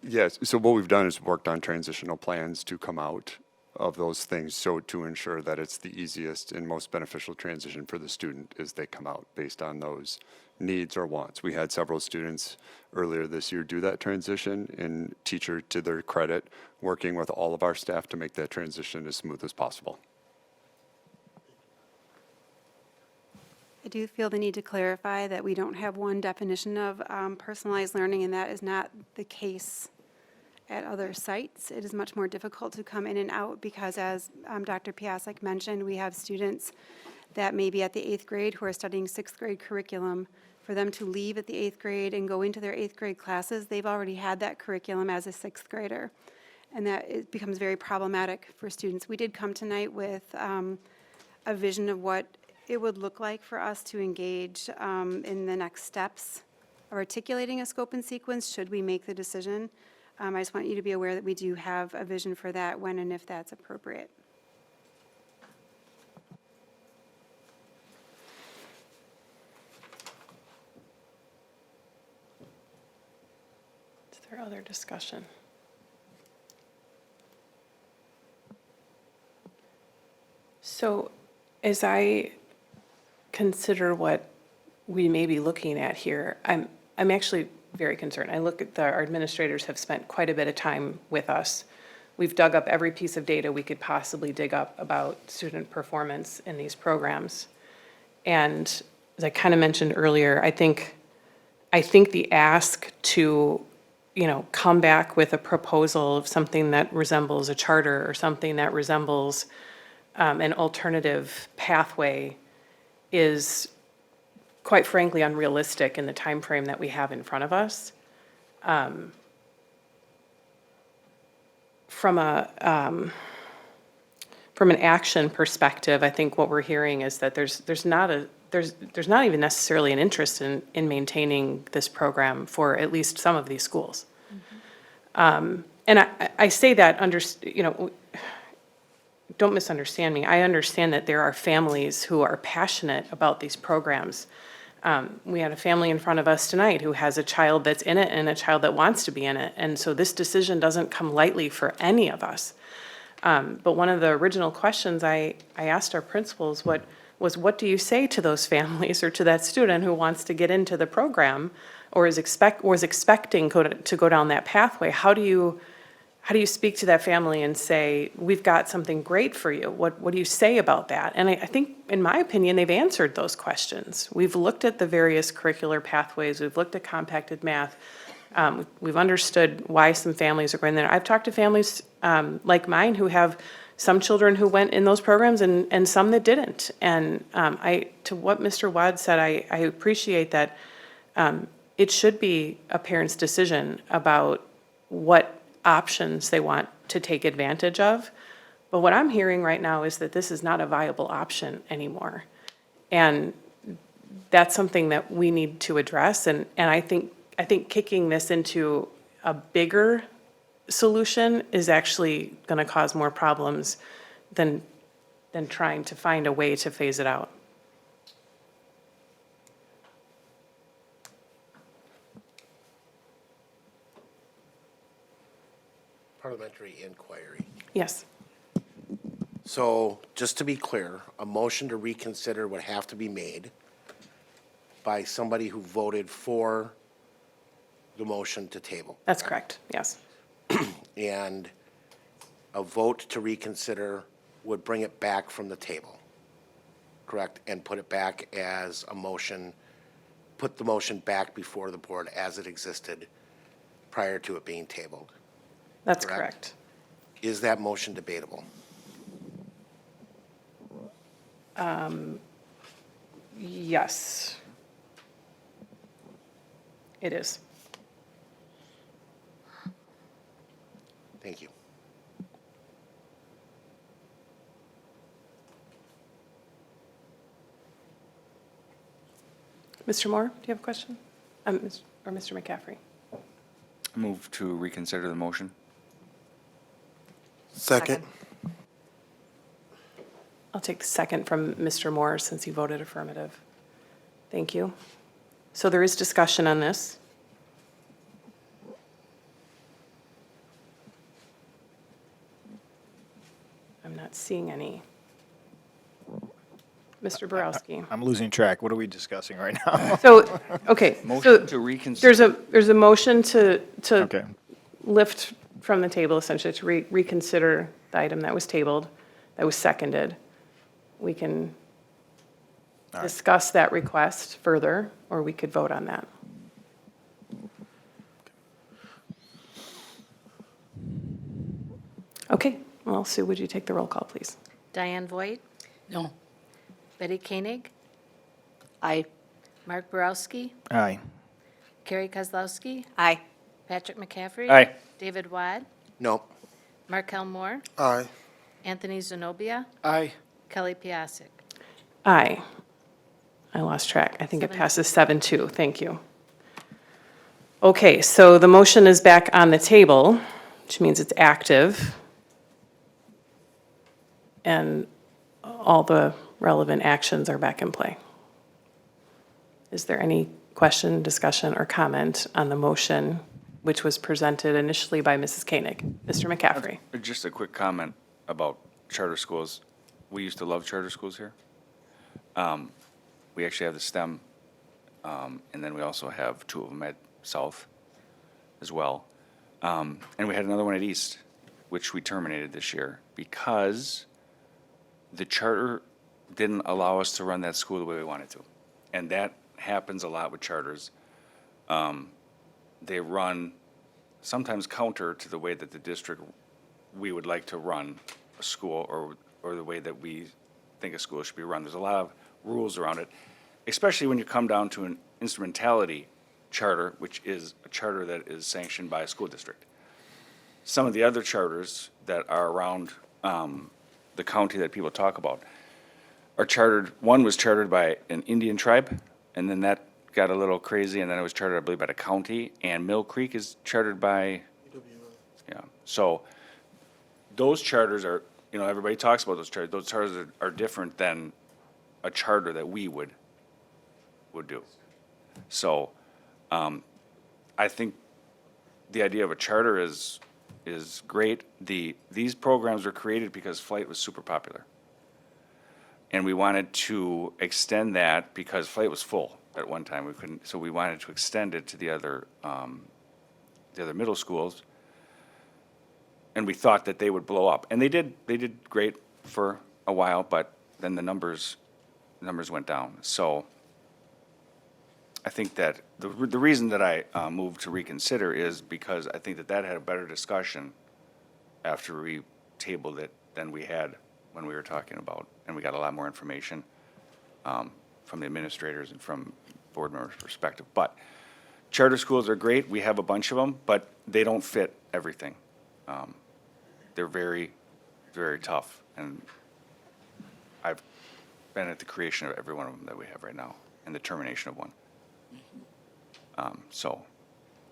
Yes, so what we've done is worked on transitional plans to come out of those things, so to ensure that it's the easiest and most beneficial transition for the student as they come out based on those needs or wants. We had several students earlier this year do that transition, and teacher, to their credit, working with all of our staff to make that transition as smooth as possible. I do feel the need to clarify that we don't have one definition of personalized learning, and that is not the case at other sites. It is much more difficult to come in and out because, as Dr. Piasek mentioned, we have students that may be at the 8th grade who are studying 6th grade curriculum. For them to leave at the 8th grade and go into their 8th grade classes, they've already had that curriculum as a 6th grader. And that it becomes very problematic for students. We did come tonight with a vision of what it would look like for us to engage in the next steps of articulating a scope and sequence should we make the decision. I just want you to be aware that we do have a vision for that when and if that's appropriate. Is there other discussion? So as I consider what we may be looking at here, I'm actually very concerned. I look at our administrators have spent quite a bit of time with us. We've dug up every piece of data we could possibly dig up about student performance in these programs. And as I kind of mentioned earlier, I think I think the ask to, come back with a proposal of something that resembles a charter or something that resembles an alternative pathway is, quite frankly, unrealistic in the time frame that we have in front of us. From an action perspective, I think what we're hearing is that there's not even necessarily an interest in maintaining this program for at least some of these schools. And I say that don't misunderstand me. I understand that there are families who are passionate about these programs. We had a family in front of us tonight who has a child that's in it and a child that wants to be in it. And so this decision doesn't come lightly for any of us. But one of the original questions I asked our principals was what do you say to those families or to that student who wants to get into the program or was expecting to go down that pathway? How do you speak to that family and say, we've got something great for you? What do you say about that? And I think, in my opinion, they've answered those questions. We've looked at the various curricular pathways. We've looked at compacted math. We've understood why some families are going there. I've talked to families like mine who have some children who went in those programs and some that didn't. And to what Mr. Wad said, I appreciate that it should be a parent's decision about what options they want to take advantage of. But what I'm hearing right now is that this is not a viable option anymore. And that's something that we need to address. And I think kicking this into a bigger solution is actually going to cause more problems than trying to find a way to phase it out. Parliamentary inquiry. Yes. So, just to be clear, a motion to reconsider would have to be made by somebody who voted for the motion to table. That's correct, yes. And a vote to reconsider would bring it back from the table, correct? And put it back as a motion, put the motion back before the board as it existed prior to it being tabled. That's correct. Is that motion debatable? Yes. It is. Thank you. Mr. Moore, do you have a question? Or Mr. McCaffrey? Move to reconsider the motion. Second. I'll take the second from Mr. Moore since he voted affirmative. Thank you. So there is discussion on this. I'm not seeing any. Mr. Borowski. I'm losing track. What are we discussing right now? So, okay. so Motion to reconsider. There's a motion to Okay. lift from the table, essentially, to reconsider the item that was tabled, that was seconded. We can discuss that request further, or we could vote on that. Okay, well, Sue, would you take the roll call, please? Diane Voigt, No. Betty Koenig, Aye. Mark Borowski, Aye. Carrie Kozlowski, Aye. Patrick McCaffrey. Aye. David Wad, No. Markel Moore, Aye. Anthony Zenobia, Aye. Kelly Piasek. Aye. I lost track. I think it passes 7-2. Thank you. Okay, so the motion is back on the table, which means it's active. And all the relevant actions are back in play. Is there any question, discussion, or comment on the motion which was presented initially by Mrs. Koenig? Mr. McCaffrey? Just a quick comment about charter schools. We used to love charter schools here. We actually have the STEM, and then we also have two of them at South as well. And we had another one at East, which we terminated this year because the charter didn't allow us to run that school the way we wanted to. And that happens a lot with charters. they run sometimes counter to the way that the district, we would like to run a school, or the way that we think a school should be run. There's a lot of rules around it, especially when you come down to an instrumentality charter, which is a charter that is sanctioned by a school district. Some of the other charters that are around the county that people talk about are chartered, one was chartered by an Indian tribe, and then that got a little crazy, and then it was chartered, I believe, by the county, and Mill Creek is chartered by, yeah. So those charters are, you know, everybody talks about those charters. Those charters are different than a charter that we would do. So I think the idea of a charter is great. These programs were created because flight was super popular. And we wanted to extend that because flight was full at one time. We couldn't, so we wanted to extend it to the other middle schools. And we thought that they would blow up. And they did great for a while, but then the numbers went down. So I think that the reason that I moved to reconsider is because I think that had a better discussion after we tabled it than we had when we were talking about, and we got a lot more information from the administrators and from board members' perspective. But charter schools are great. We have a bunch of them, but they don't fit everything. They're very, very tough, and I've been at the creation of every one of them that we have right now, and the termination of one. So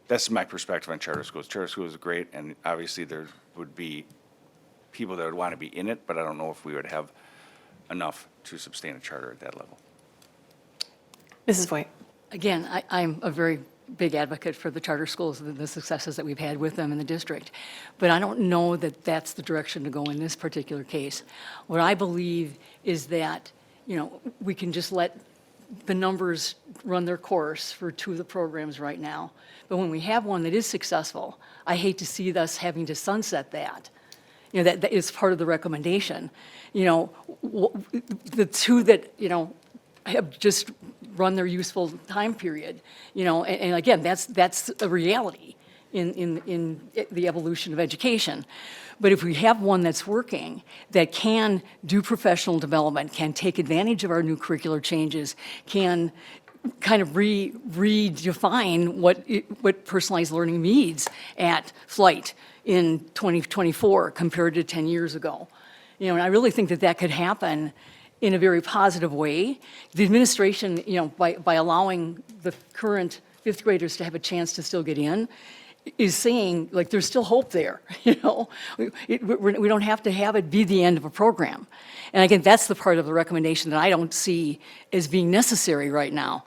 that's my perspective on charter schools. Charter schools are great, and obviously there would be people that would want to be in it, but I don't know if we would have enough to sustain a charter at that level. Mrs. Voigt. Again, I'm a very big advocate for the charter schools and the successes that we've had with them in the district. But I don't know that that's the direction to go in this particular case. What I believe is that, you know, we can just let the numbers run their course for two of the programs right now. But when we have one that is successful, I hate to see us having to sunset that. You know, that is part of the recommendation. You know, the two that, you know, have just run their useful time period, you know, and again, that's a reality in the evolution of education. But if we have one that's working, that can do professional development, can take advantage of our new curricular changes, can kind of redefine what personalized learning means at Flight in 2024 compared to 10 years ago. You know, and I really think that could happen in a very positive way. The administration, you know, by allowing the current fifth graders to have a chance to still get in, is saying, like, there's still hope there, you know? We don't have to have it be the end of a program. And again, that's the part of the recommendation that I don't see as being necessary right now.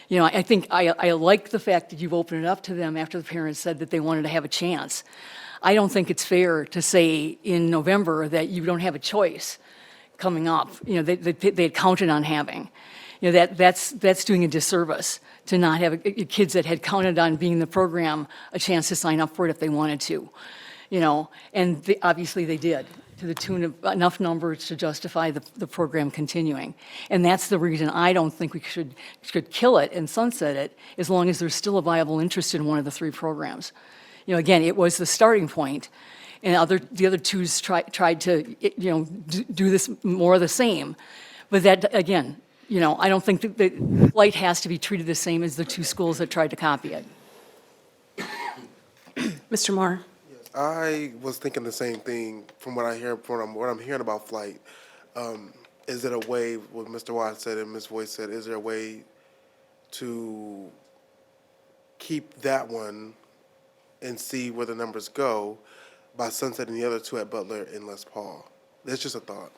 You know, I think I like the fact that you've opened it up to them after the parents said that they wanted to have a chance. I don't think it's fair to say in November that you don't have a choice coming up, you know, they had counted on having. You know, that's doing a disservice to not have kids that had counted on being in the program a chance to sign up for it if they wanted to, you know, and obviously they did, to the tune of enough numbers to justify the program continuing. And that's the reason I don't think we should kill it and sunset it as long as there's still a viable interest in one of the three programs. You know, again, it was the starting point, and the other twos tried to, you know, do this more of the same. But that, again, you know, I don't think that Flight has to be treated the same as the two schools that tried to copy it. Mr. Moore. I was thinking the same thing from what what I'm hearing about Flight. Is it a way, what Mr. Watt said and Ms. Voight said, is there a way to keep that one and see where the numbers go by sunsetting the other two at Butler and Les Paul? That's just a thought.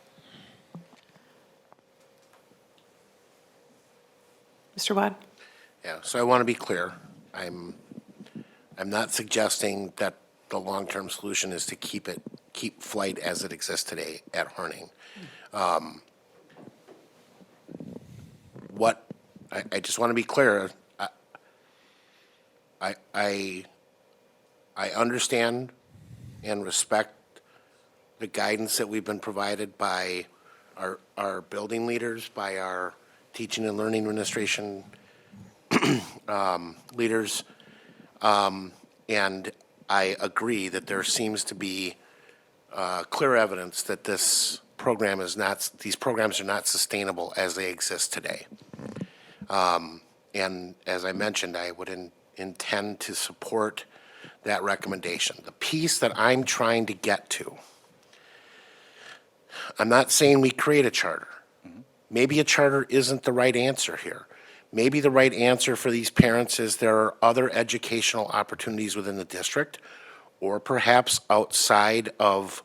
Mr. Watt. Yeah, so I want to be clear. I'm not suggesting that the long-term solution is to keep Flight as it exists today at Horning. I just want to be clear. I understand and respect the guidance that we've been provided by our building leaders, by our teaching and learning administration leaders, and I agree that there seems to be clear evidence that these programs are not sustainable as they exist today. And as I mentioned, I would intend to support that recommendation. The piece that I'm trying to get to, I'm not saying we create a charter. Maybe a charter isn't the right answer here. Maybe the right answer for these parents is there are other educational opportunities within the district, or perhaps outside of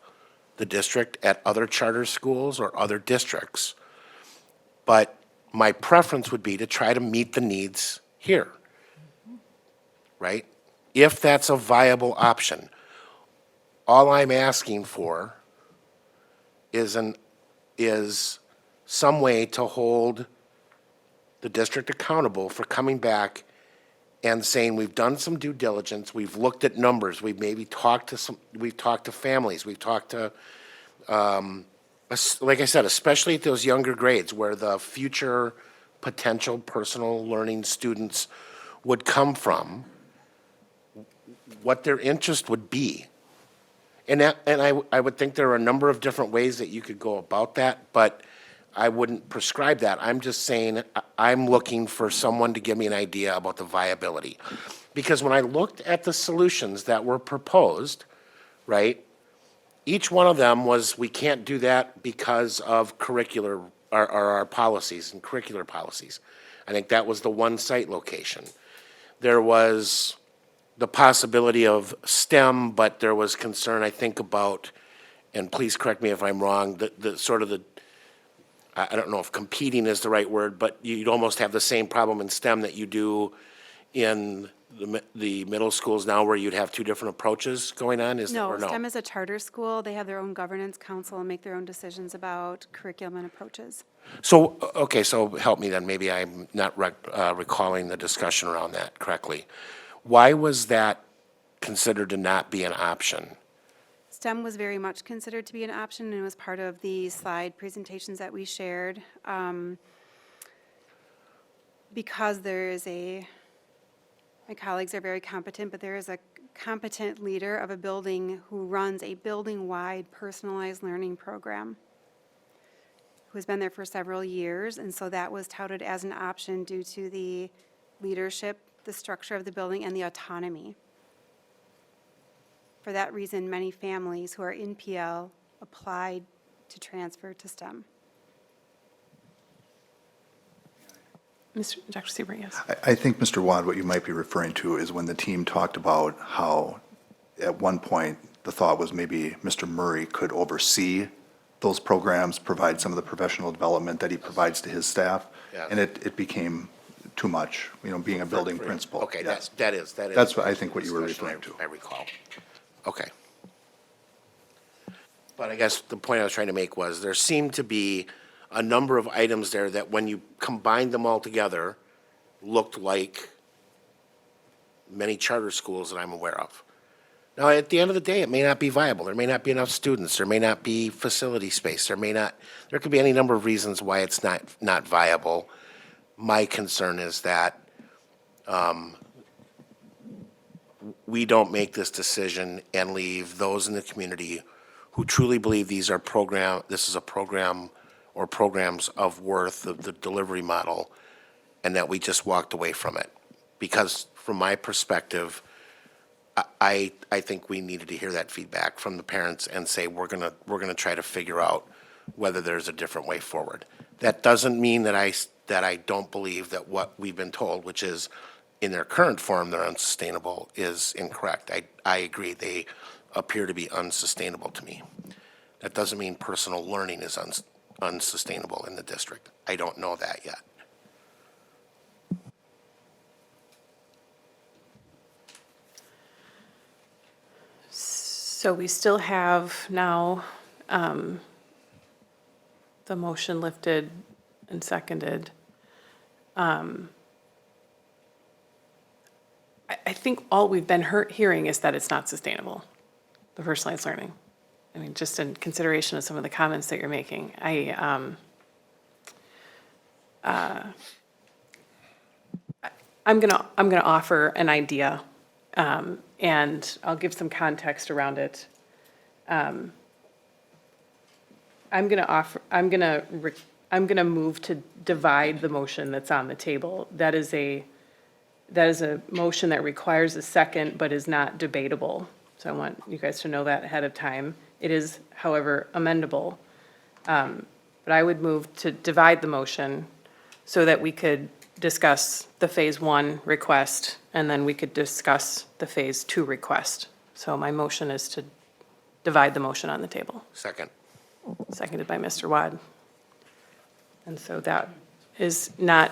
the district at other charter schools or other districts. But my preference would be to try to meet the needs here, right? If that's a viable option. All I'm asking for is some way to hold the district accountable for coming back and saying, we've done some due diligence, we've looked at numbers, we've maybe talked to families, we've talked to, like I said, especially at those younger grades where the future potential personal learning students would come from, what their interest would be. And I would think there are a number of different ways that you could go about that, but I wouldn't prescribe that. I'm just saying I'm looking for someone to give me an idea about the viability. Because when I looked at the solutions that were proposed, right, each one of them was, we can't do that because of our policies and curricular policies. I think that was the one site location. There was the possibility of STEM, but there was concern, I think, about, and please correct me if I'm wrong, I don't know if competing is the right word, but you'd almost have the same problem in STEM that you do in the middle schools now, where you'd have two different approaches going on, No, STEM is a charter school. They have their own governance council and make their own decisions about curriculum and approaches. So, okay, so help me then, maybe I'm not recalling the discussion around that correctly. Why was that considered to not be an option? STEM was very much considered to be an option and was part of the slide presentations that we shared. Because my colleagues are very competent, but there is a competent leader of a building who runs a building-wide personalized learning program, who has been there for several years, and so that was touted as an option due to the leadership, the structure of the building, and the autonomy. For that reason, many families who are in PL applied to transfer to STEM. Dr. Siebert, yes. I think, Mr. Wad, what you might be referring to is when the team talked about how, at one point, the thought was maybe Mr. Murray could oversee those programs, provide some of the professional development that he provides to his staff, Yeah. and it became too much, being a building principal. Okay, Yes. that is. That's what I think what you were discussion referring to. I recall. Okay. But I guess the point I was trying to make was there seemed to be a number of items there that when you combined them all together, looked like many charter schools that I'm aware of. Now, at the end of the day, it may not be viable. There may not be enough students. There may not be facility space. There could be any number of reasons why it's not viable. My concern is that we don't make this decision and leave those in the community who truly believe this is a program or programs of worth of the delivery model, and that we just walked away from it. Because from my perspective, I think we needed to hear that feedback from the parents and say, we're gonna try to figure out whether there's a different way forward. That doesn't mean that I don't believe that what we've been told, which is in their current form, they're unsustainable, is incorrect. I agree, they appear to be unsustainable to me. That doesn't mean personal learning is unsustainable in the district. I don't know that yet. So we still have now the motion lifted and seconded. I think all we've been hearing is that it's not sustainable, the personalized learning. I mean, just in consideration of some of the comments that you're making. I'm gonna offer an idea, and I'll give some context around it. I'm gonna move to divide the motion that's on the table. That is a motion that requires a second but is not debatable. So I want you guys to know that ahead of time. It is, however, amendable. But I would move to divide the motion so that we could discuss the Phase 1 request, and then we could discuss the Phase 2 request. So my motion is to divide the motion on the table, Second. seconded by Mr. Wad. And so that is not,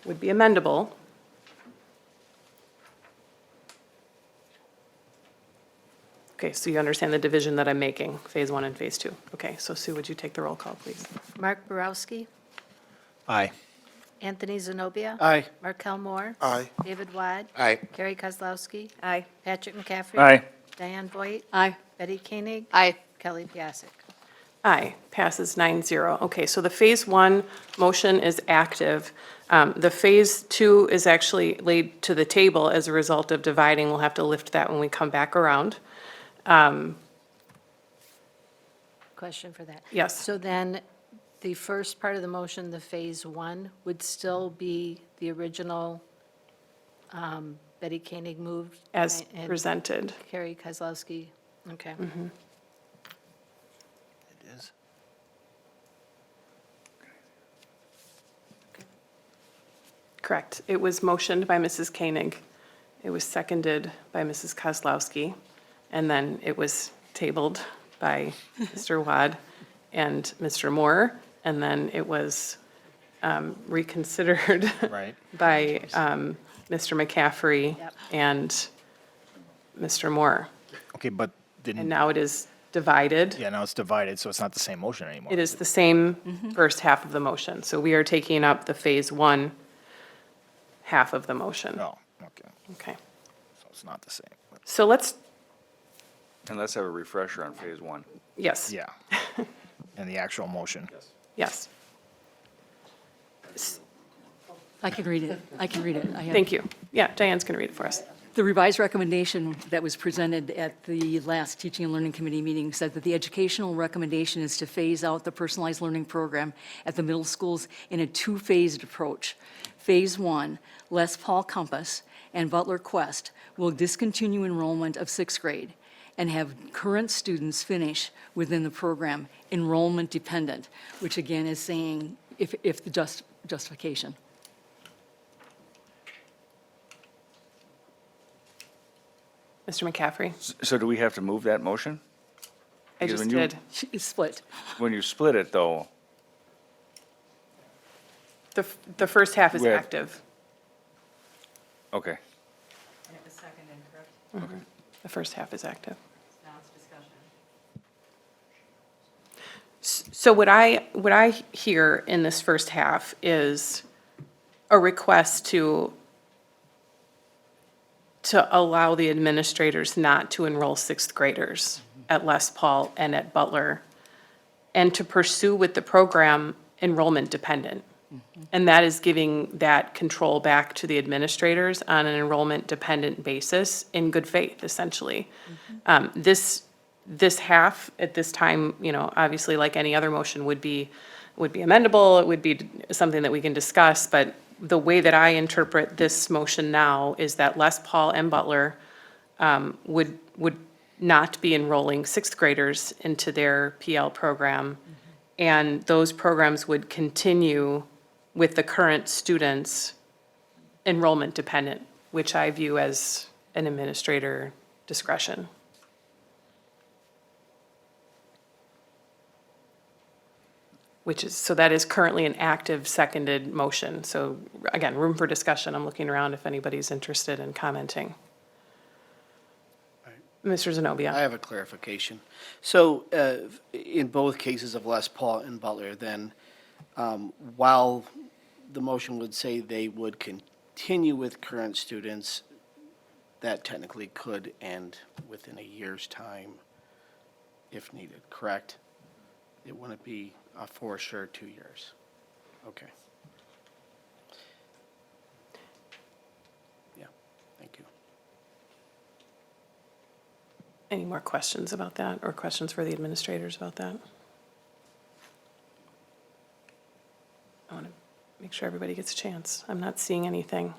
would be amendable. Okay, so you understand the division that I'm making, Phase 1 and Phase 2. Okay, so Sue, would you take the roll call, please? Mark Borowski, Aye. Anthony Zenobia. Aye. Markel Moore. Aye. David Wad. Aye. Carrie Kozlowski. Aye. Patrick McCaffrey. Aye. Diane Voigt. Aye. Betty Koenig. Aye. Kelly Piasek. Aye, passes 9-0. Okay, so the Phase 1 motion is active. The Phase 2 is actually laid to the table as a result of dividing. We'll have to lift that when we come back around. Question for that. Yes. So then, the first part of the motion, the Phase 1, would still be the original Betty Koenig moved? As and presented. Carrie Kozlowski, okay. It is. Correct. It was motioned by Mrs. Koenig. It was seconded by Mrs. Kozlowski. And then it was tabled by Mr. Wad and Mr. Moore. And then it was reconsidered Right. by Mr. McCaffrey Yep. and Mr. Moore. Okay, but And didn't, now it is divided. yeah, now it's divided, so it's not the same motion anymore. It is the same first half of the motion. So we are taking up the Phase 1 half of the motion. Oh, okay, Okay. so it's not the same. So let's, And let's have a refresher on Phase 1. yes. Yeah. And the actual motion. Yes. I can read it. I can read it. I have- Thank you. Yeah, Diane's going to read it for us. The revised recommendation that was presented at the last Teaching and Learning Committee meeting said that the educational recommendation is to phase out the personalized learning program at the middle schools in a two-phased approach. Phase 1, Les Paul Compass and Butler Quest will discontinue enrollment of sixth grade and have current students finish within the program enrollment dependent, which again is saying if the justification. Mr. McCaffrey? So do we have to move that motion? I Because just when you- did. It's split. When you split it, though, The first half is We have- active. okay. The first half is active. So what I hear in this first half is a request to allow the administrators not to enroll sixth graders at Les Paul and at Butler, and to pursue with the program enrollment dependent. And that is giving that control back to the administrators on an enrollment dependent basis in good faith, essentially. This half, at this time, obviously, like any other motion, would be amendable, it would be something that we can discuss, but the way that I interpret this motion now is that Les Paul and Butler would not be enrolling sixth graders into their PL program, and those programs would continue with the current students enrollment dependent, which I view as an administrator discretion. So that is currently an active seconded motion. So again, room for discussion. I'm looking around if anybody's interested in commenting. Mr. Zenobia? I have a clarification. So in both cases of Les Paul and Butler, then, while the motion would say they would continue with current students, that technically could end within a year's time if needed, correct? It wouldn't be for sure 2 years. Okay. Any more questions about that, or questions for the administrators about that? I want to make sure everybody gets a chance. I'm not seeing anything.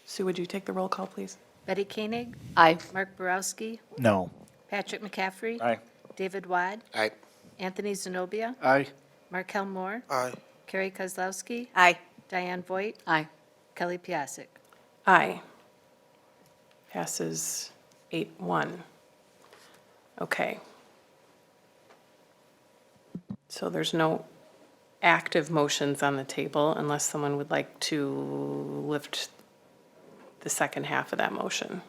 Sue, would you take the roll call, please? Betty Koenig? Aye. Mark Borowski? No. Patrick McCaffrey? Aye. David Wad? Aye. Anthony Zenobia? Aye. Markel Moore? Aye. Carrie Kozlowski? Aye. Diane Voigt? Aye. Kelly Piasek? Aye. Passes 8-1. Okay. So there's no active motions on the table unless someone would like to lift the second half of that motion.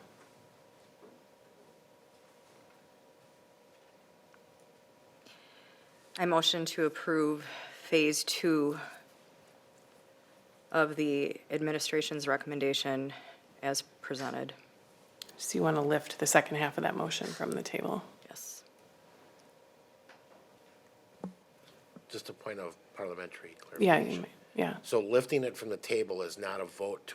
I motion to approve Phase 2 of the administration's recommendation as presented. So you want to lift the second half of that motion from the table? Yes. Just a point of parliamentary Yeah, clarification. yeah. So lifting it from the table is not a vote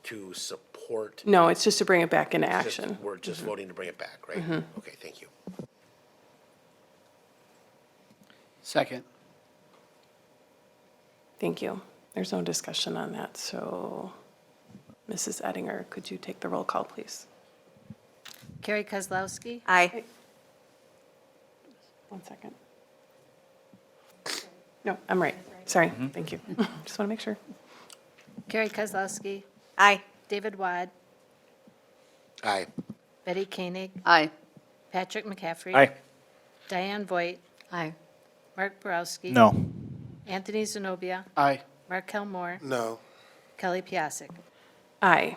to support. No, it's just to bring it back into It's just- action. We're just voting to bring it back, right? Okay, thank you. Second. Thank you. There's no discussion on that, so Mrs. Ettinger, could you take the roll call, please? Carrie Kozlowski? Aye. 1 second. No, I'm right. Sorry, thank you. Just want to make sure. Carrie Kozlowski? Aye. David Wad? Aye. Betty Koenig? Aye. Patrick McCaffrey? Aye. Diane Voigt? Aye. Mark Borowski? No. Anthony Zenobia? Aye. Markel Moore? No. Kelly Piasek? Aye.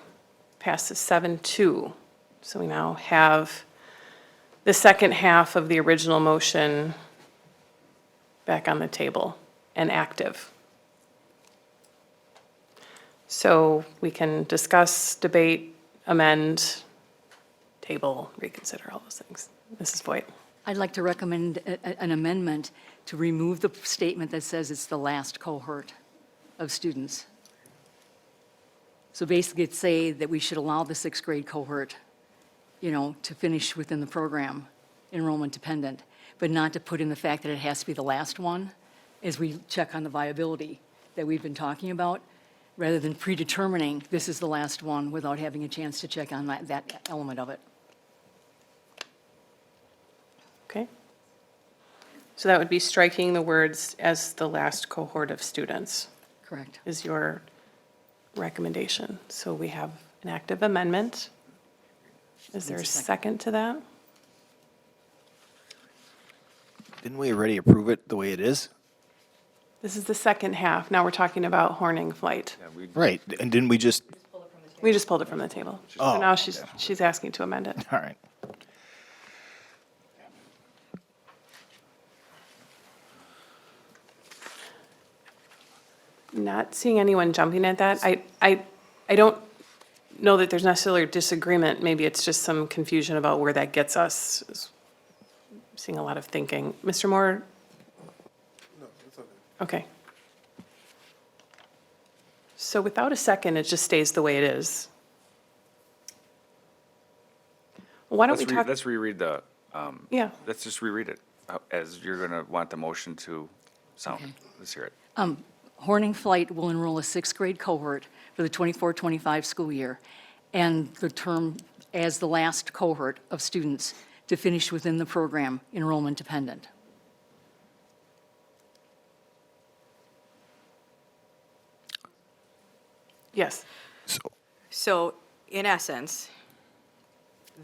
Passes 7-2. So we now have the second half of the original motion back on the table and active. So we can discuss, debate, amend, table, reconsider, all those things. Mrs. Voigt. I'd like to recommend an amendment to remove the statement that says it's the last cohort of students. So basically, it'd say that we should allow the sixth grade cohort, to finish within the program, enrollment dependent, but not to put in the fact that it has to be the last one as we check on the viability that we've been talking about, rather than predetermining this is the last one without having a chance to check on that element of it. Okay. So that would be striking the words "as the last cohort of students" Correct. is your recommendation. So we have an active amendment. Is there a second to that? Didn't we already approve it the way it is? This is the second half. Now we're talking about Horning flight. Right, and didn't we just, We just pulled it from the table. So Oh, now she's asking to amend it. all right. Not seeing anyone jumping at that. I don't know that there's necessarily a disagreement. Maybe it's just some confusion about where that gets us. Seeing a lot of thinking. Mr. Moore? No, it's okay. Okay. So without a second, it just stays the way it is. Why don't we talk? Let's reread the, Yeah. let's just reread it as you're going to want the motion to sound. Okay. Let's hear it. Horning Flight will enroll a sixth grade cohort for the 24-25 school year, and the term as the last cohort of students to finish within the program, enrollment dependent. Yes. So, in essence,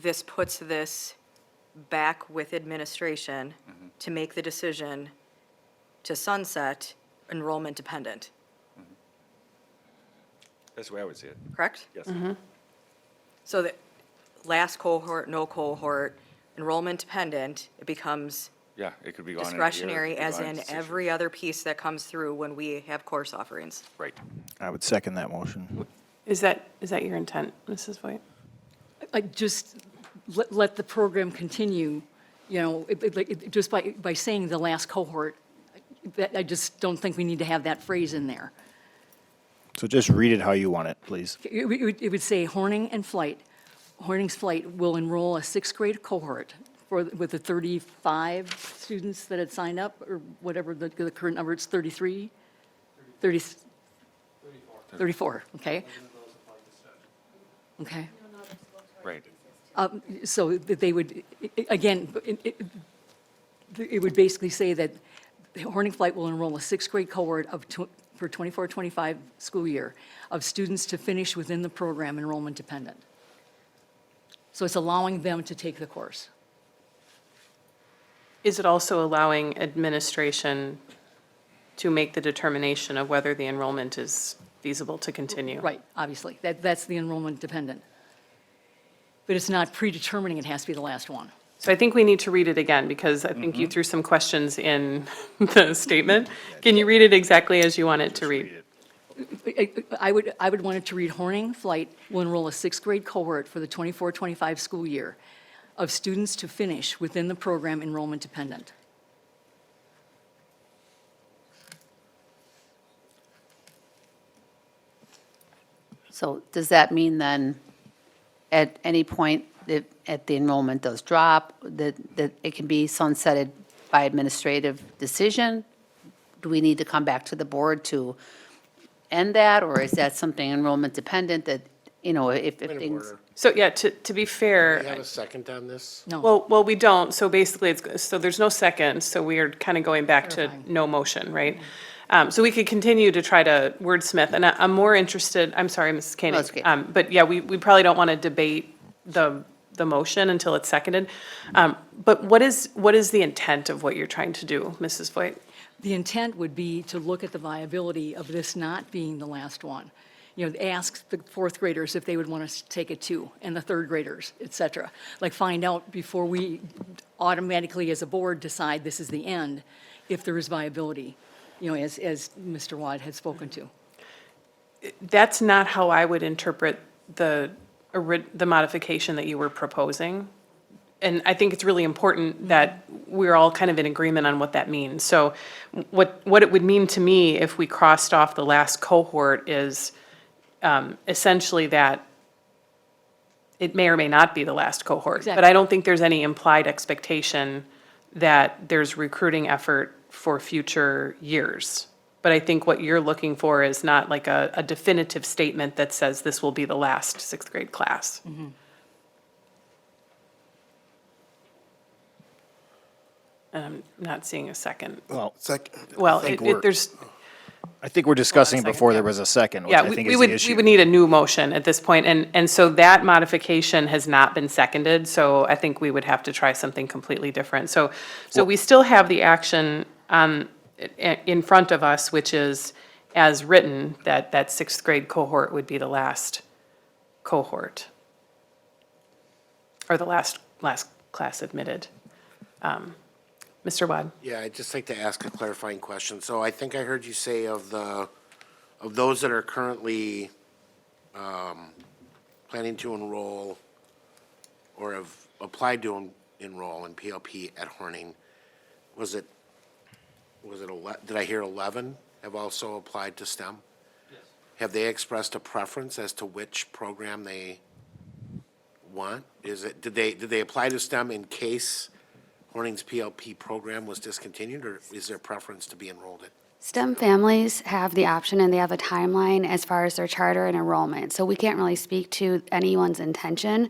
this puts this back with administration to make the decision to sunset enrollment dependent, That's the way I would see it. correct? Yes. So that last cohort, no cohort, enrollment dependent, it becomes Yeah, it could be gone in a year, discretionary, it could be as gone in 6 years. every other piece that comes through when we have course offerings. Right. I would second that motion. Is that your intent, Mrs. Voigt? Like, just let the program continue, just by saying the last cohort. I just don't think we need to have that phrase in there. So just read it how you want it, please. It would say Horning's Flight will enroll a sixth grade cohort with the 35 students that had signed up, or whatever the current number, it's 33? 30, 34, okay. Okay. Right. So that they would, again, it would basically say that Horning Flight will enroll a sixth grade cohort for 24-25 school year of students to finish within the program enrollment dependent. So it's allowing them to take the course. Is it also allowing administration to make the determination of whether the enrollment is feasible to continue? Right, obviously, that's the enrollment dependent. But it's not predetermining it has to be the last one. So I think we need to read it again, because I think you threw some questions in the statement. Can you read it exactly as you want it to read? I would want it to read, Horning Flight will enroll a sixth grade cohort for the 24-25 school year of students to finish within the program enrollment dependent. So does that mean then, at any point, if at the enrollment does drop, that it can be sunsetted by administrative decision? Do we need to come back to the board to end that, or is that something enrollment dependent that, you know, if Point of things? order. So, yeah, to be fair. Do you have a second on this? No. Well, we don't, so basically, so there's no second, so we are kind of going back to no motion, right? So we could continue to try to wordsmith, and I'm more interested, I'm sorry, Mrs. Koenig. No, it's okay. But yeah, we probably don't want to debate the motion until it's seconded. But what is the intent of what you're trying to do, Mrs. Voigt? The intent would be to look at the viability of this not being the last one. You know, ask the fourth graders if they would want to take it too, and the third graders, et cetera. Like, find out before we automatically, as a board, decide this is the end, if there is viability, you know, as Mr. Watt had spoken to. That's not how I would interpret the modification that you were proposing. And I think it's really important that we're all kind of in agreement on what that means. So what it would mean to me if we crossed off the last cohort is essentially that it may or may not be the last cohort. But I don't think there's any implied expectation that there's recruiting effort for future years. But I think what you're looking for is not like a definitive statement that says this will be the last sixth grade class. And I'm not seeing a second. Well, Well, think we're- there's, I think we're discussing before there was a second, which yeah, I think we is would, the we issue. would need a new motion at this point, and so that modification has not been seconded, so I think we would have to try something completely different. So we still have the action in front of us, which is as written, that sixth grade cohort would be the last cohort, or the last class admitted. Mr. Wad? Yeah, I'd just like to ask a clarifying question. So I think I heard you say of those that are currently planning to enroll or have applied to enroll in PLP at Horning, did I hear 11 have also applied to STEM? Yes. Have they expressed a preference as to which program they want? Did they apply to STEM in case Horning's PLP program was discontinued, or is there preference to be enrolled in? STEM families have the option and they have a timeline as far as their charter and enrollment. So we can't really speak to anyone's intention.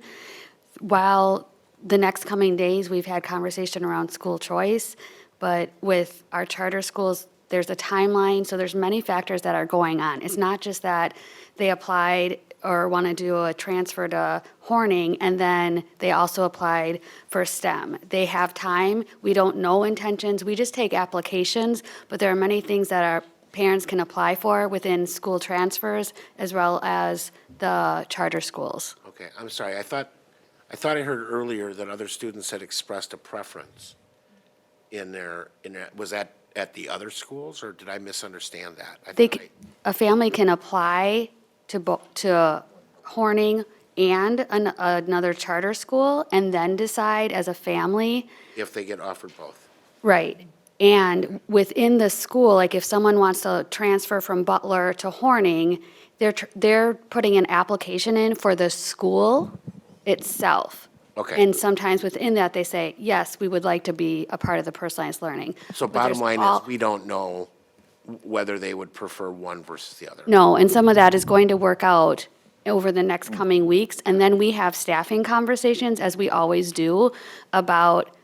While the next coming days, we've had conversation around school choice, but with our charter schools, there's a timeline, so there's many factors that are going on. It's not just that they applied or want to do a transfer to Horning, and then they also applied for STEM. They have time. We don't know intentions. We just take applications, but there are many things that our parents can apply for within school transfers as well as the charter schools. Okay, I'm sorry. I thought I heard earlier that other students had expressed a preference was that at the other schools, or did I misunderstand that? A family can apply to Horning and another charter school, and then decide as a family. If they get offered both. Right. And within the school, like if someone wants to transfer from Butler to Horning, they're putting an application in for the school itself. Okay. And sometimes within that, they say, yes, we would like to be a part of the personalized learning. So But bottom there's line all- is, we don't know whether they would prefer one versus the other. No, and some of that is going to work out over the next coming weeks. And then we have staffing conversations, as we always do, about,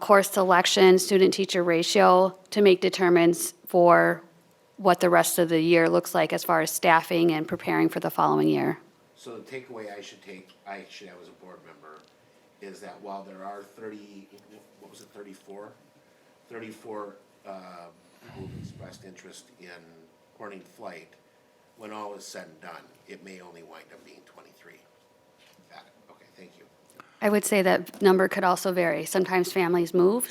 course selection, student-teacher ratio, to make determines for what the rest of the year looks like as far as staffing and preparing for the following year. So the takeaway I should have as a board member, is that while there are 34 who expressed interest in Corning Flight, when all is said and done, it may only wind up being 23. Got it, okay, thank you. I would say that number could also vary. Sometimes families move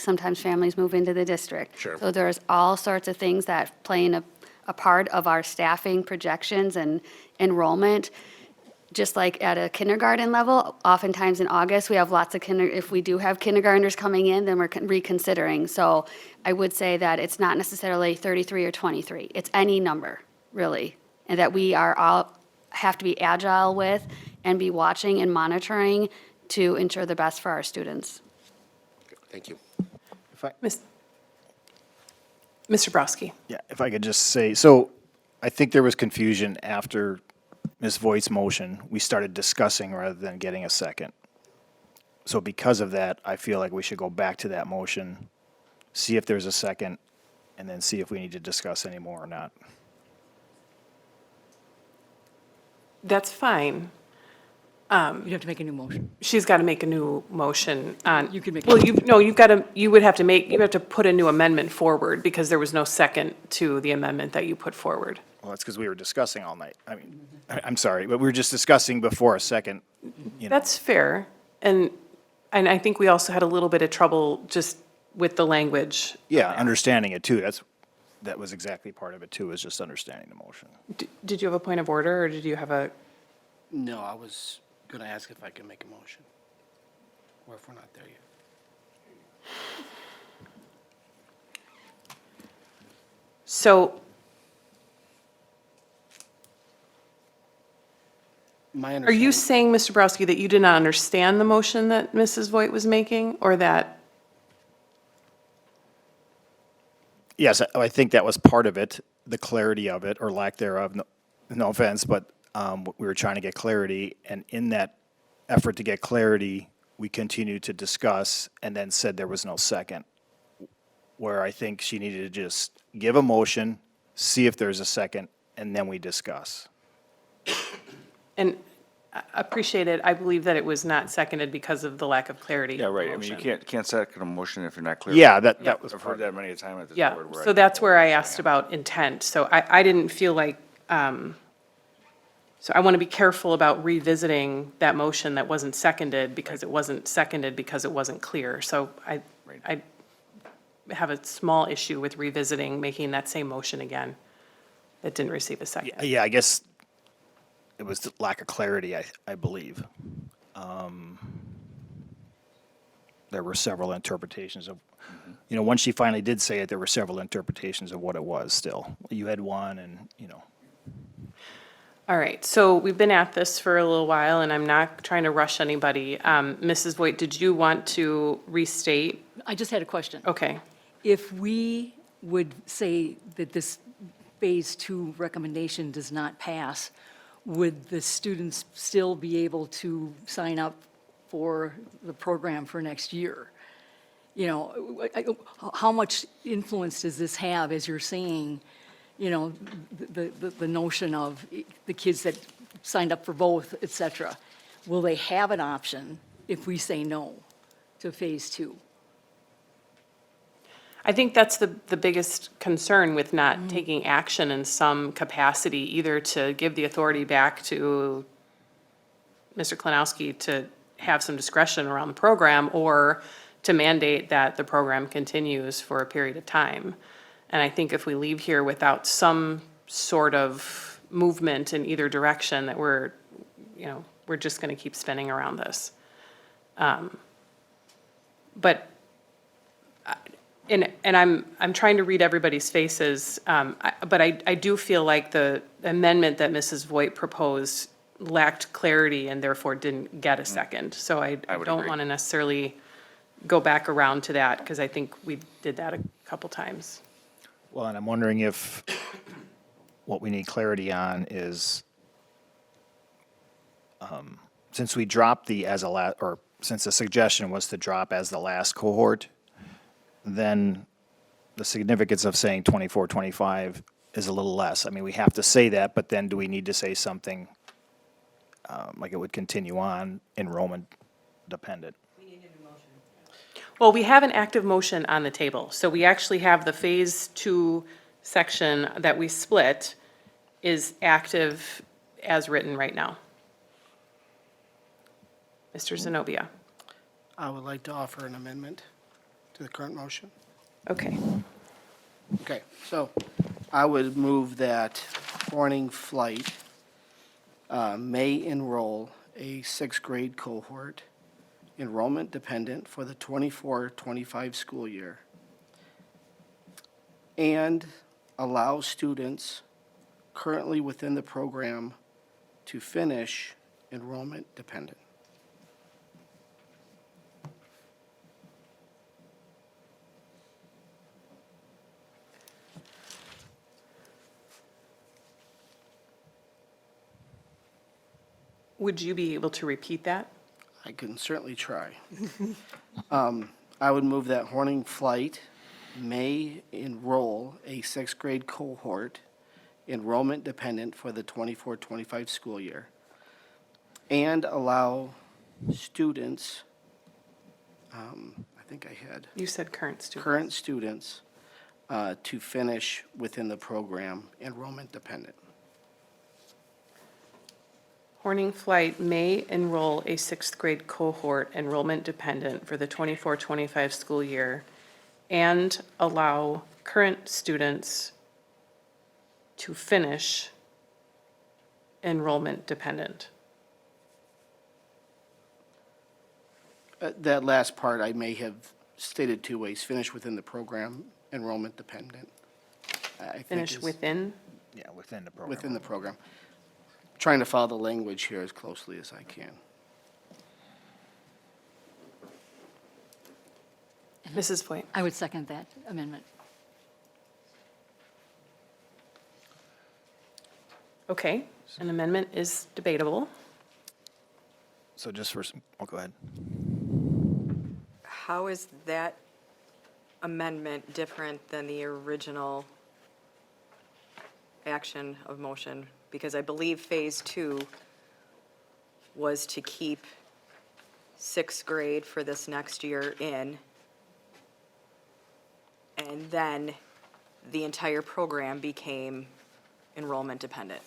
into the district. Sure. So there's all sorts of things that play in a part of our staffing projections and enrollment. Just like at a kindergarten level, oftentimes in August, we have lots of if we do have kindergartners coming in, then we're reconsidering. So I would say that it's not necessarily 33 or 23. It's any number, really. And that we are all, have to be agile with and be watching and monitoring to ensure the best for our students. Thank you. Mr. Browski. Yeah, if I could just say, so I think there was confusion after Ms. Voigt's motion. We started discussing rather than getting a second. So because of that, I feel like we should go back to that motion, see if there's a second, and then see if we need to discuss any more or not. That's fine. You have to make a new motion. She's got to make a new motion on. You could make a Well, new- you've got to, you have to put a new amendment forward because there was no second to the amendment that you put forward. Well, that's because we were discussing all night. I mean, I'm sorry, but we were just discussing before a second, That's fair. And I think we also had a little bit of trouble just with the language. Yeah, understanding it too. That was exactly part of it too, is just understanding the motion. Did you have a point of order or did you have a? No, I was going to ask if I could make a motion, or if we're not there yet. So My are you understanding, saying, Mr. Browski, that you did not understand the motion that Mrs. Voigt was making or that? Yes, I think that was part of it, the clarity of it, or lack thereof, no offense, but we were trying to get clarity, and in that effort to get clarity, we continued to discuss and then said there was no second, where I think she needed to just give a motion, see if there's a second, and then we discuss. And I appreciate it. I believe that it was not seconded because of the lack of clarity. Yeah, of the right. I mean, you motion. can't second a motion if you're not clear. Yeah, that was I've part heard of that many a time at this Yeah, board. so that's where I asked about intent. So I didn't feel like, so I want to be careful about revisiting that motion that wasn't seconded because it wasn't seconded because it wasn't clear. So I have a small issue with revisiting, making that same motion again that didn't receive a second. Yeah, I guess it was the lack of clarity, I believe. There were several interpretations of, once she finally did say it, there were several interpretations of what it was still. You had one and. All right, so we've been at this for a little while, and I'm not trying to rush anybody. Mrs. Voigt, did you want to restate? I just had a question. Okay. If we would say that this Phase 2 recommendation does not pass, would the students still be able to sign up for the program for next year? How much influence does this have, as you're saying, the notion of the kids that signed up for both, et cetera? Will they have an option if we say no to Phase 2? I think that's the biggest concern with not taking action in some capacity, either to give the authority back to Mr. Klinowski to have some discretion around the program, or to mandate that the program continues for a period of time. And I think if we leave here without some sort of movement in either direction, that we're just going to keep spinning around this. But I'm trying to read everybody's faces, but I do feel like the amendment that Mrs. Voigt proposed lacked clarity and therefore didn't get a second. So I would don't agree. want to necessarily go back around to that, because I think we did that a couple times. Well, and I'm wondering if what we need clarity on is, since we dropped the or since the suggestion was to drop as the last cohort, then the significance of saying 24, 25 is a little less. I mean, we have to say that, but then do we need to say something like it would continue on enrollment dependent? Well, we have an active motion on the table, so we actually have the Phase 2 section that we split is active as written right now. Mr. Zenobia. I would like to offer an amendment to the current motion. Okay. Okay, so I would move that Corning Flight may enroll a sixth grade cohort, enrollment dependent, for the 24-25 school year, and allow students currently within the program to finish enrollment dependent. Would you be able to repeat that? I can certainly try. I would move that Horning Flight may enroll a sixth grade cohort, enrollment dependent, for the 24-25 school year, and allow students, I think I had. You said current students. Current students to finish within the program, enrollment dependent. Horning Flight may enroll a sixth grade cohort, enrollment dependent, for the 24-25 school year, and allow current students to finish enrollment dependent. That last part I may have stated two ways: finish within the program, enrollment dependent. I think Finish is within? Yeah, within the program. within the program. Trying to follow the language here as closely as I can. Mrs. Voigt. I would second that amendment. Okay, an amendment is debatable. So just for some, oh, go ahead. How is that amendment different than the original action of motion? Because I believe Phase 2 was to keep sixth grade for this next year in, and then the entire program became enrollment dependent.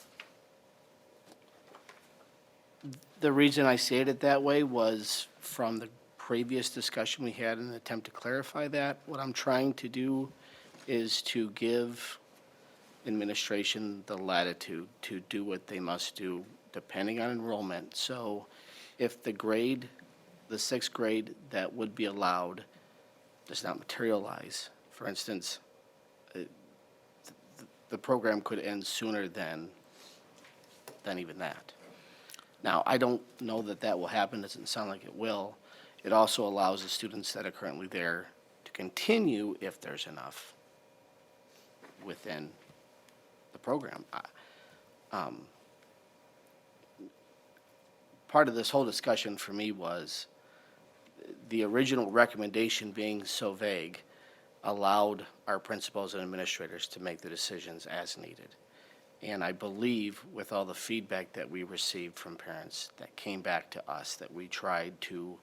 The reason I stated it that way was from the previous discussion we had in an attempt to clarify that. What I'm trying to do is to give administration the latitude to do what they must do depending on enrollment. So if the grade, the sixth grade that would be allowed does not materialize, for instance, the program could end sooner than even that. Now, I don't know that that will happen, doesn't sound like it will. It also allows the students that are currently there to continue if there's enough within the program. Part of this whole discussion for me was the original recommendation being so vague allowed our principals and administrators to make the decisions as needed. And I believe with all the feedback that we received from parents that came back to us, that we tried to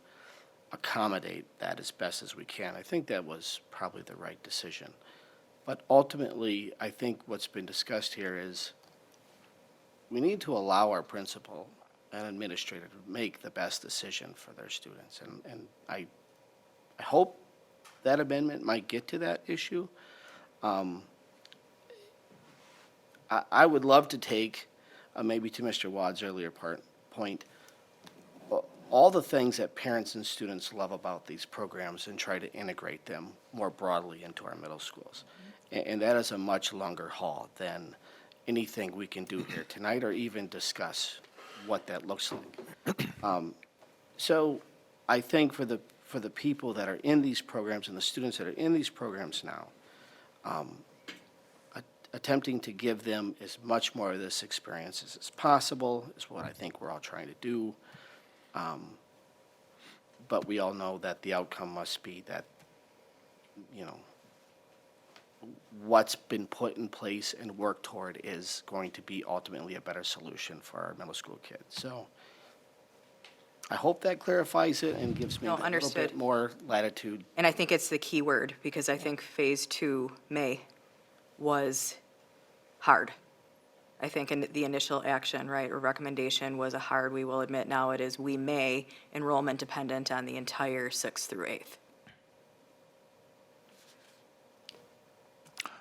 accommodate that as best as we can. I think that was probably the right decision. But ultimately, I think what's been discussed here is we need to allow our principal and administrator to make the best decision for their students. And I hope that amendment might get to that issue. I would love to take, maybe to Mr. Wad's earlier point, all the things that parents and students love about these programs and try to integrate them more broadly into our middle schools. And that is a much longer haul than anything we can do here tonight or even discuss what that looks like. So I think for the people that are in these programs and the students that are in these programs now, attempting to give them as much more of this experience as possible is what I think we're all trying to do. But we all know that the outcome must be that, you know, what's been put in place and worked toward is going to be ultimately a better solution for our middle school kids. So I hope that clarifies it and gives me No, a little understood. bit more latitude. And I think it's the key word, because I think Phase 2, May, was hard. I think in the initial action, right, or recommendation was a hard, we will admit now it is, we may, enrollment dependent on the entire 6th through 8th.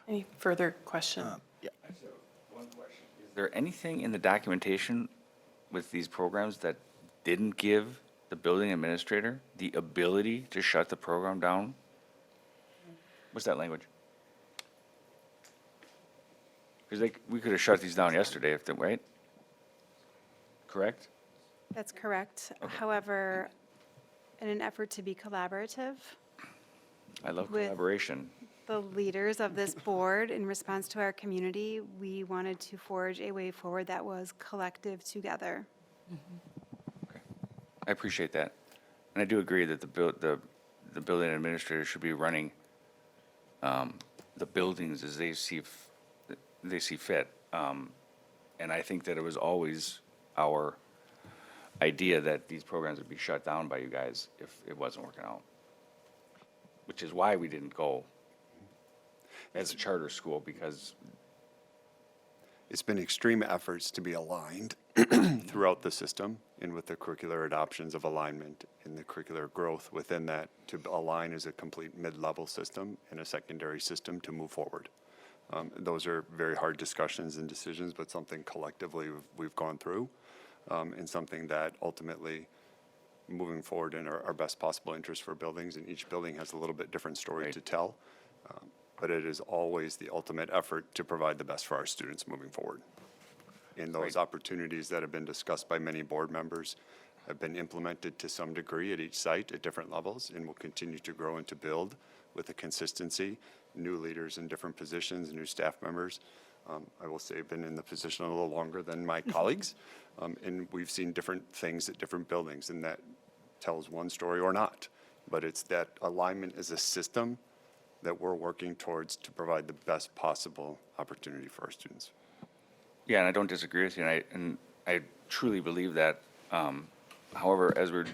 Any further question? Is there anything in the documentation with these programs that didn't give the building administrator the ability to shut the program down? What's that language? Because we could have shut these down yesterday if they, right? Correct? That's correct. However, in an effort to be collaborative, I love With- collaboration. the leaders of this board, in response to our community, we wanted to forge a way forward that was collective together. I appreciate that. And I do agree that the building administrator should be running the buildings as they see fit. And I think that it was always our idea that these programs would be shut down by you guys if it wasn't working out. Which is why we didn't go as a charter school, because It's been extreme efforts to be aligned throughout the system and with the curricular adoptions of alignment and the curricular growth within that to align as a complete mid-level system and a secondary system to move forward. Those are very hard discussions and decisions, but something collectively we've gone through, and something that ultimately moving forward in our best possible interest for buildings, and each building has a little bit different story to tell. But it is always the ultimate effort to provide the best for our students moving forward. And those opportunities that have been discussed by many board members have been implemented to some degree at each site at different levels, and will continue to grow and to build with a consistency, new leaders in different positions, new staff members. I will say I've been in the position a little longer than my colleagues, and we've seen different things at different buildings, and that tells one story or not. But it's that alignment as a system that we're working towards to provide the best possible opportunity for our students. yeah, and I don't disagree with you, and I truly believe that. However, as we're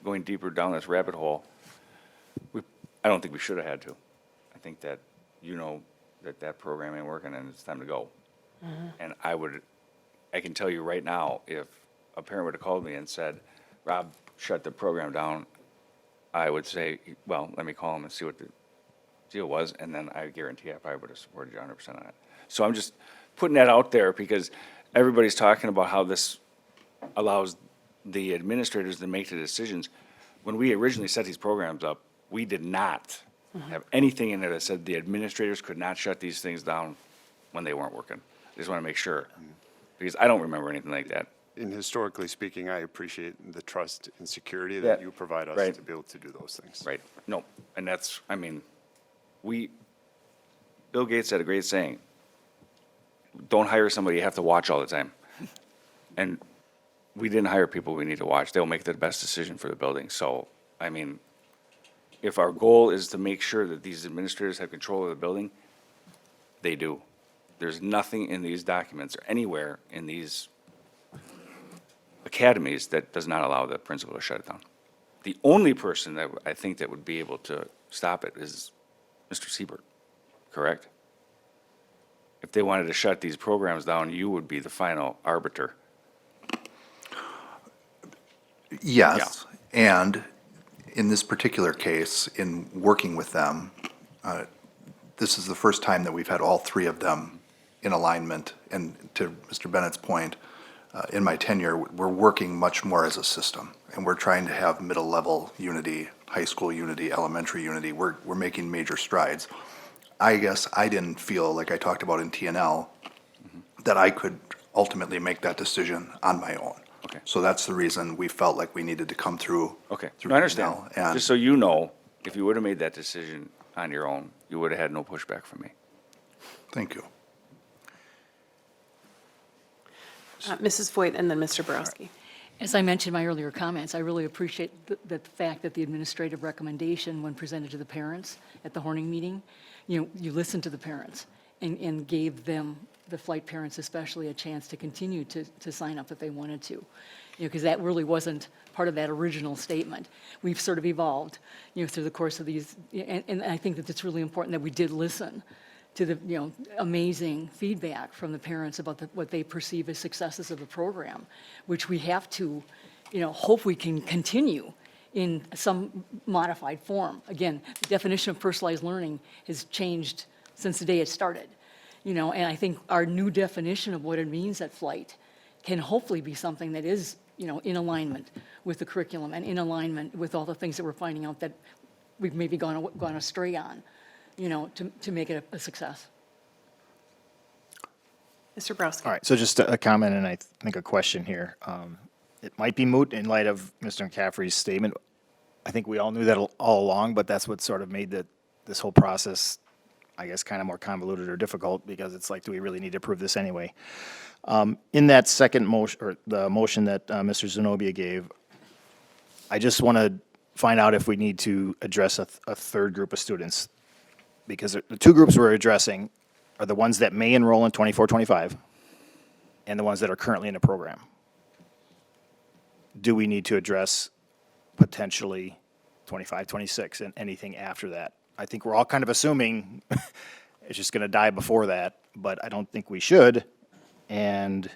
going deeper down this rabbit hole, I don't think we should have had to. I think that, that program ain't working and it's time to go. And I can tell you right now, if a parent would have called me and said, Rob, shut the program down, I would say, well, let me call him and see what the deal was, and then I guarantee I probably would have supported you 100% on it. So I'm just putting that out there because everybody's talking about how this allows the administrators to make the decisions. When we originally set these programs up, we did not have anything in there that said the administrators could not shut these things down when they weren't working. I just want to make sure, because I don't remember anything like that. And historically speaking, I appreciate the trust and security Yeah, that you provide us right. to be able to do those things. Right. No, and that's, Bill Gates had a great saying, don't hire somebody you have to watch all the time. And we didn't hire people we need to watch. They'll make the best decision for the building. So, if our goal is to make sure that these administrators have control of the building, they do. There's nothing in these documents or anywhere in these academies that does not allow the principal to shut it down. The only person that I think that would be able to stop it is Mr. Siebert, correct? If they wanted to shut these programs down, you would be the final arbiter. Yes, and in this particular case, in working with them, this is the first time that we've had all three of them in alignment. And to Mr. Bennett's point, in my tenure, we're working much more as a system, and we're trying to have middle-level unity, high school unity, elementary unity. We're making major strides. I guess I didn't feel, like I talked about in TNL, that I could ultimately make that decision on my own. Okay. So that's the reason we felt like we needed to come through. Okay, through no, I understand. P&L. And Just so you know, if you would have made that decision on your own, you would have had no pushback from me. thank you. Mrs. Voigt and then Mr. Borowski. As I mentioned in my earlier comments, I really appreciate the fact that the administrative recommendation, when presented to the parents at the Horning meeting, you listened to the parents and gave them, the flight parents especially, a chance to continue to sign up if they wanted to. Because that really wasn't part of that original statement. We've sort of evolved, through the course of these, and I think that it's really important that we did listen to the, amazing feedback from the parents about what they perceive as successes of the program, which we have to, hope we can continue in some modified form. Again, the definition of personalized learning has changed since the day it started, and I think our new definition of what it means at Flight can hopefully be something that is, in alignment with the curriculum and in alignment with all the things that we're finding out that we've maybe gone astray on, to make it a success. Mr. Borowski. All right, so just a comment and I think a question here. It might be moot in light of Mr. McCaffrey's statement. I think we all knew that all along, but that's what sort of made this whole process, I guess, kind of more convoluted or difficult, because it's like, do we really need to approve this anyway? In that second motion, or the motion that Mr. Zenobia gave, I just want to find out if we need to address a third group of students, because the two groups we're addressing are the ones that may enroll in 24-25 and the ones that are currently in the program. Do we need to address potentially 25-26 and anything after that? I think we're all kind of assuming it's just going to die before that, but I don't think we should. And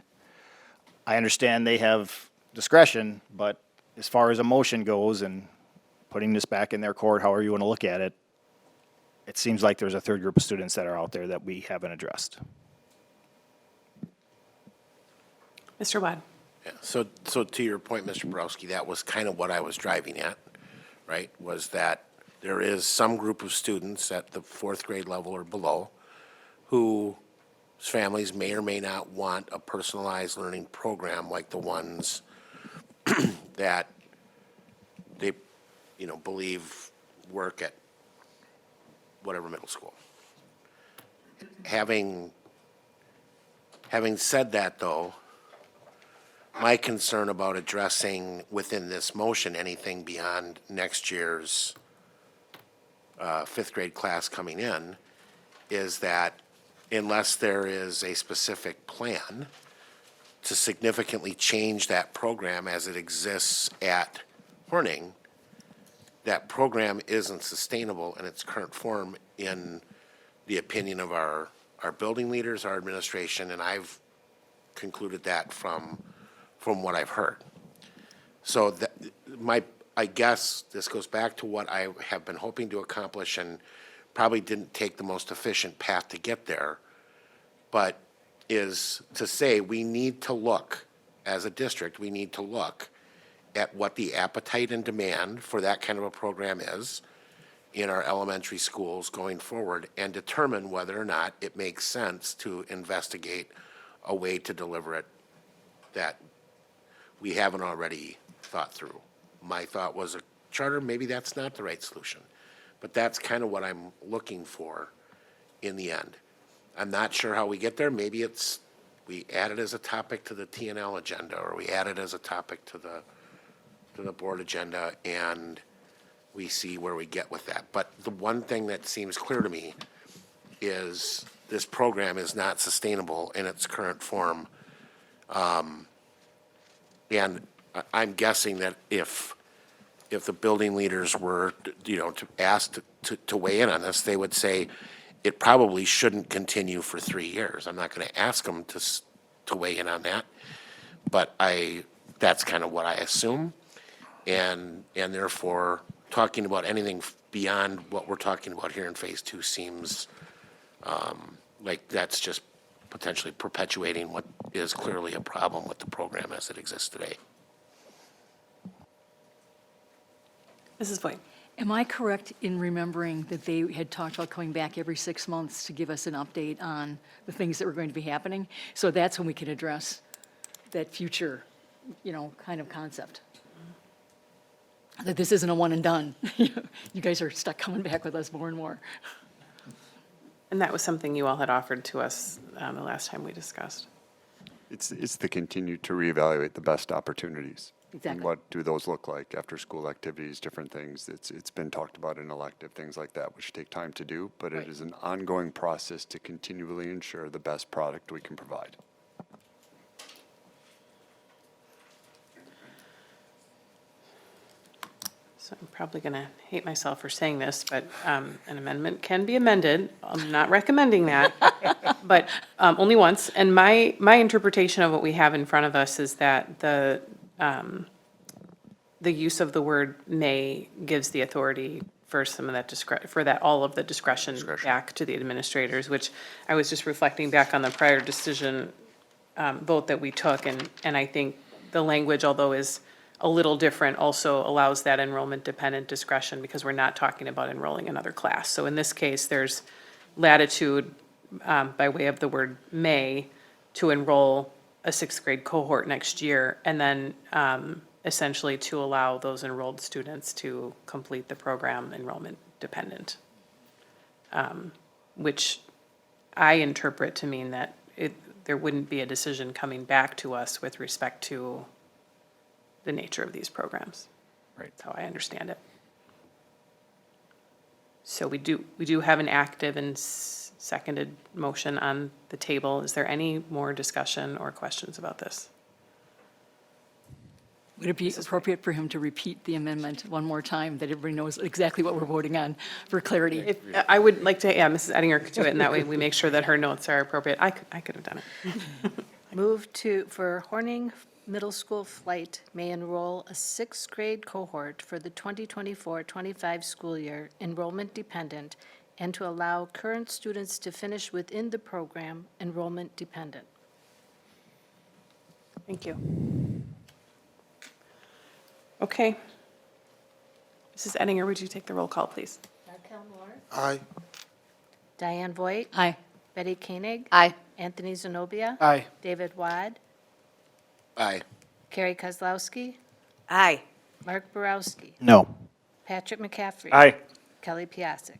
I understand they have discretion, but as far as a motion goes and putting this back in their court, however you want to look at it, it seems like there's a third group of students that are out there that we haven't addressed. Mr. Wad. Yeah, so to your point, Mr. Borowski, that was kind of what I was driving at, right? Was that there is some group of students at the fourth grade level or below whose families may or may not want a personalized learning program like the ones that they, believe work at whatever middle school. Having said that, though, my concern about addressing within this motion anything beyond next year's fifth grade class coming in is that unless there is a specific plan to significantly change that program as it exists at Horning, that program isn't sustainable in its current form in the opinion of our building leaders, our administration, and I've concluded that from what I've heard. So I guess this goes back to what I have been hoping to accomplish and probably didn't take the most efficient path to get there, but is to say we need to look, as a district, we need to look at what the appetite and demand for that kind of a program is in our elementary schools going forward and determine whether or not it makes sense to investigate a way to deliver it that we haven't already thought through. My thought was a charter, maybe that's not the right solution, but that's kind of what I'm looking for in the end. I'm not sure how we get there. Maybe it's we add it as a topic to the TNL agenda, or we add it as a topic to the board agenda, and we see where we get with that. But the one thing that seems clear to me is this program is not sustainable in its current form. And I'm guessing that if the building leaders were, to ask to weigh in on this, they would say it probably shouldn't continue for 3 years. I'm not going to ask them to weigh in on that, but that's kind of what I assume. And therefore, talking about anything beyond what we're talking about here in Phase 2 seems like that's just potentially perpetuating what is clearly a problem with the program as it exists today. Mrs. Voigt. Am I correct in remembering that they had talked about coming back every 6 months to give us an update on the things that were going to be happening? So that's when we can address that future, kind of concept. That this isn't a one and done. You guys are stuck coming back with us more and more. And that was something you all had offered to us the last time we discussed. It's the continue to reevaluate the best opportunities. Exactly. And what do those look like, after-school activities, different things. It's been talked about in elective, things like that, which take time to do, but it is an ongoing process to continually ensure the best product we can provide. So I'm probably going to hate myself for saying this, but an amendment can be amended. I'm not recommending that, but only once. And my interpretation of what we have in front of us is that the use of the word may gives the authority for some of that all of the discretion back to the administrators, which I was just reflecting back on the prior decision vote that we took, and I think the language, although is a little different, also allows that enrollment-dependent discretion because we're not talking about enrolling another class. So in this case, there's latitude by way of the word may to enroll a sixth grade cohort next year, and then essentially to allow those enrolled students to complete the program enrollment-dependent, which I interpret to mean that there wouldn't be a decision coming back to us with respect to the nature of these programs. Right. That's how I understand it. So we do have an active and seconded motion on the table. Is there any more discussion or questions about this? Would it be appropriate for him to repeat the amendment one more time, that everybody knows exactly what we're voting on for clarity? I would like to, Mrs. Ettinger could do it, and that way we make sure that her notes are appropriate. I could have done it. Move for Horning Middle School flight may enroll a sixth grade cohort for the 2024-25 school year, enrollment dependent, and to allow current students to finish within the program, enrollment dependent. Thank you. Okay. Mrs. Ettinger, would you take the roll call, please? Raquel Moore. Aye. Diane Voigt. Aye. Betty Koenig. Aye. Anthony Zenobia. Aye. David Wad. Aye. Carrie Kozlowski. Aye. Mark Borowski. No. Patrick McCaffrey. Aye. Kelly Piasek.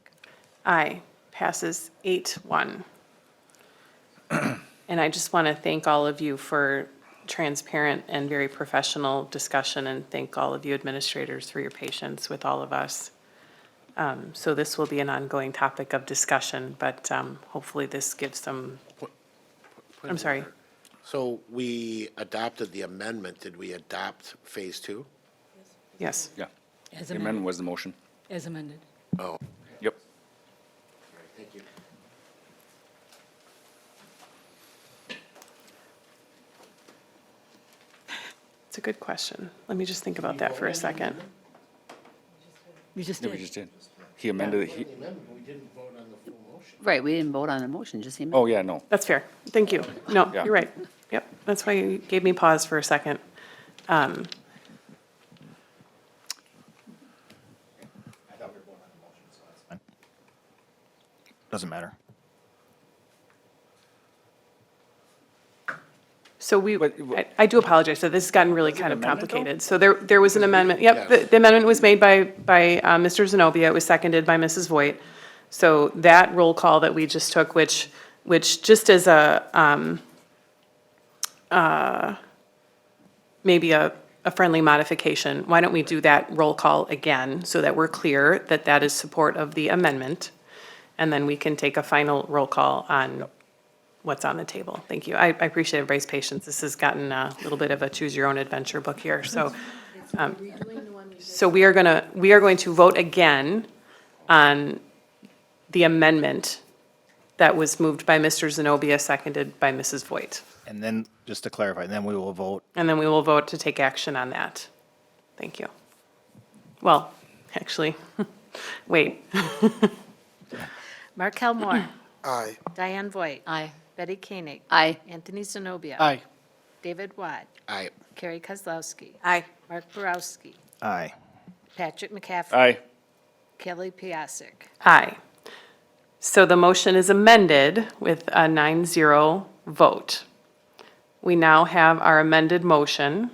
Aye. Passes 8-1. And I just want to thank all of you for transparent and very professional discussion, and thank all of you administrators for your patience with all of us. So this will be an ongoing topic of discussion, but hopefully this gives some, I'm sorry. So we adopted the amendment. Did we adopt phase two? Yes. Yeah. As The amended. amendment was the motion. As amended. Oh, Yep. thank you. It's a good question. Let me just think about that for a second. You just Yeah, we did. just did. He amended it. We didn't vote on the full motion. Right, we didn't vote on the motion, just the Oh, yeah, no. That's fair. Thank you. No, Yeah. you're right. Yep, that's why you gave me pause for a second. Doesn't matter. So I do apologize, so this has gotten really kind of amendment, though? complicated. So there was an amendment, yep, the amendment was made by Mr. Zenobia, it was seconded by Mrs. Voigt. So that roll call that we just took, which just as maybe a friendly modification, why don't we do that roll call again, so that we're clear that that is support of the amendment? And then we can take a final roll call on what's on the table. Thank you. I appreciate everybody's patience. This has gotten a little bit of a choose-your-own-adventure book here, so. So we are going to vote again on the amendment that was moved by Mr. Zenobia, seconded by Mrs. Voigt. And then, just to clarify, then we will vote. And then we will vote to take action on that. Thank you. Well, actually, wait. Markel Moore. Aye. Diane Voigt. Aye. Betty Koenig. Aye. Anthony Zenobia. Aye. David Wad. Aye. Carrie Kozlowski. Aye. Mark Borowski. Aye. Patrick McCaffrey. Aye. Kelly Piasek. Aye. So the motion is amended with a 9-0 vote. We now have our amended motion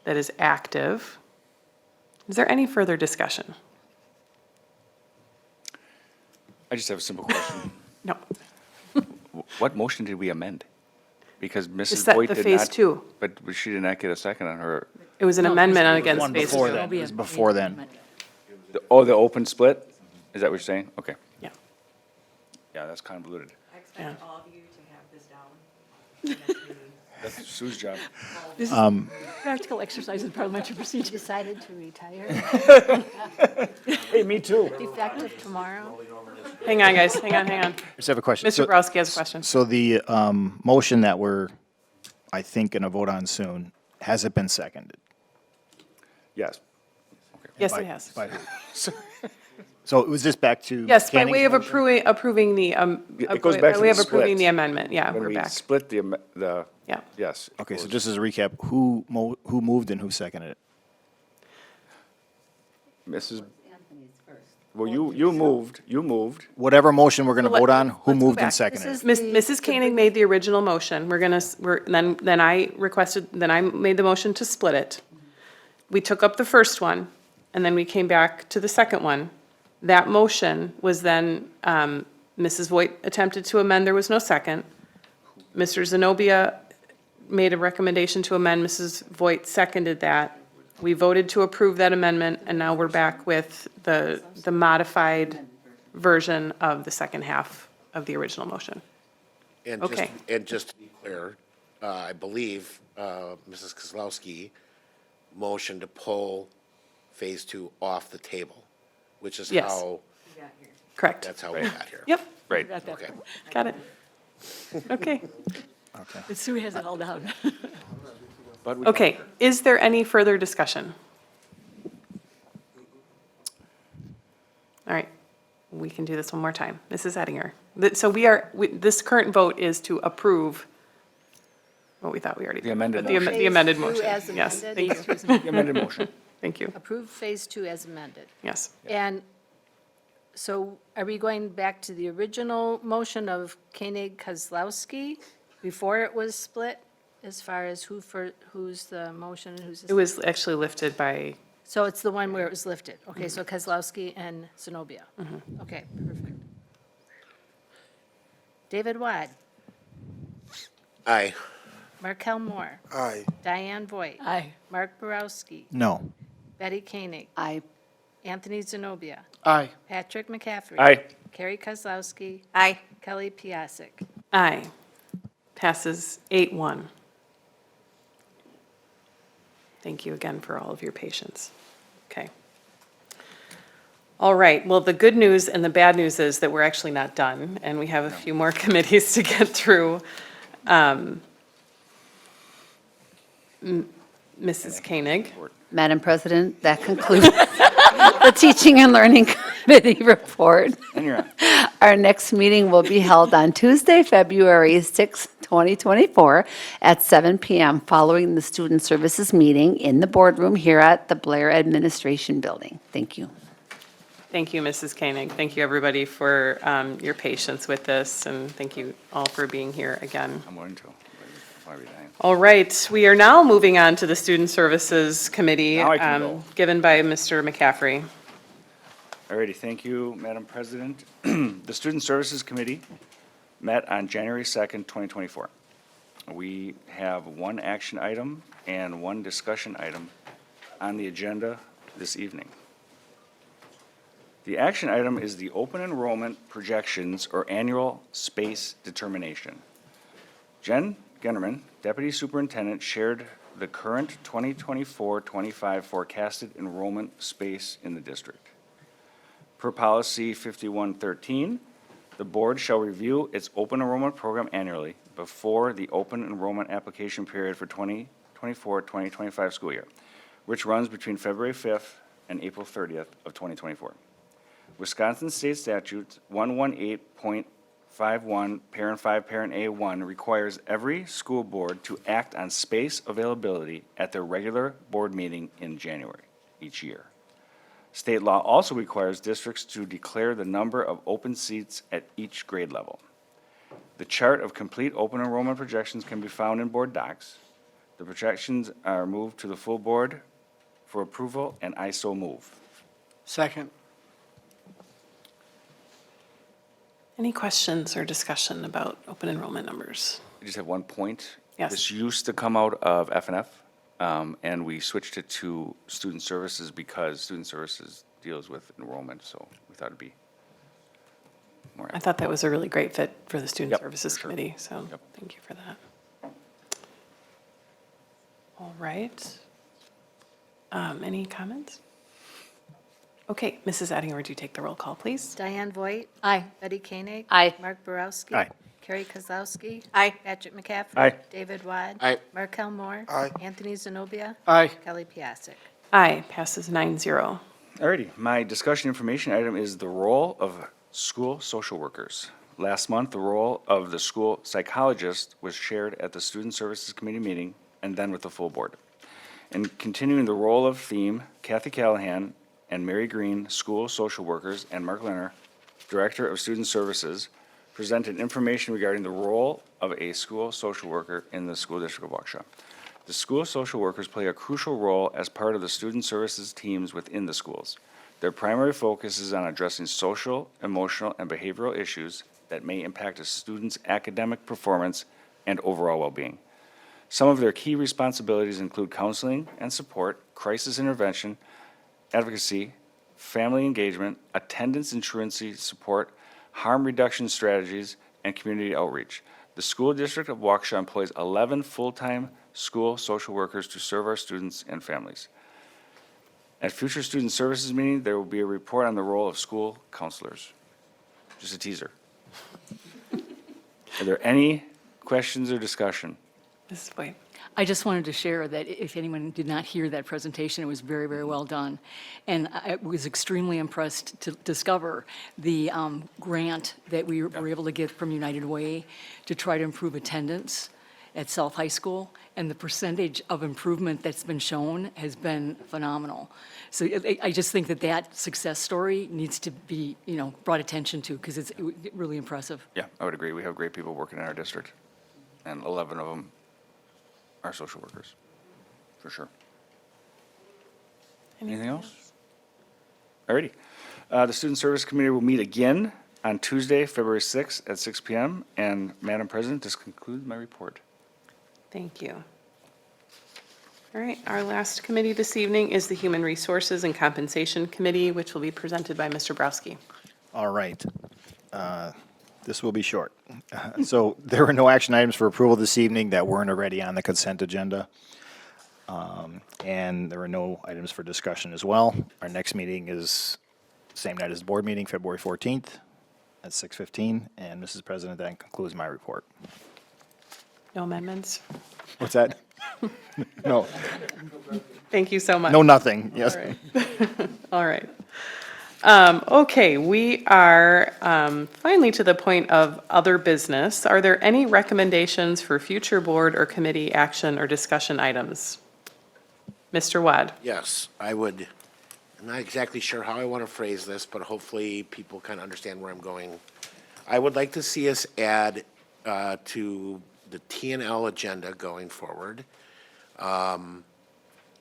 that is active. Is there any further discussion? I just have a simple question. No. What motion did we amend? Because Mrs. set Boyd the did phase not. two. But she did not get a second on her, It was an No, amendment it was against One phase before two. then. It was before then. the open split? Is that what you're saying? Okay. Yeah. Yeah, that's convoluted. I Yeah. expect all of you to have this down. That's Sue's job. This is practical exercise in parliamentary procedure. Decided to retire, Hey, me too. effective tomorrow. Hang on, guys, hang on. Just have a question. Mr. Borowski has a question. So the motion that we're, I think, going to vote on soon, has it been seconded? Yes. Yes, By- it has. by who? So it was just back to. Yes, by Canning's way of motion? approving the, It goes back by to way the of approving split. the amendment, yeah, When we're we back. split the, Yeah. yes. it Okay, so goes- just as a recap, who moved and who seconded it? Mrs. Well, you moved. Whatever motion we're going to So let- vote on, who let's go moved and back. seconded it? Mrs. Koenig made the original motion. Then I made the motion to split it. We took up the first one, and then we came back to the second one. That motion was then, Mrs. Voigt attempted to amend, there was no second. Mr. Zenobia made a recommendation to amend, Mrs. Voigt seconded that. We voted to approve that amendment, and now we're back with the modified version of the second half of the original motion. Okay. And just to be clear, I believe Mrs. Kozlowski motioned to pull Phase 2 off the table, which is Yes. how, Correct. that's how we got here. Yep, Right. Okay. got it. Okay. But Sue has it all down. But we- Okay, is there any further discussion? All right, we can do this one more time. Mrs. Ettinger. So this current vote is to approve what we thought we already did. The amended but motion. The amended Phase two motion, as yes. amended. Thank you. The amended motion. Thank you, Approve Phase 2 as amended. yes. And so are we going back to the original motion of Koenig Kozlowski before it was split, as far as who's the motion and who's It the? was actually lifted by, So it's the one where it was lifted. Okay, so Kozlowski and Zenobia. Okay, perfect. David Wad, Aye. Markel Moore, Aye. Diane Voigt, Aye. Mark Borowski, No. Betty Koenig, I, Anthony Zenobia, Aye. Patrick McCaffrey. Aye. Carrie Kozlowski, Aye. Kelly Piasek. aye. Passes 8-1. Thank you again for all of your patience. Okay. All right, well, the good news and the bad news is that we're actually not done, and we have a few more committees to get through. Mrs. Koenig? Madam President, that concludes the Teaching and Learning Committee report. And you're on. Our next meeting will be held on Tuesday, February 6, 2024, at 7 p.m., following the Student Services meeting in the boardroom here at the Blair Administration Building. Thank you. Thank you, Mrs. Koenig. Thank you, everybody, for your patience with this, and thank you all for being here again. I'm willing to. Why are we dying? All right, we are now moving on to the Student Services Committee, Now I can go. given by Mr. McCaffrey. Alrighty, thank you, Madam President. The Student Services Committee met on January 2nd, 2024. We have one action item and one discussion item on the agenda this evening. The action item is the open enrollment projections or annual space determination. Jen Gennerman, Deputy Superintendent, shared the current 2024-25 forecasted enrollment space in the district. Per policy 5113, the board shall review its open enrollment program annually before the open enrollment application period for 2024-2025 school year, which runs between February 5th and April 30th of 2024. Wisconsin State Statute 118.51, Parent 5, Parent A1 requires every school board to act on space availability at their regular board meeting in January each year. State law also requires districts to declare the number of open seats at each grade level. The chart of complete open enrollment projections can be found in board docs. The projections are moved to the full board for approval, and I so move. Second. Any questions or discussion about open enrollment numbers? I just have one point. Yes. This used to come out of F&F, and we switched it to student services because student services deals with enrollment, so we thought it'd be more. I thought that was a really great fit for the Student Yep, Services for sure. Committee, so Yep. thank you for that. All right. Any comments? Okay, Mrs. Ettinger, would you take the roll call, please? Diane Voigt. Aye. Betty Koenig. Aye. Mark Borowski. Aye. Carrie Kozlowski. Aye. Patrick McCaffrey. Aye. David Wad. Aye. Markel Moore. Aye. Anthony Zenobia. Aye. Kelly Piasek. Aye, passes 9-0. Alrighty, my discussion information item is the role of school social workers. Last month, the role of the school psychologist was shared at the Student Services Committee meeting and then with the full board. In continuing the role of theme, Kathy Callahan and Mary Green, school social workers, and Mark Leonard, Director of Student Services, presented information regarding the role of a school social worker in the school district of Waukesha. The school social workers play a crucial role as part of the student services teams within the schools. Their primary focus is on addressing social, emotional, and behavioral issues that may impact a student's academic performance and overall well-being. Some of their key responsibilities include counseling and support, crisis intervention, advocacy, family engagement, attendance and truancy support, harm reduction strategies, and community outreach. The school district of Waukesha employs 11 full-time school social workers to serve our students and families. At future student services meeting, there will be a report on the role of school counselors. Just a teaser. Are there any questions or discussion? Mrs. Voigt. I just wanted to share that if anyone did not hear that presentation, it was very, very well done. And I was extremely impressed to discover the grant that we were able to get from United Way to try to improve attendance at South High School. And the percentage of improvement that's been shown has been phenomenal. So I just think that that success story needs to be, brought attention to because it's really impressive. Yeah, I would agree. We have great people working in our district, and 11 of them are social workers, for sure. Anything else? Alrighty. The Student Service Committee will meet again on Tuesday, February 6th at 6 PM. And Madam President, this concludes my report. Thank you. All right, our last committee this evening is the Human Resources and Compensation Committee, which will be presented by Mr. Browski. All right. This will be short. So there were no action items for approval this evening that weren't already on the consent agenda. And there were no items for discussion as well. Our next meeting is same night as the board meeting, February 14th at 6:15. And Mrs. President, that concludes my report. No amendments? What's that? No, Thank you so much. no, nothing. Yes. All right. All right. Okay, we are finally to the point of other business. Are there any recommendations for future board or committee action or discussion items? Mr. Wad? Yes, I would, I'm not exactly sure how I want to phrase this, but hopefully people kind of understand where I'm going. I would like to see us add to the T&L agenda going forward, and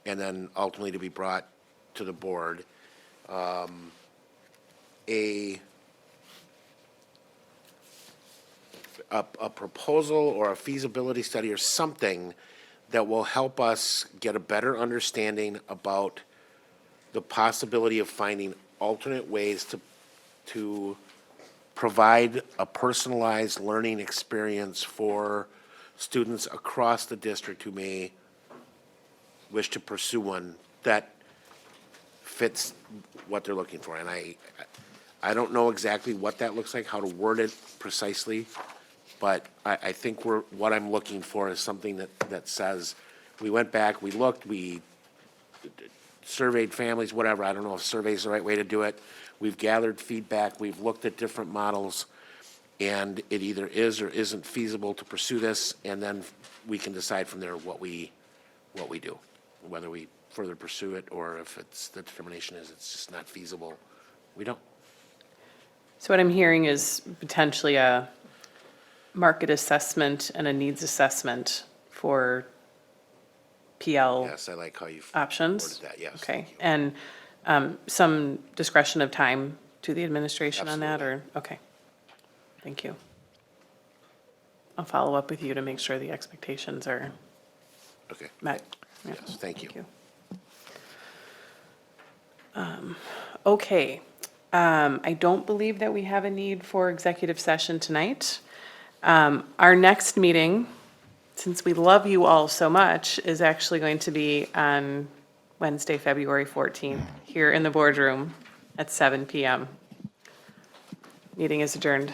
then ultimately to be brought to the board, a proposal or a feasibility study or something that will help us get a better understanding about the possibility of finding alternate ways to provide a personalized learning experience for students across the district who may wish to pursue one that fits what they're looking for. And I don't know exactly what that looks like, how to word it precisely, but I think what I'm looking for is something that says, we went back, we looked, we surveyed families, whatever, I don't know if survey's the right way to do it. We've gathered feedback, we've looked at different models, and it either is or isn't feasible to pursue this, and then we can decide from there what we do, whether we further pursue it, or if it's, the determination is it's just not feasible, we don't. So what I'm hearing is potentially a market assessment and a needs assessment for PL Yes, I like how you've options? worded that, yes. Okay, thank you. and some discretion of time to the administration on that, or, okay. Thank you. I'll follow up with you to make sure the expectations are Okay, met. Yeah, yes, thank you. Okay, I don't believe that we have a need for executive session tonight. Our next meeting, since we love you all so much, is actually going to be on Wednesday, February 14th, here in the boardroom at 7 PM. Meeting is adjourned.